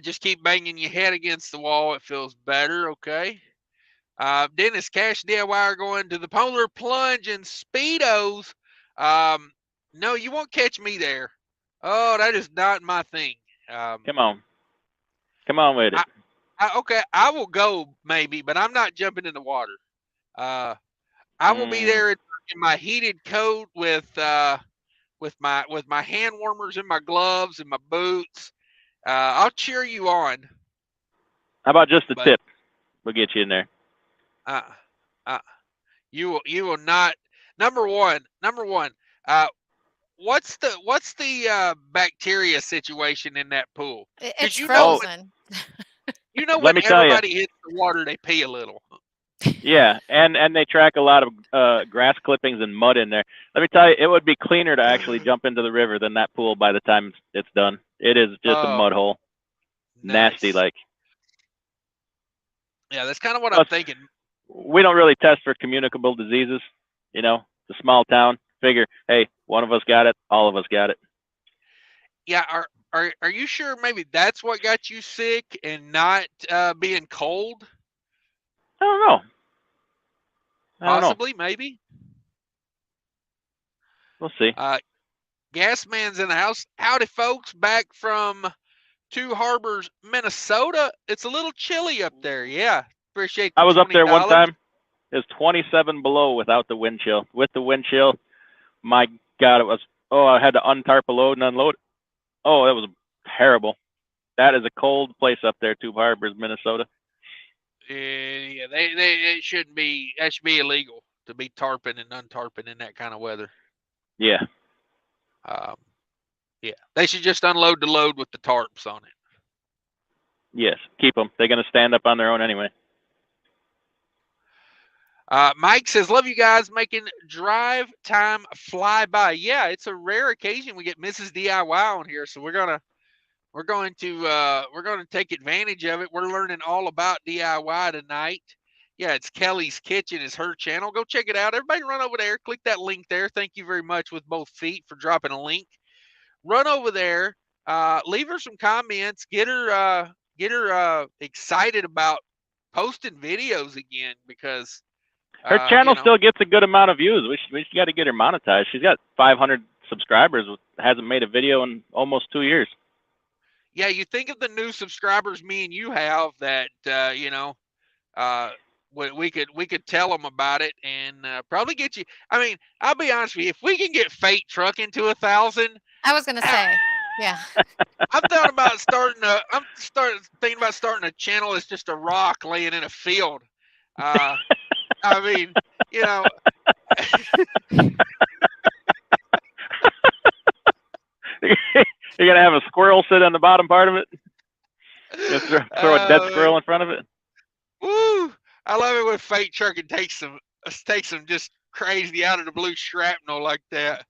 Just keep banging your head against the wall. It feels better. Okay. Dennis, Cash DIY are going to the Polar Plunge and Speedos. No, you won't catch me there. Oh, that is not my thing. Come on with it. Okay, I will go maybe, but I'm not jumping in the water. I will be there in my heated coat with my hand warmers and my gloves and my boots. I'll cheer you on. How about just a tip? We'll get you in there. You will not. Number one. What's the bacteria situation in that pool? It's frozen. You know when everybody hits the water, they pee a little. Yeah, and they track a lot of grass clippings and mud in there. Let me tell you, it would be cleaner to actually jump into the river than that pool by the time it's done. It is just a mud hole. Nice. Nasty like. Yeah, that's kind of what I'm thinking. We don't really test for communicable diseases. You know, it's a small town. Figure, hey, one of us got it, all of us got it. Yeah, are you sure maybe that's what got you sick and not being cold? I don't know. Possibly, maybe. We'll see. Gasman's in the house. Howdy, folks. Back from Two Harbors, Minnesota. It's a little chilly up there. Yeah, appreciate the I was up there one $20. time. It was 27 below without the wind chill. With the wind chill, my God, it was. Oh, I had to untarp a load and unload. Oh, that was terrible. That is a cold place up there, Two Harbors, Minnesota. Yeah, it shouldn't be. That should be illegal to be tarping and untarping in that kind of weather. Yeah. Yeah, they should just unload the load with the tarps on it. Yes, keep them. They're going to stand up on their own anyway. Mike says, love you guys making drive time fly by. Yeah, it's a rare occasion we get Mrs. DIY on here, so we're going to take advantage of it. We're learning all about DIY tonight. Yeah, it's Kelly's Kitchen is her channel. Go check it out. Everybody run over there. Click that link there. Thank you very much with both feet for dropping a link. Run over there. Leave her some comments. Get her excited about posting videos again because her channel still gets a good amount of views. We got to get her monetized. She's got 500 subscribers. Hasn't made a video in almost 2 years. Yeah, you think of the new subscribers me and you have that we could tell them about it and probably get you. I mean, I'll be honest with you. If we can get Fate Trucking to 1,000, I was gonna say, yeah. I'm thinking about starting a channel that's just a rock laying in a field. I mean, you know. You're gonna have a squirrel sit on the bottom part of it. Just throw a dead squirrel in front of it. Woo! I love it when Fate Trucking takes some just crazy out of the blue shrapnel like that.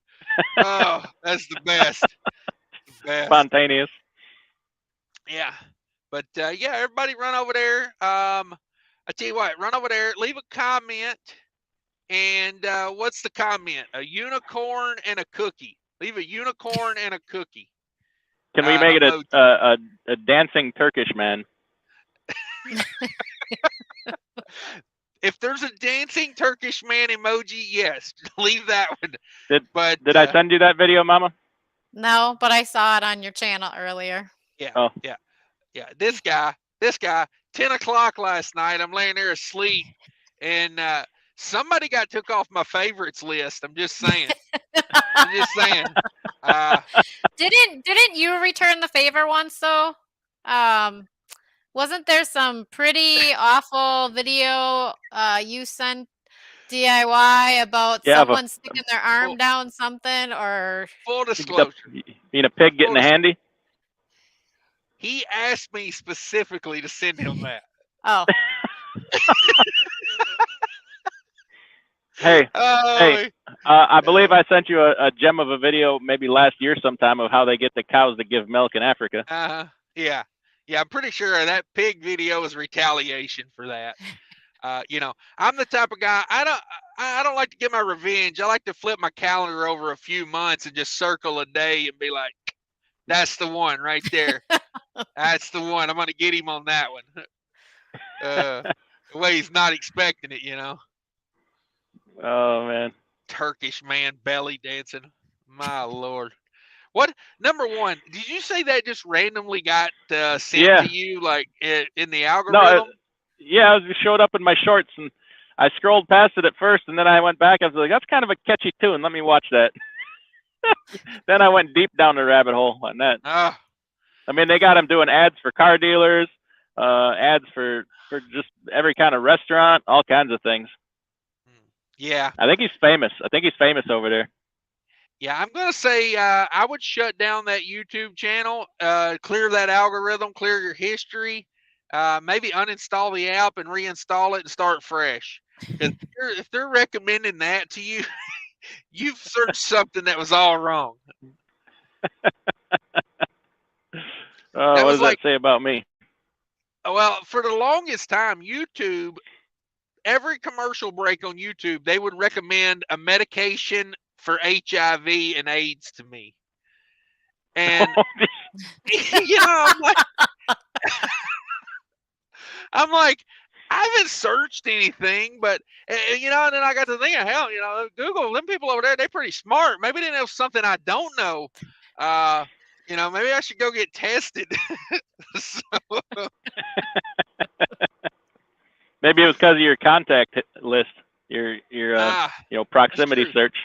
Oh, that's the best. Spontaneous. Yeah, but yeah, everybody run over there. I tell you what, run over there, leave a comment, and what's the comment? A unicorn and a cookie. Leave a unicorn and a cookie. Can we make it a dancing Turkish man? If there's a dancing Turkish man emoji, yes, leave that one. Did I send you that video, Mama? No, but I saw it on your channel earlier. Yeah. Oh. Yeah. This guy, 10 o'clock last night, I'm laying there asleep, and somebody took off my favorites list. I'm just saying. Didn't you return the favor once though? Wasn't there some pretty awful video you sent DIY about someone sticking their arm down something or? Full disclosure. You mean a pig getting a handy? He asked me specifically to send him that. Oh, Hey, Oh, I believe I sent you a gem of a video maybe last year sometime of how they get the cows to give milk in Africa. yeah. I'm pretty sure that pig video is retaliation for that. I'm the type of guy, I don't like to get my revenge. I like to flip my calendar over a few months and just circle a day and be like, that's the one right there. That's the one. I'm gonna get him on that one. The way he's not expecting it, Oh man. Turkish man belly dancing. My lord. What, number one, did you say that just randomly got sent Yeah. to you, like in the No, algorithm? yeah, it showed up in my shorts, and I scrolled past it at first, and then I went back. I was like, that's kind of a catchy tune. Let me watch that. Then I went deep down the rabbit hole on that. Oh, I mean, they got him doing ads for car dealers, ads for just every kind of restaurant, all kinds of things. yeah. I think he's famous. I think he's famous over there. Yeah, I'm going to say I would shut down that YouTube channel, clear that algorithm, clear your history, maybe uninstall the app and reinstall it and start fresh. Because if they're recommending that to you, you've searched something that was all wrong. Oh, what does that say about me? Well, for the longest time, YouTube, every commercial break on YouTube, they would recommend a medication for HIV and AIDS to me. And, I'm like, I haven't searched anything, but, and then I got to think, hell, Google, them people over there, they're pretty smart. Maybe they know something I don't know. Maybe I should go get tested. Maybe it was because of your contact list, your proximity search.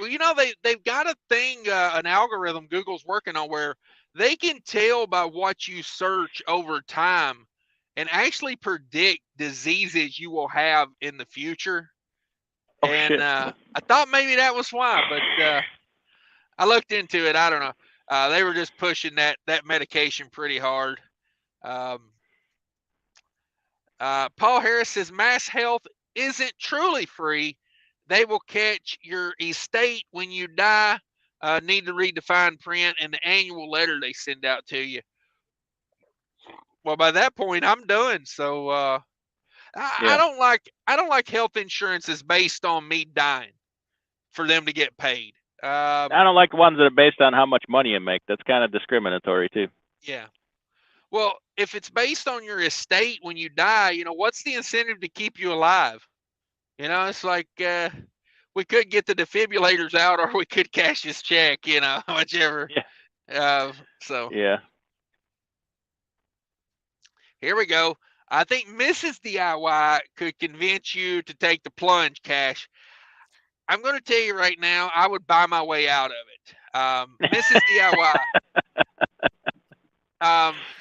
Well, they've got a thing, an algorithm Google's working on where they can tell by what you search over time and actually predict diseases you will have in the future. Oh, and shit. I thought maybe that was why, but I looked into it. I don't know. They were just pushing that medication pretty hard. Paul Harris says Mass Health isn't truly free. They will catch your estate when you die. Need to read the fine print and the annual letter they send out to you. Well, by that point, I'm done. So I don't like health insurance is based on me dying for them to get paid. I don't like the ones that are based on how much money you make. That's kind of discriminatory too. Yeah. Well, if it's based on your estate when you die, what's the incentive to keep you alive? It's like we could get the defibrillators out, or we could cash his check. Whichever. Yeah. So. Yeah. Here we go. I think Mrs. DIY could convince you to take the plunge, Cash. I'm going to tell you right now, I would buy my way out of it. Mrs. DIY.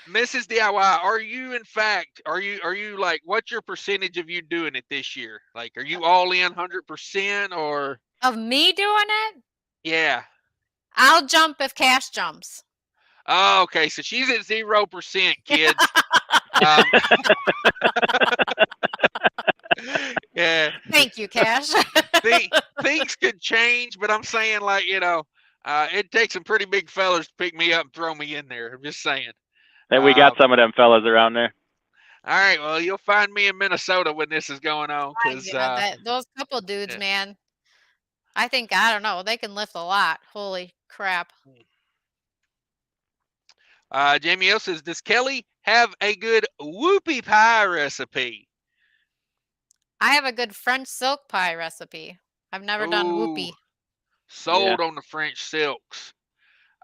Mrs. DIY, are you in fact, are you like, what's your percentage of you doing it this year? Like, are you all in 100% or? Of me doing it? Yeah. I'll jump if Cash jumps. Oh, okay. So she's at 0%, kids. Yeah. Thank you, Cash. Things could change, but I'm saying, like, it takes some pretty big fellas to pick me up and throw me in there. I'm just saying. And we got some of them fellas around there. All right. Well, you'll find me in Minnesota when this is going on. Cause, those couple dudes, man, I think, I don't know, they can lift a lot. Holy crap. Jamie O says, does Kelly have a good whoopie pie recipe? I have a good French silk pie recipe. I've never done whoopie. Sold on the French silks.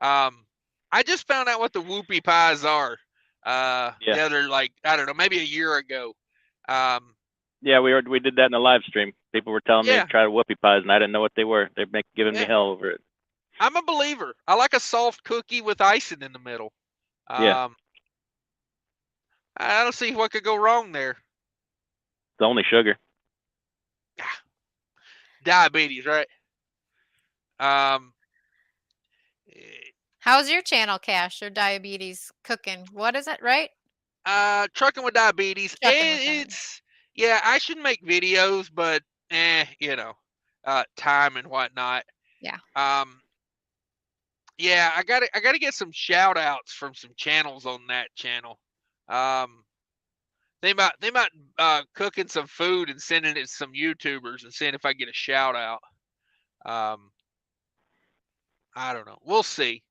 I just found out what the whoopie pies are. The other, like, I don't know, maybe a year ago. Yeah, we did that in the live stream. People were telling me to try whoopie pies, and I didn't know what they were. They're giving me hell over it. I'm a believer. I like a soft cookie with icing in the middle. I don't see what could go wrong there. It's only sugar. Diabetes, right? How How's your channel, Cash, or Diabetes Cooking? What is it, right? Trucking with Diabetes. Trucking with Diabetes. It's yeah, I should make videos, but you know, time and whatnot. Yeah. Yeah, I gotta get some shout outs from some channels on that channel. They might cooking some food and sending it to some YouTubers and seeing if I get a shout out. I don't know. We'll see.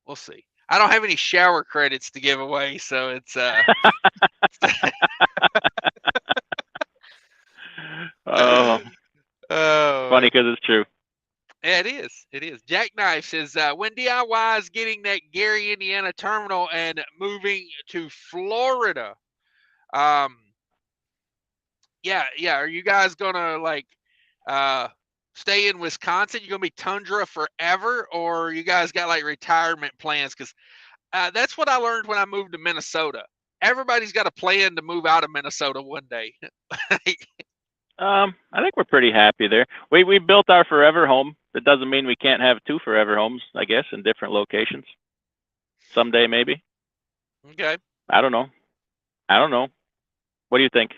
We'll see. I don't have any shower credits to give away, so it's Oh, oh, funny because it's true. yeah, it is. It is. Jackknife says, when DIY is getting that Gary, Indiana terminal and moving to Florida. Yeah. Are you guys gonna like stay in Wisconsin? You gonna be tundra forever, or you guys got like retirement plans? Because that's what I learned when I moved to Minnesota. Everybody's got a plan to move out of Minnesota one day. I think we're pretty happy there. We built our forever home. That doesn't mean we can't have 2 forever homes, I guess, in different locations. Someday, maybe. Okay. I don't know. What do you think?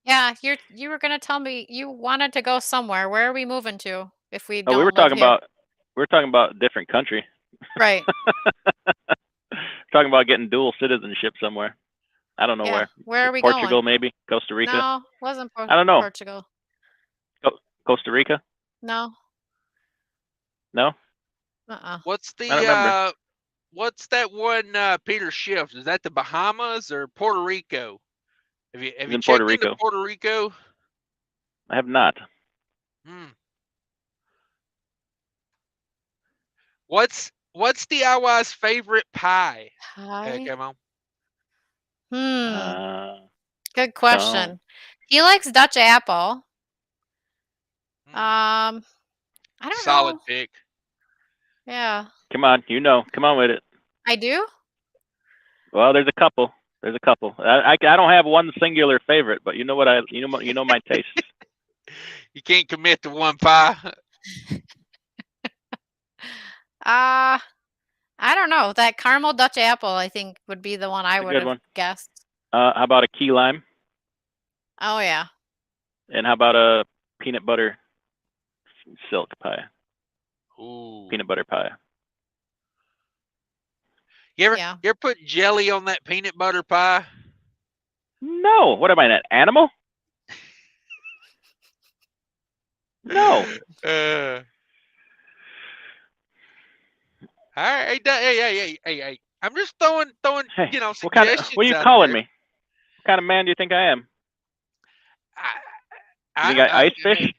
Yeah, you were gonna tell me you wanted to go somewhere. Where are we moving to if we Oh, don't we were live talking here? about a different country. Right. Talking about getting dual citizenship somewhere. I don't know Yeah. where. Where are we Portugal, going? maybe. Costa Rica. No, wasn't I don't know. Portugal. Costa Rica. No. No. What's I don't remember. what's that one Peter Schiff? Is that the Bahamas or Puerto Rico? Have you in checked Puerto into Rico. Puerto Rico? I have not. What's DIY's favorite pie? Pie? Come on. Good question. He likes Dutch apple. I don't know. Solid pick. Yeah. Come on, come on with it. I do? Well, there's a couple. I don't have one singular favorite, but you know my taste. You can't commit to one pie. I don't know. That caramel Dutch apple, I think, would be the one I would have guessed. How about a key lime? Oh yeah. And how about a peanut butter silk pie? Ooh. Peanut butter pie. You ever put jelly on that peanut butter pie? No. What am I, an animal? No. All right. Hey. I'm just throwing hey, suggestions. What are you calling me? What kind of man do you think I am? You think I ice fish?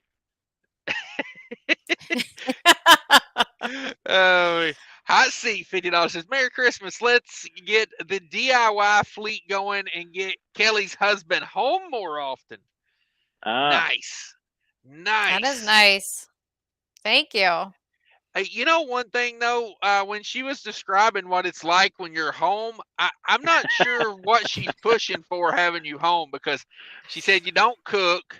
Hot Seat $50 says, Merry Christmas. Let's get the DIY fleet going and get Kelly's husband home more often. Nice. That is nice. Thank you. You know one thing though, when she was describing what it's like when you're home, I'm not sure what she's pushing for having you home, because she said you don't cook,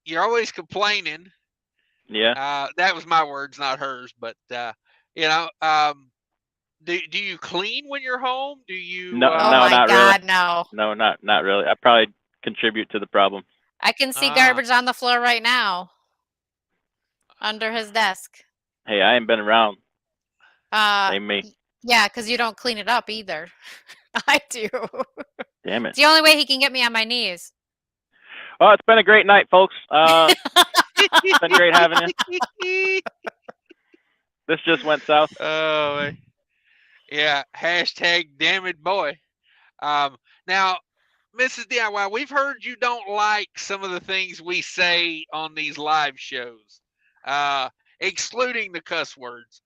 you're always complaining. Yeah. That was my words, not hers. But do you clean when you're home? Do you? No, not really. No. No, not really. I probably contribute to the problem. I can see garbage on the floor right now, under his desk. Hey, I ain't been around. Blame me. Yeah, because you don't clean it up either. I do. Damn it. It's the only way he can get me on my knees. Oh, it's been a great night, folks. It's been great having you. This just went south. Oh, yeah. Hashtag dammitboy. Now, Mrs. DIY, we've heard you don't like some of the things we say on these live shows, excluding the cuss words.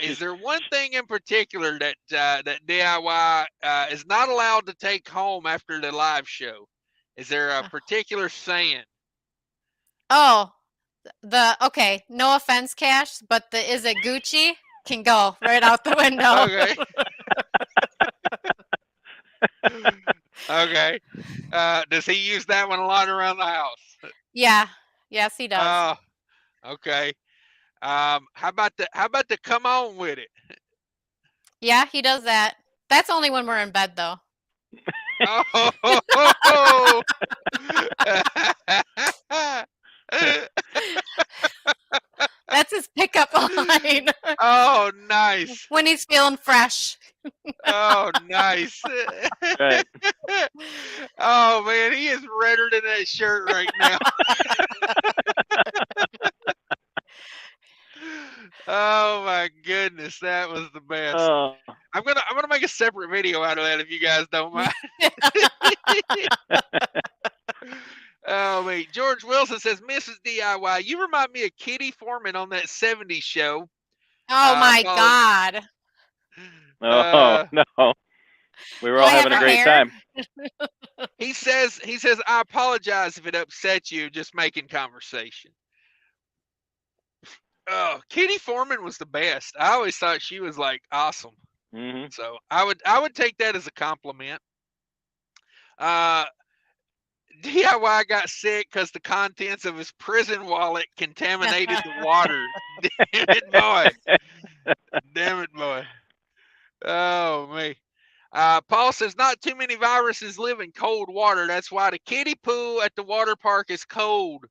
Is there one thing in particular that DIY is not allowed to take home after the live show? Is there a particular saying? Oh, okay. No offense, Cash, but the "is it Gucci" can go right out the window. Okay. Okay. Does he use that one a lot around the house? Yeah. Yes, he does. Okay. How about the come on with it? Yeah, he does that. That's only when we're in bed, though. Oh. That's his pickup line. Oh, nice. When he's feeling fresh. Oh, nice. Right. Oh man, he is redder than that shirt right now. Oh my goodness, that was the best. Oh. I'm gonna make a separate video out of that if you guys don't mind. Oh wait, George Wilson says, Mrs. DIY, you remind me of Kitty Foreman on that '70s show. Oh my Apologies. God. Oh no. We were Do all I have having a her great hair? time. He says, I apologize if it upset you, just making conversation. Oh, Kitty Foreman was the best. I always thought she was like awesome. Mm-hmm. So I would take that as a compliment. DIY got sick because the contents of his prison wallet contaminated the water. Damn it, boy. Damn it, boy. Oh, me. Paul says, not too many viruses live in cold water. That's why the kiddie pool at the water park is cold.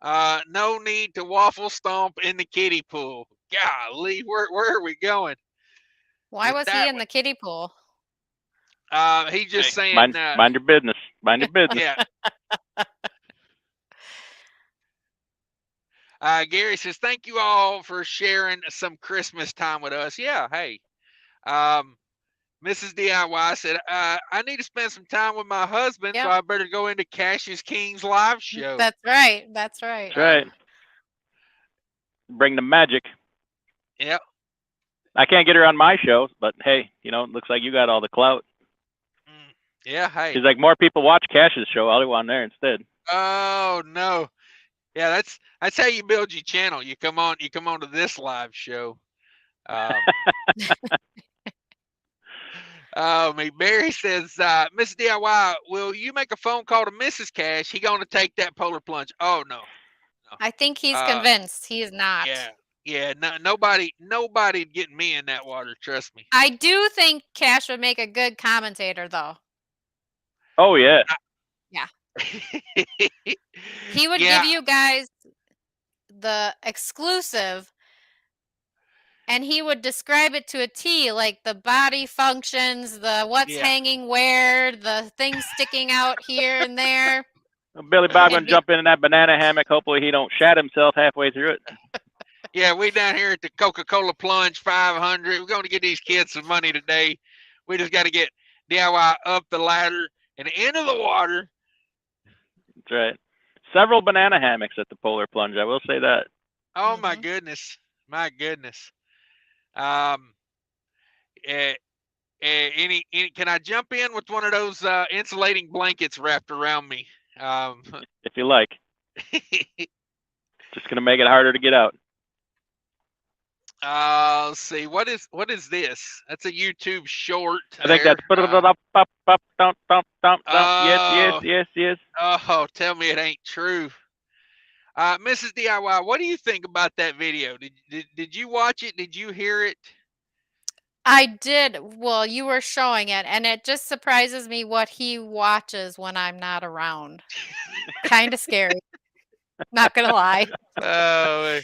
No need to waffle stomp in the kiddie pool. Golly, where are we going? Why was he in the kiddie pool? He just saying. Mind your business. Mind your business. Yeah. Gary says, thank you all for sharing some Christmas time with us. Yeah, hey. Mrs. DIY said, I need to spend some time with my husband, so I better go into Cash's King's live show. That's right. That's right. That's right. Bring the magic. Yep. I can't get her on my show, but hey, it looks like you got all the clout. Yeah, hey. She's like, more people watch Cash's show. I'll go on there instead. Oh no. Yeah, that's how you build your channel. You come on to this live show. Barry says, Miss DIY, will you make a phone call to Mrs. Cash? He gonna take that polar plunge. Oh no. I think he's convinced. He is not. Yeah. No, nobody getting me in that water. Trust me. I do think Cash would make a good commentator, though. Oh yeah. Yeah. He would give you guys the exclusive, and he would describe it to a T, like the body functions, the what's hanging where, the things sticking out here and there. Billy Bob gonna jump in that banana hammock. Hopefully he don't shat himself halfway through it. Yeah, we down here at the Coca-Cola Plunge 500. We're going to get these kids some money today. We just got to get DIY up the ladder and into the water. That's right. Several banana hammocks at the Polar Plunge. I will say that. Oh my goodness, my goodness. Can I jump in with one of those insulating blankets wrapped around me? If you like. Just gonna make it harder to get out. Let's see. What is this? That's a YouTube short. I think that's yes. Oh, tell me it ain't true. Mrs. DIY, what do you think about that video? Did you watch it? Did you hear it? I did. Well, you were showing it, and it just surprises me what he watches when I'm not around. Kind of scary. Not gonna lie. Oh.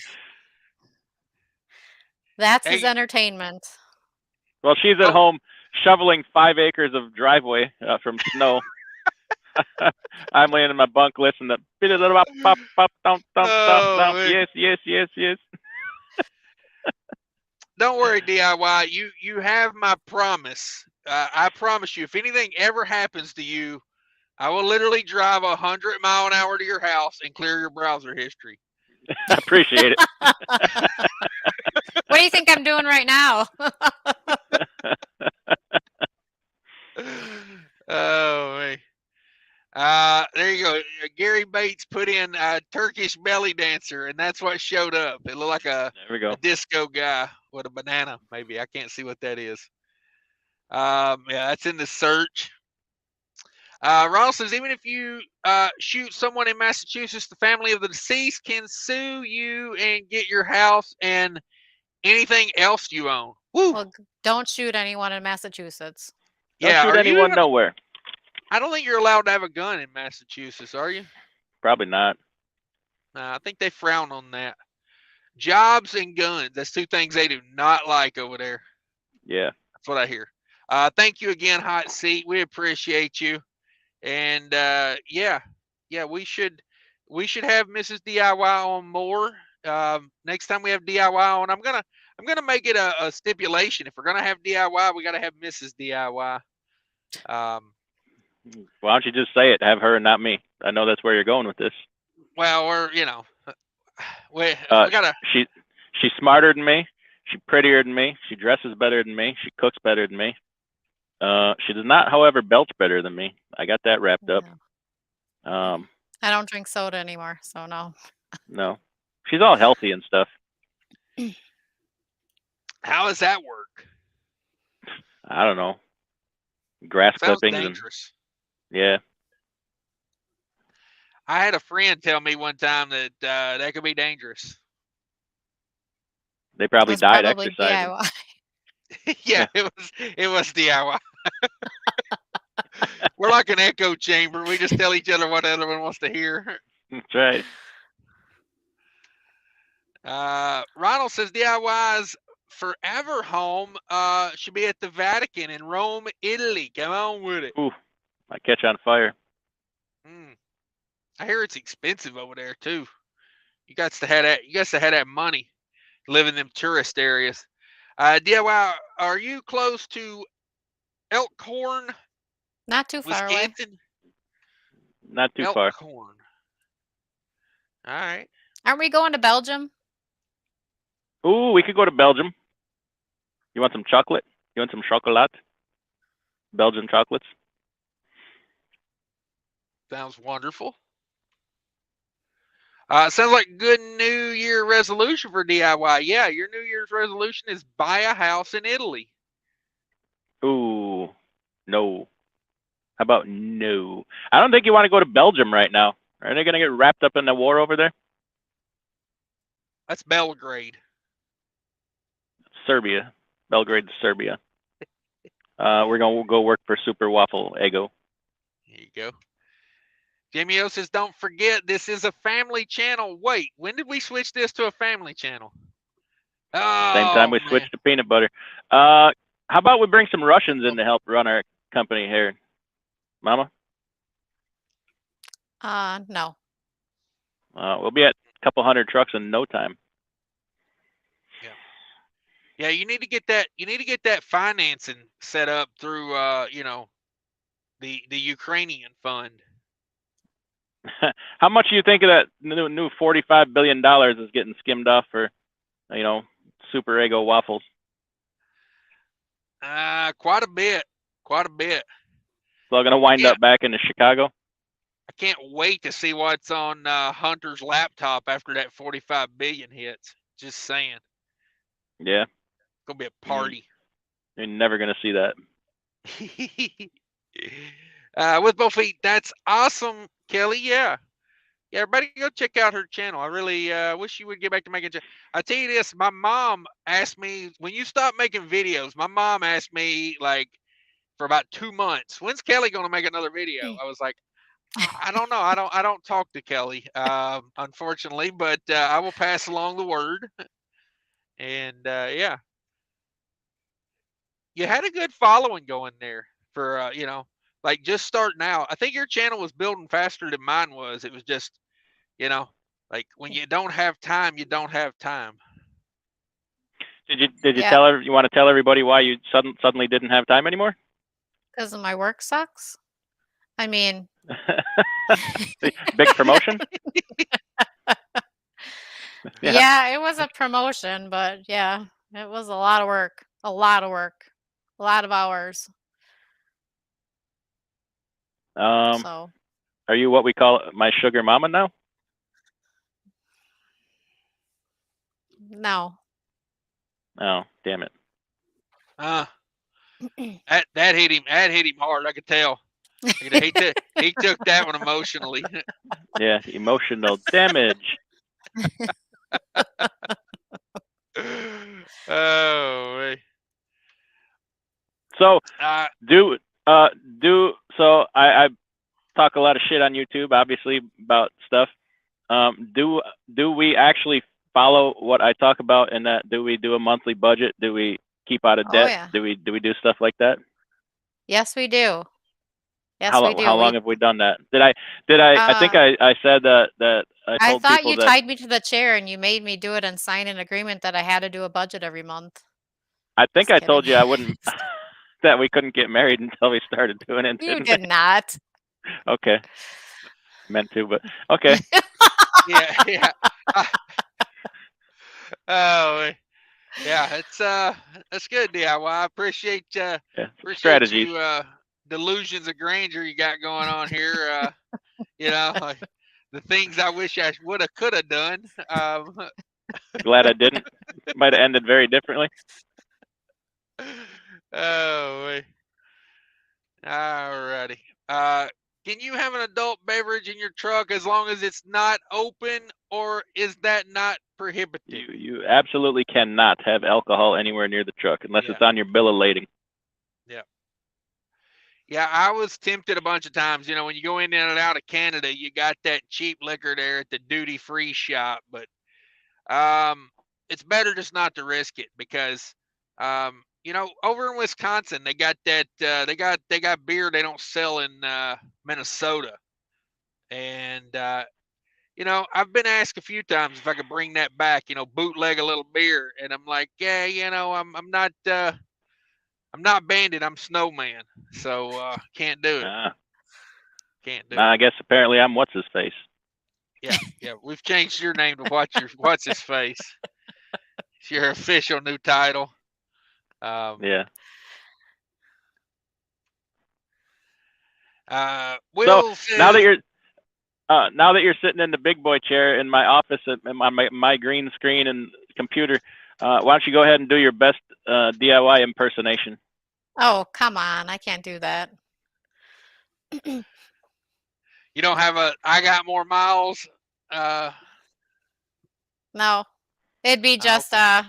That's his entertainment. Well, she's at home shoveling 5 acres of driveway from snow. I'm laying in my bunk listening to yes. Don't worry, DIY. You have my promise. I promise you, if anything ever happens to you, I will literally drive 100 mile an hour to your house and clear your browser history. I appreciate it. What do you think I'm doing right now? Oh, man. There you go. Gary Bates put in Turkish belly dancer, and that's what showed up. It looked like a disco guy with a banana, maybe. I can't see what that is. Yeah, that's in the search. Ronald says, even if you shoot someone in Massachusetts, the family of the deceased can sue you and get your house and anything else you own. Woo. Well, don't shoot anyone in Massachusetts. Don't Yeah, shoot are you anyone even, nowhere. I don't think you're allowed to have a gun in Massachusetts, are you? Probably not. I think they frown on that. Jobs and guns. That's two things they do not like over there. Yeah. That's what I hear. Thank you again, Hot Seat. We appreciate you. And yeah, we should have Mrs. DIY on more. Next time we have DIY on, I'm gonna make it a stipulation. If we're gonna have DIY, we gotta have Mrs. DIY. Why don't you just say it? Have her and not me. I know that's where you're going with this. Well, we gotta. She's smarter than me. She's prettier than me. She dresses better than me. She cooks better than me. She does not, however, belch better than me. I got that wrapped up. I don't drink soda anymore, so no. No. She's all healthy and stuff. How does that work? I don't know. Grass Sounds clippings. dangerous. Yeah. I had a friend tell me one time that that could be dangerous. They probably That's died probably exercising. DIY. Yeah, it was DIY. We're like an echo chamber. We just tell each other what the other one wants to hear. That's right. Ronald says DIY's forever home should be at the Vatican in Rome, Italy. Come on with it. Ooh, I catch on fire. I hear it's expensive over there too. You got to have that. You got to have that money. Live in them tourist areas. DIY, are you close to Elkhorn? Not too far away. Wisconsin? Not too far. Elkhorn. All right. Aren't we going to Belgium? Ooh, we could go to Belgium. You want some chocolate? You want some chocolat? Belgian chocolates? Sounds wonderful. Sounds like a good New Year resolution for DIY. Yeah, your New Year's resolution is buy a house in Italy. Ooh, no. How about no? I don't think you want to go to Belgium right now. Are they going to get wrapped up in the war over there? That's Belgrade. Serbia. Belgrade, Serbia. We're going to go work for Super Waffle Ego. There you go. Jamie O says, don't forget, this is a family channel. Wait, when did we switch this to a family channel? Oh, Same time we switched to peanut butter. How about we bring some Russians in to help run our company here? Mama? No. We'll be at a couple hundred trucks in no time. Yeah, you need to get that. You need to get that financing set up through, the Ukrainian fund. How much do you think of that new $45 billion is getting skimmed off for, Super Ego waffles? Quite a bit. Quite a bit. So I'm going to wind up back into Chicago? I can't wait to see what's on Hunter's laptop after that 45 billion hits. Just saying. Yeah. It's going to be a party. You're never going to see that. With both feet. That's awesome, Kelly. Yeah, everybody go check out her channel. I really wish you would get back to making. I tell you this, my mom asked me, when you stop making videos, my mom asked me like for about 2 months, when's Kelly going to make another video? I was like, I don't know. I don't talk to Kelly, unfortunately, but I will pass along the word. And yeah, you had a good following going there for like just starting out. I think your channel was building faster than mine was. It was just, like when you don't have time, you don't have time. Did you tell her, you want to tell everybody why you suddenly didn't have time anymore? Because my work sucks. I mean, big promotion? yeah, it was a promotion, but yeah, it was a lot of work. A lot of work. A lot of hours. So. Are you what we call my sugar mama now? No. Oh, damn it. That hit him. That hit him hard. I could tell. He took that one emotionally. Yeah, emotional damage. Oh, man. So Uh, so I talk a lot of shit on YouTube, obviously, about stuff. Do we actually follow what I talk about in that? Do we do a monthly budget? Do we keep out of Oh debt? yeah. Do we do stuff like that? Yes, we do. Yes, How we do. long have we done that? I think I said that I I told thought people you that tied me to the chair and you made me do it and sign an agreement that I had to do a budget every month. I think Just I told kidding. you I wouldn't that we couldn't get married until we started doing it. You Didn't did not. we? Okay, meant to, but okay. yeah, yeah. Oh, man. Yeah, it's that's good, DIY. I appreciate Yeah, appreciate strategies. you delusions of grandeur you got going on here. You know, the things I wish I would have could have done. Glad I didn't. Might have ended very differently. Oh, man. Alrighty. Can you have an adult beverage in your truck as long as it's not open, or is that not prohibited? You absolutely cannot have alcohol anywhere near the truck unless Yeah. it's on your bill of lading. Yeah, I was tempted a bunch of times. You know, when you go in and out of Canada, you got that cheap liquor there at the duty-free shop, but it's better just not to risk it because you know, over in Wisconsin, they got that they got beer they don't sell in Minnesota, and you know, I've been asked a few times if I could bring that back. You know, bootleg a little beer, and I'm like, yeah, you know, I'm not bandit, I'm snowman, so can't do it. Can't do it. I guess apparently I'm what's his face. Yeah, we've changed your name to what's his face. It's your official new title. Yeah. Will So says, now that you're sitting in the big boy chair in my office at my green screen and computer, why don't you go ahead and do your best DIY impersonation? Oh, come on. I can't do that. you don't have a I got more miles. No. It'd be just okay.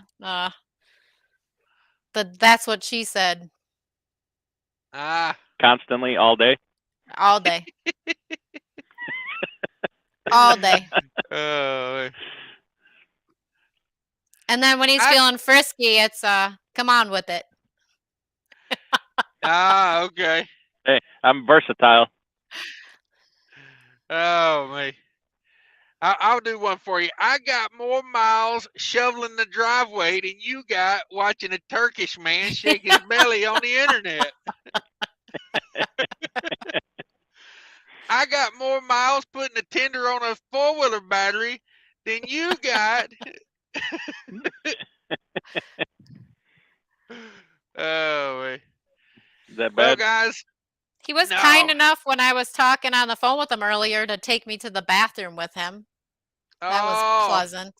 that's what she said Constantly, all day. all day. All day. And then when he's feeling frisky, it's come on with it. Okay. Hey, I'm versatile. Oh man. I'll do one for you. I got more miles shoveling the driveway than you got watching a Turkish man shake his belly on the internet. I got more miles putting a tender on a four-wheeler battery than you got. Oh, man. Is that bad? Well, guys. He was kind enough when I was talking on the phone with him earlier to take me to the bathroom with him. That was pleasant.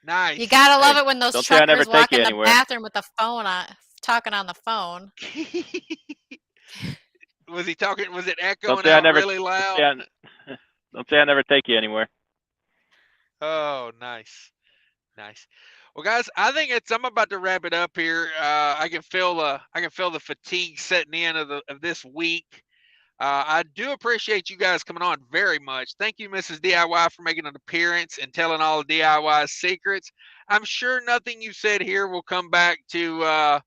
Nice. You gotta love it when those truckers walk in the anywhere. bathroom with the phone on, talking on the phone. Was he talking? Was it echoing out really loud? Don't say I never take you anywhere. Oh, nice, nice. Well, guys, I think I'm about to wrap it up here. I can feel the fatigue setting in of this week. I do appreciate you guys coming on very much. Thank you, Mrs. DIY, for making an appearance and telling all the DIY secrets. I'm sure nothing you said here will come back to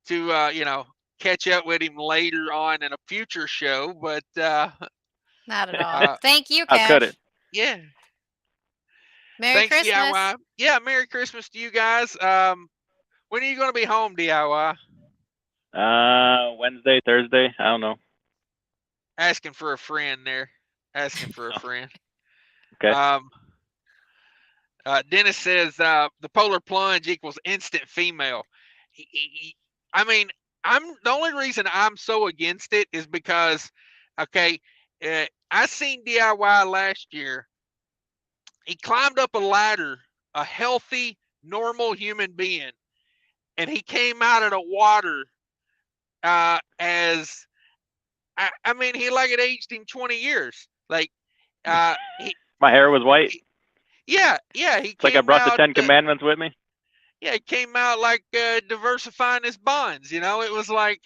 you know, catch up with him later on in a future show, but not at all. Thank you, Cash. How could it? Yeah. Merry Christmas. DIY. Yeah, Merry Christmas to you guys. When are you going to be home, DIY? Wednesday, Thursday. I don't know. Asking for a friend there. Asking for a friend. Okay. Dennis says the polar plunge equals instant female. I mean, the only reason I'm so against it is because, okay, I seen DIY last year. He climbed up a ladder, a healthy, normal human being, and he came out of the water as I mean, he like it aged him 20 years. Like, he, My hair was white. yeah. He It's like I brought the 10 Commandments with me. Yeah, he came out like diversifying his bonds. You know, it's like,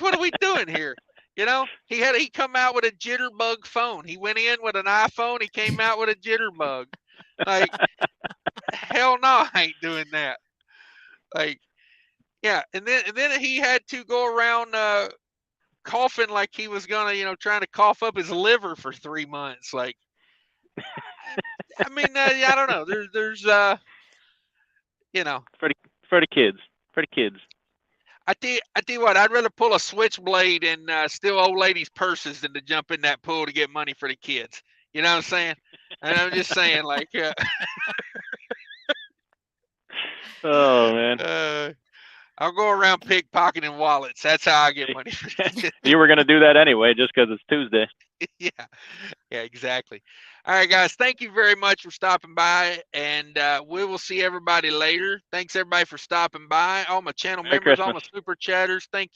what are we doing here? You know, he come out with a jitterbug phone. He went in with an iPhone. He came out with a jitterbug. Like, hell no, I ain't doing that. Like, yeah, and then he had to go around coughing like he was gonna, trying to cough up his liver for 3 months. Like, I mean, I don't know. There's for the kids. I tell you what, I'd rather pull a switchblade and steal old ladies' purses than to jump in that pool to get money for the kids. You know what I'm saying? And I'm just saying, like, oh man, I'll go around pickpocketing wallets. That's how I get money for the kids. You were gonna do that anyway, just because it's Tuesday. Yeah, exactly. All right, guys, thank you very much for stopping by, and we will see everybody later. Thanks everybody for stopping by. All my channel Merry members, all my Christmas. super chatters, thank you.